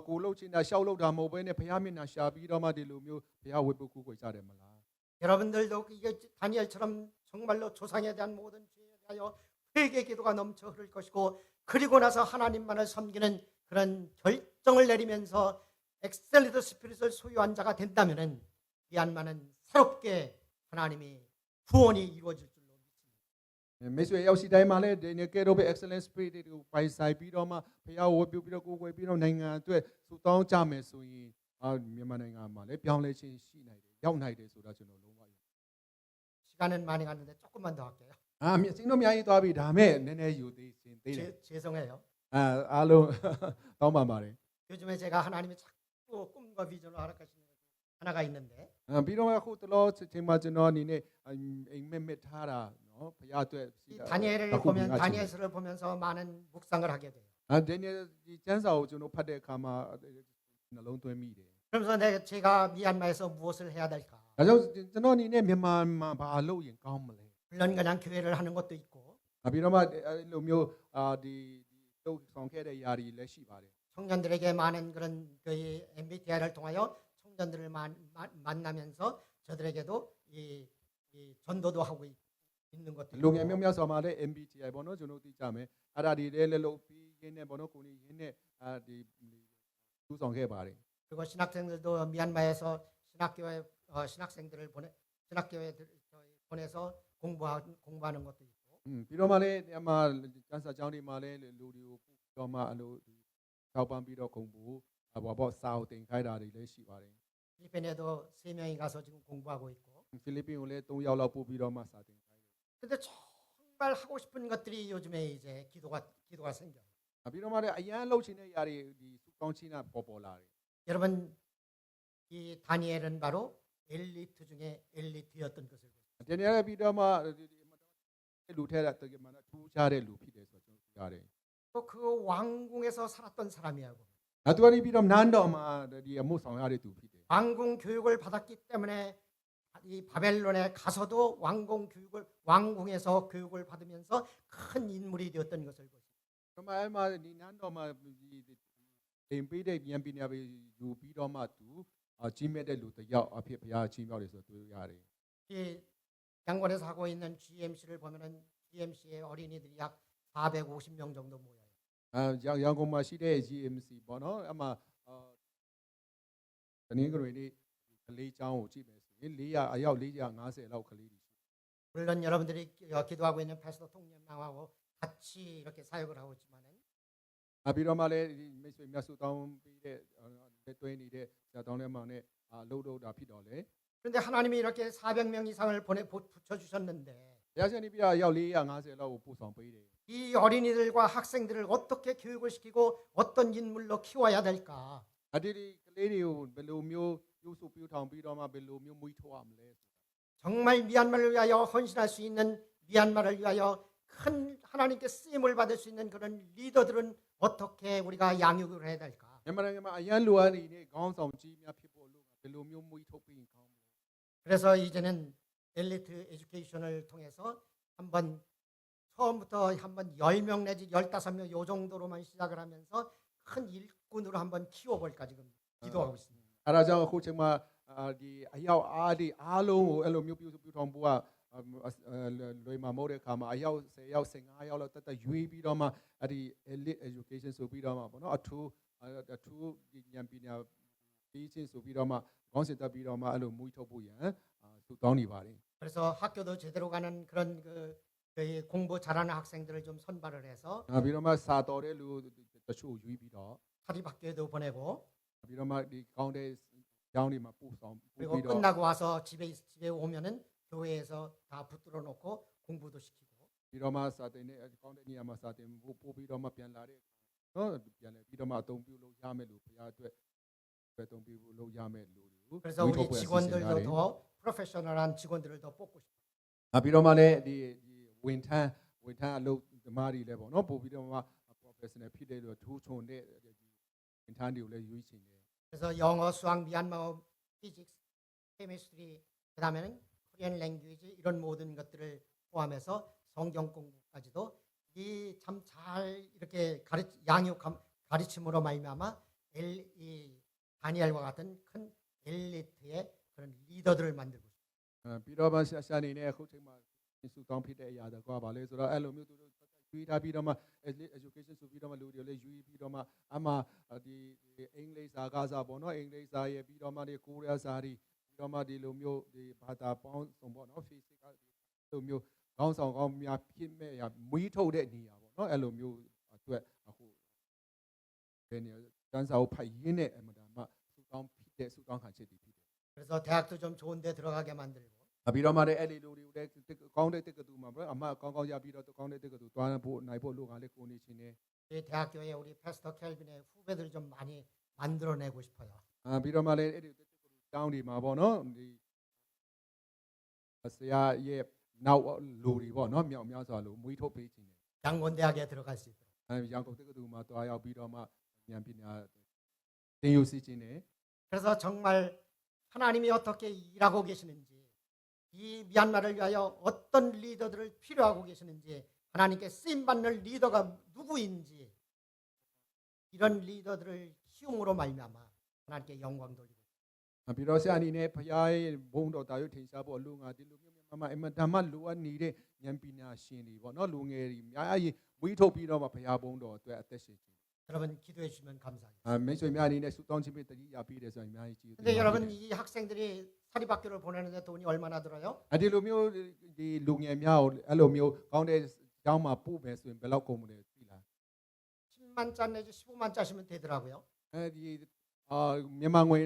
ကိုလှုပ်ချင်တာရှောက်လှုပ်တာမဟုတ်ဘဲနဲ့ဘုရားမျက်နှာရှာပြီးတော့မှဒီလိုမျိုးဘုရားဝတ်ပုကူကိုကြတယ်မလား 여러분들도 이게 다니엘처럼 정말로 조상에 대한 모든 죄에 대하여 회개 기도가 넘쳐 흐를 것이고 그리고 나서 하나님만을 섬기는 그런 결정을 내리면서 엑셀리드 스피릿을 소유한 자가 된다면은 미얀마는 새롭게 하나님이 구원이 이루어질 줄로 믿습니다. မိတ်ဆွေရောက်စီတိုင်းမှာလည်းဒီနေ့ကဲတော့ပဲ excellent spirit တွေကိုပိုင်ဆိုင်ပြီးတော့မှဘုရားဝတ်ပြုပြီးတော့ကိုယ်ွယ်ပြီးတော့နိုင်ငံအတွက်စူတောင်းကြမယ်ဆိုရင်မြန်မာနိုင်ငံမှာလည်းပြောင်းလဲခြင်းရှိနိုင်တယ်ရောက်နိုင်တယ်ဆိုတာကျွန်တော်လုံးဝ 시간은 많이 갔는데 조금만 더 할게요. စင်းတို့အများကြီးသွားပြီဒါမဲ့နည်းနည်းယူသေးတယ် 죄송해요. အားလုံးတောင်းပန်ပါတယ် 요즘에 제가 하나님이 자꾸 꿈과 비전을 허락하시는 것 하나가 있는데 ပြီးတော့အခုတလောချိန်မှာကျွန်တော်အနေနဲ့အိမ်မက်မက်ထားတာနော်ဘုရားအတွက် 이 다니엘을 보면 다니엘서를 보면서 많은 묵상을 하게 돼요. ဒီကျမ်းစာကိုကျွန်တော်ဖတ်တဲ့အခါမှာနှလုံးသွင်းမိတယ် 그러면서 제가 미얀마에서 무엇을 해야 될까? ဒါကြောင့်ကျွန်တော်အနေနဲ့မြန်မာမှာဘာလုပ်ရင်ကောင်းမလဲ 물론 그냥 교회를 하는 것도 있고 ပြီးတော့မှအဲ့လိုမျိုးဒီတုတ်ဆောင်ခဲ့တဲ့ຢာတွေလည်းရှိပါတယ် 청년들에게 많은 그런 그 MBTI를 통하여 청년들을 만나면서 저들에게도 이 전도도 하고 있는 것도 လူင 있고 ယ်မျိုးများစွာမှာလည်း MBTI ပေါ့နော်ကျွန်တော်သိကြမယ်အဲ့ဒါဒီလည်းလုပ်ပြီးရင်းနဲ့ပေါ့နော်ကိုကြီးရင်းနဲ့ဒီထူဆောင်ခဲ့ပါတယ် 그리고 신학생들도 미얀마에서 신학생들을 보내서 공부하는 것도 있고 ပြီးတော့မှလည်းအမှကျန်းစာကျောင်းတွေမှာလည်းလူတွေကိုတော့မှအဲ့လိုထောက်ပံ့ပြီးတော့ဂုံပူဘာပေါ့စာအုပ်တင်ခိုင်းတာတွေလည်းရှိပါတယ် 필리핀에도 3명이 가서 지금 공부하고 있고 ဖိလစ်ပင်းကိုလည်း3ယောက်လောက်ပို့ပြီးတော့မှစာတင်ခိုင်းတယ် 근데 정말 하고 싶은 것들이 요즘에 이제 기도가 생겨요. ပြီးတော့မှလည်းအရန်လှုပ်ချင်တဲ့ຢာတွေဒီစုကောင်းချင်းတာပေါ်လာတယ် 여러분 이 다니엘은 바로 엘리트 중에 엘리트였던 것을 보세요. ဒီနေ့ပြီးတော့မှလူထဲတဲ့တကယ်မှထူးခြားတဲ့လူဖြစ်တယ်ဆိုတော့ကျွန်တော်ကြားတယ် 또 그 왕궁에서 살았던 사람이라고. သူကနေပြီးတော့နန်းတော်မှာဒီအမှုဆောင်ရတဲ့သူဖြစ်တယ် 왕궁 교육을 받았기 때문에 이 바벨론에 가서도 왕궁에서 교육을 받으면서 큰 인물이 되었던 것을 보세요. ကမအဲ့မှာဒီနန်းတော်မှာဒီပေးတဲ့ဉာဏ်ပညာပဲယူပြီးတော့မှသူကြီးမြတ်တဲ့လူတစ်ယောက်အဖြစ်ဘုရားကြီးမြောက်တယ်ဆိုတွေ့ရတယ် 이 양권에서 하고 있는 GMC를 보면은 GMC의 어린이들이 약 450명 정도 모여요. ရန်ကုန်မှာရှိတဲ့ GMC ပေါ့နော်အမှတနင်္ဂနွေနေ့ကလေးကျောင်းကိုကြည့်မယ်ဆိုရင်400အယောက်450လောက်ကလေးတွေ 물론 여러분들이 기도하고 있는 패스터 통념랑하고 같이 이렇게 사역을 하고 있지만은 ပြီးတော့မှလည်းဒီမိတ်ဆွေမြတ်စုတောင်းပြီးတဲ့တွဲနေတဲ့ဆရာတောင်းထဲမှာနဲ့လှုပ်တာဖြစ်တော့လေ 그런데 하나님이 이렇게 400명 이상을 붙여 주셨는데 ဘုရားရှင်ဒီပြအယောက်450လောက်ကိုပို့ဆောင်ပေးတယ် 이 어린이들과 학생들을 어떻게 교육을 시키고 어떤 인물로 키워야 될까? ဒီကလေးတွေကိုဘယ်လိုမျိုးပြုစုပြုထောင်ပြီးတော့မှဘယ်လိုမျိုးမွေးထုတ်ရမလဲ 정말 미얀마를 위하여 헌신할 수 있는 미얀마를 위하여 큰 하나님께 쓰임을 받을 수 있는 그런 리더들은 어떻게 우리가 양육을 해야 될까? မြန်မာနိုင်ငံမှာအရန်လိုအပ်နေတဲ့ခေါင်းဆောင်ကြီးများဖြစ်ဖို့လို့ဘယ်လိုမျိုးမွေးထုတ်ပြီးရင်ကောင်းမလဲ 그래서 이제는 엘리트 에듀케이션을 통해서 한번 처음부터 한번 10명 내지 15명 요 정도로만 시작을 하면서 큰 일꾼으로 한번 키워볼까 지금 기도하고 있습니다. အဲ့ဒါကြောင့်အခုချိန်မှာဒီအယောက်အားလုံးကိုအဲ့လိုမျိုးပြုစုပြုထောင်ဖို့ကလွယ်မှာမဟုတ်တဲ့အခါမှာအယောက်10ယောက်15ယောက်လောက်တက်ရွေးပြီးတော့မှအဲ့ဒီ elite education ဆိုပြီးတော့မှပေါ့နော်အထူးဒီဉာဏ်ပညာပြီးချင်းဆိုပြီးတော့မှခေါင်းစဉ်တက်ပြီးတော့မှအဲ့လိုမွေးထုတ်ဖို့ရန်သူတောင်းနေပါတယ် 그래서 학교도 제대로 가는 그런 그 공부 잘하는 학생들을 좀 선발을 해서 ပြီးတော့မှစာတော်တဲ့လူတချို့ရွေးပြီးတော့ 사립학교에도 보내고 ပြီးတော့မှဒီကောင်းတဲ့ ကျောင်းတွေမှာပို့ဆောင်ပို့ 그리고 ပြီးတော့ 끝나고 와서 집에 오면은 교회에서 다 붙들어 놓고 공부도 시키고 ပြီးတော့မှစာတင်တဲ့ကောင်းတဲ့နေရာမှာစာတင်ပို့ပြီးတော့မှပြန်လာတဲ့နော်ပြန်လဲပြီးတော့မှအသုံးပြုလို့ရမယ်လို့ဘုရားအတွက်အသုံးပြုလို့ရမယ်လို့ 그래서 우리 직원들도 더 프로페셔널한 직원들을 더 뽑고 싶어요. ပြီးတော့မှလည်းဒီဝန်ထမ်းအလုပ်သမားတွေလည်းပေါ့နော်ပို့ပြီးတော့မှ professional ဖြစ်တဲ့လို့ထိုးချုံတဲ့ဝန်ထမ်းတွေကိုလည်းရွေးချယ်တယ် 그래서 영어, 수학, 미얀마어, 피직스, 케미스트리, 그다음에는 코리안 랭귀지 이런 모든 것들을 포함해서 성경 공부까지도 이 참 잘 이렇게 양육 가르침으로 말미암아 이 다니엘과 같은 큰 엘리트의 그런 리더들을 만들고 있습니다. ပြီးတော့မှရှာနေနဲ့အခုချိန်မှာစုတောင်းဖြစ်တဲ့အရာတကွာပါလေဆိုတော့အဲ့လိုမျိုးသူတို့ရွေးထားပြီးတော့မှ education ဆိုပြီးတော့မှလူတွေလည်းရွေးပြီးတော့မှအမှဒီအင်္ဂလိပ်စာကစားပေါ့နော်အင်္ဂလိပ်စာရဲ့ပြီးတော့မှဒီကိုရီးယားစာတွေပြီးတော့မှဒီလိုမျိုးဒီဘာသာပေါင်းစုံပေါ့နော် Facebook ကလိုမျိုးခေါင်းဆောင်ကောင်းများဖြစ်မဲ့ရမွေးထုတ်တဲ့နေရာပေါ့နော်အဲ့လိုမျိုးအတွက်အခုဘယ်နေရာတန်းစာကိုဖတ်ရင်းနဲ့အမှန်တမ်းစုတောင်းဖြစ်တဲ့စုတောင်းခံချက်တွေဖြစ်တယ် 그래서 대학도 좀 좋은 데 들어가게 만들고 ပြီးတော့မှလည်းအဲ့ဒီလူတွေကိုလည်းကောင်းတဲ့တက္ကသိုလ်မှာပေါ့အမှကောင်းကောင်းရပြီးတော့ကောင်းတဲ့တက္ကသိုလ်သွားဖို့နိုင်ဖို့လိုကလည်းကိုနေချင်းနေ 이 대학교에 우리 패스터 켈빈의 후배들 좀 많이 만들어내고 싶어요. ပြီးတော့မှလည်းအဲ့ဒီတက္ကသိုလ်တောင်းဒီမှာပေါ့နော်ဒီဆရာရဲ့နောက်လူတွေပေါ့နော်မြောက်များစွာလို့မွေးထုတ်ပေးခြင်း 양곤대학에 들어갈 수 있도록. ရန်ကုန်တက္ကသိုလ်မှာတွားရောက်ပြီးတော့မှဉာဏ်ပညာသင်ယူစီခြင်းနဲ့ 그래서 정말 하나님이 어떻게 일하고 계시는지 이 미얀마를 위하여 어떤 리더들을 필요하고 계시는지 하나님께 쓰임받는 리더가 누구인지 이런 리더들을 키움으로 말미암아 하나님께 영광 돌리고 ပြီးတော့ဆရာအနေနဲ့ဘုရားရဲ့ဘုန်းတော်တာရွထင်ရှားဖို့အလို့ငါဒီလိုမျိုးမြန်မာအမတမလိုအပ်နေတဲ့ဉာဏ်ပညာရှင်တွေပေါ့နော်လူငယ်တွေအများကြီးမွေးထုတ်ပြီးတော့မှဘုရားဘုန်းတော်အတွက်အသက်ရှင်ခြင်း 여러분 기도해 주시면 감사하겠습니다. မိတ်ဆွေများအနေနဲ့ဆုတောင်းခြင်းဖြင့်တတိယပေးတယ်ဆိုရင်အများကြီးကြည့် 근데 여러분 이 학생들이 사립학교를 보내는데 돈이 얼마나 들어요? ဒီလိုမျိုးဒီလူငယ်များကိုအဲ့လိုမျိုးကောင်းတဲ့ကျောင်းမှာပို့မယ်ဆိုရင်ဘယ်လောက်ကုန်မလဲသိလား 10만 짜 내지 15만 짜시면 되더라고요. ဒီမြန်မာငွေ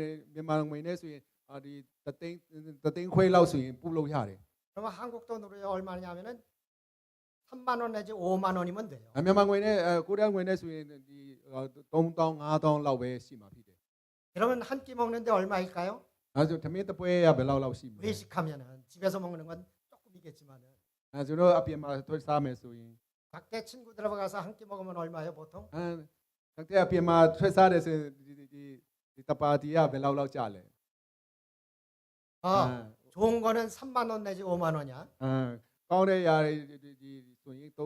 နဲ့ဆိုရင်ဒီတသိန်းခွဲလောက်ဆိုရင်ပို့လို့ရတယ် 그러면 한국 돈으로 얼마냐면은 3만 원 내지 5만 원이면 돼요. မြန်မာငွေနဲ့ကိုရီးယားငွေနဲ့ဆိုရင်ဒီ3000 5000လောက်ပဲရှိမှာဖြစ်တယ် 그러면 한 끼 먹는데 얼마일까요? အဲဆိုသမင်းတပွဲရဘယ်လောက်ရှိမလဲ 외식하면은 집에서 먹는 건 조금이겠지만은 အဲဆိုတော့အပြင်မှာထွက်စားမယ်ဆိုရင် 각대 친구들하고 가서 한 끼 먹으면 얼마예요 보통? တဲ့အပြင်မှာထွက်စားတယ်ဆိုရင်ဒီတပါတီကဘယ်လောက်ကြလဲ 좋은 거는 3만 원 내지 5만 원이야. ကောင်းတဲ့ຢာဒီဆိုရင်3000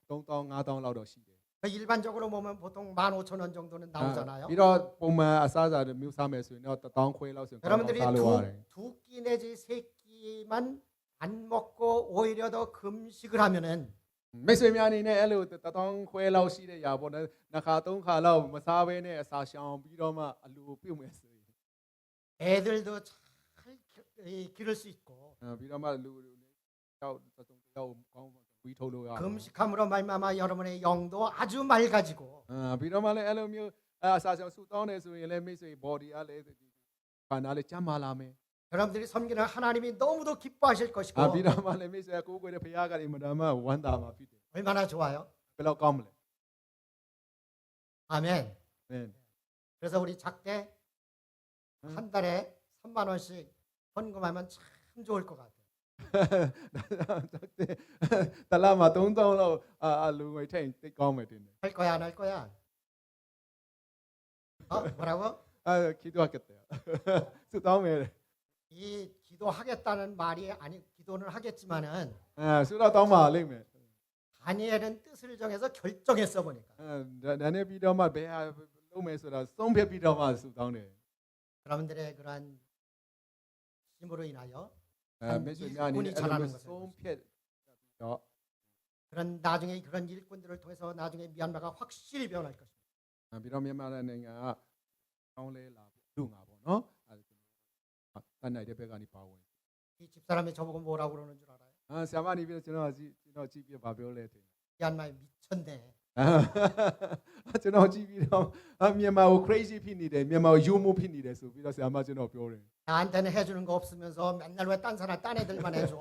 5000လောက်တော့ရှိတယ် 일반적으로 보면 보통 15,000원 정도는 나오잖아요. ပြီးတော့ပုံမှန်အစားအစာတွေမျိုးစားမယ်ဆိုရင်တော့1000ခွဲလောက်ဆိုရင် 여러분들이 စားလို့ရတယ် 두 끼 내지 세 끼만 안 먹고 오히려 더 금식을 하면은 မိတ်ဆွေများအနေနဲ့အဲ့လို1000ခွဲလောက်ရှိတဲ့ຢာပေါ့နော်နှစ်ခါသုံးခါလောက်မစားဘဲနဲ့အစာရှောင်ပြီးတော့မှအလိုပြုတ်မယ်ဆိုရင် 애들도 잘 기를 수 있고 ပြီးတော့မှလူရောက်ကောင်းဝီထုတ်လို့ရ 금식함으로 말미암아 여러분의 영도 아주 맑아지고 ပြီးတော့မှလည်းအဲ့လိုမျိုးအစာရှောင်ဆူတောင်းတယ်ဆိုရင်လည်းမိတ်ဆွေ body ကလည်းဘာနာလည်းကျန်းမာလာမယ် 여러분들이 섬기는 하나님이 너무도 기뻐하실 것이고 ပြီးတော့မှလည်းမိတ်ဆွေကိုယ်ကိုယ်တဲ့ဘုရားကနေမတော်မှဝမ်းသာမှာဖြစ်တယ် 얼마나 좋아요. ဘယ်လောက်ကောင်းမလဲ 아멘. အင်း 그래서 우리 작대 한 달에 3만 원씩 헌금하면 참 좋을 것 같아요. တလားမှာ3000လောက်လူငွေထိန်တိတ်ကောင်းမယ်တင်တယ် 할 거야 안 할 거야? 뭐라고? 기도하겠대요. 수다음에 이 기도하겠다는 말이 아니 기도는 하겠지만은 수다다마 알리면 다니엘은 뜻을 정해서 결정했어 보니까. 나네 비더마 배야 로메서라 송배 비더마 수다네. 여러분들의 그러한 힘으로 인하여 메시아니 일꾼이 자라는 것을 송패 그런 나중에 그런 일꾼들을 통해서 나중에 미얀마가 확실히 변할 것입니다. 비더미야마라는가 가운데라 둥아 보노. 안나이데 배가니 바원. 이 집사람이 저보고 뭐라고 그러는 줄 알아요? 사마니 비서 저너 집에 바벨레. 미얀마에 미쳤네. ကျွန်တော်ကြည့်ပြီးတော့မြန်မာကို crazy ဖြစ်နေတယ်မြန်မာကိုယိုမိုးဖြစ်နေတယ်ဆိုပြီးတော့ဆရာမကျွန်တော်ပြောတယ် 나한테는 해주는 거 없으면서 맨날 왜 딴 사람 딴 애들만 해줘?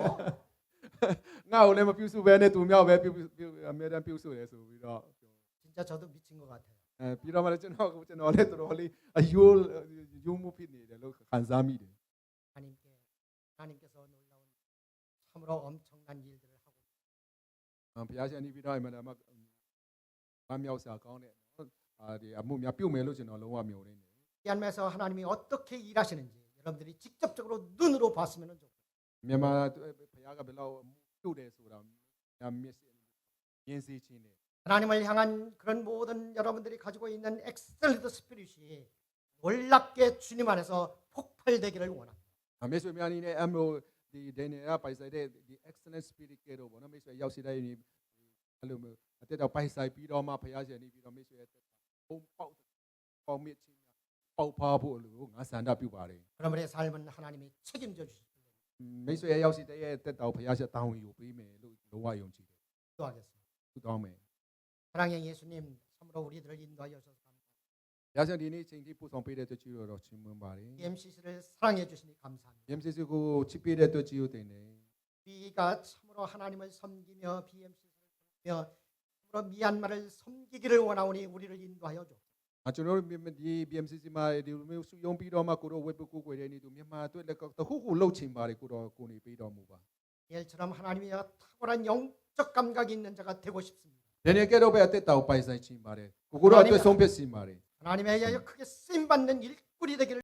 ငါ့ကိုလည်းမပြုစုဘဲနဲ့သူမြောက်ပဲအမြဲတမ်းပြုစုတယ်ဆိုပြီးတော့ 진짜 저도 미친 것 같아요. ပြီးတော့မှလည်းကျွန်တော်လည်းတော်တော်လေးယိုမိုးဖြစ်နေတယ်လို့ခံစားမိတယ် 하나님께서 놀라운 참으로 엄청난 일들을 하고 ဘုရားရှင်နေပြီးတော့အမှန်တမ်းမမြောက်စရာကောင်းတဲ့ဒီအမှုများပြုတ်မယ်လို့ကျွန်တော်လုံးဝမျှော်လင့်တယ် 이 삶에서 하나님이 어떻게 일하시는지 여러분들이 직접적으로 눈으로 봤으면 좋겠어요. မြန်မာဘုရားကဘယ်လောက်ပြုတ်တယ်ဆိုတာမြင်စေခြင်းနဲ့ 하나님을 향한 그런 모든 여러분들이 가지고 있는 엑셀런트 스피릿이 놀랍게 주님 안에서 폭발되기를 원합니다. မိတ်ဆွေများအနေနဲ့အမျိုးဒီဒန်နီယာပိုင်ဆိုင်တဲ့ဒီ excellent spirit ကဲတော့ဗောနော်မိတ်ဆွေရောက်စီတိုင်းအဲ့လိုမျိုးအတက်တော့ပိုင်ဆိုင်ပြီးတော့မှဘုရားရှင်နေပြီးတော့မိတ်ဆွေရဲ့ဘုံပေါက်မြစ်ချင်းပေါက်ဖားဖို့လို့ငါဆန္ဒပြုပါတယ် 여러분의 삶은 하나님이 책임져 주실 거예요. မိတ်ဆွေရဲ့ရောက်စီတဲ့တက်တော်ဘုရားရှင်တောင်းဝင်ယူပေးမယ်လို့လုံးဝယုံကြည်တယ် 기도하겠습니다. သူတောင်းမယ် 사랑의 예수님, 참으로 우리들을 인도하여 주셔서 감사합니다. ဘုရားရှင်ဒီနေ့ချိန်ထိပို့ဆောင်ပေးတဲ့အတွက်ကြီးတော့ချီးမွမ်းပါတယ် MCC를 사랑해 주시니 감사합니다. MCC ကိုချစ်ပေးတဲ့အတွက်ကြီးကိုတင်တယ် 우리가 참으로 하나님을 섬기며 BMCC를 섬기며 참으로 미얀마를 섬기기를 원하오니 우리를 인도하여 주옵소서. ကျွန်တော်တို့ဒီ BMCC မှာဒီလိုမျိုးစုယုံပြီးတော့မှကိုတော့ဝက်ပုကိုကိုတဲ့နေ့သူမြန်မာအတွက်လည်းတခုခုလှုပ်ချင်ပါတယ်ကိုတော့ကိုနေပေးတော်မူပါ 예처럼 하나님이 탁월한 영적 감각이 있는 자가 되고 싶습니다. ဒီနေ့ကတော့ပဲအသက်တော်ပိုင်ဆိုင်ခြင်းပါတယ်ကိုကိုတော့အတွက်ဆုံးဖြတ်စီပါတယ် 하나님의 크게 쓰임 받는 일꾼이 되기를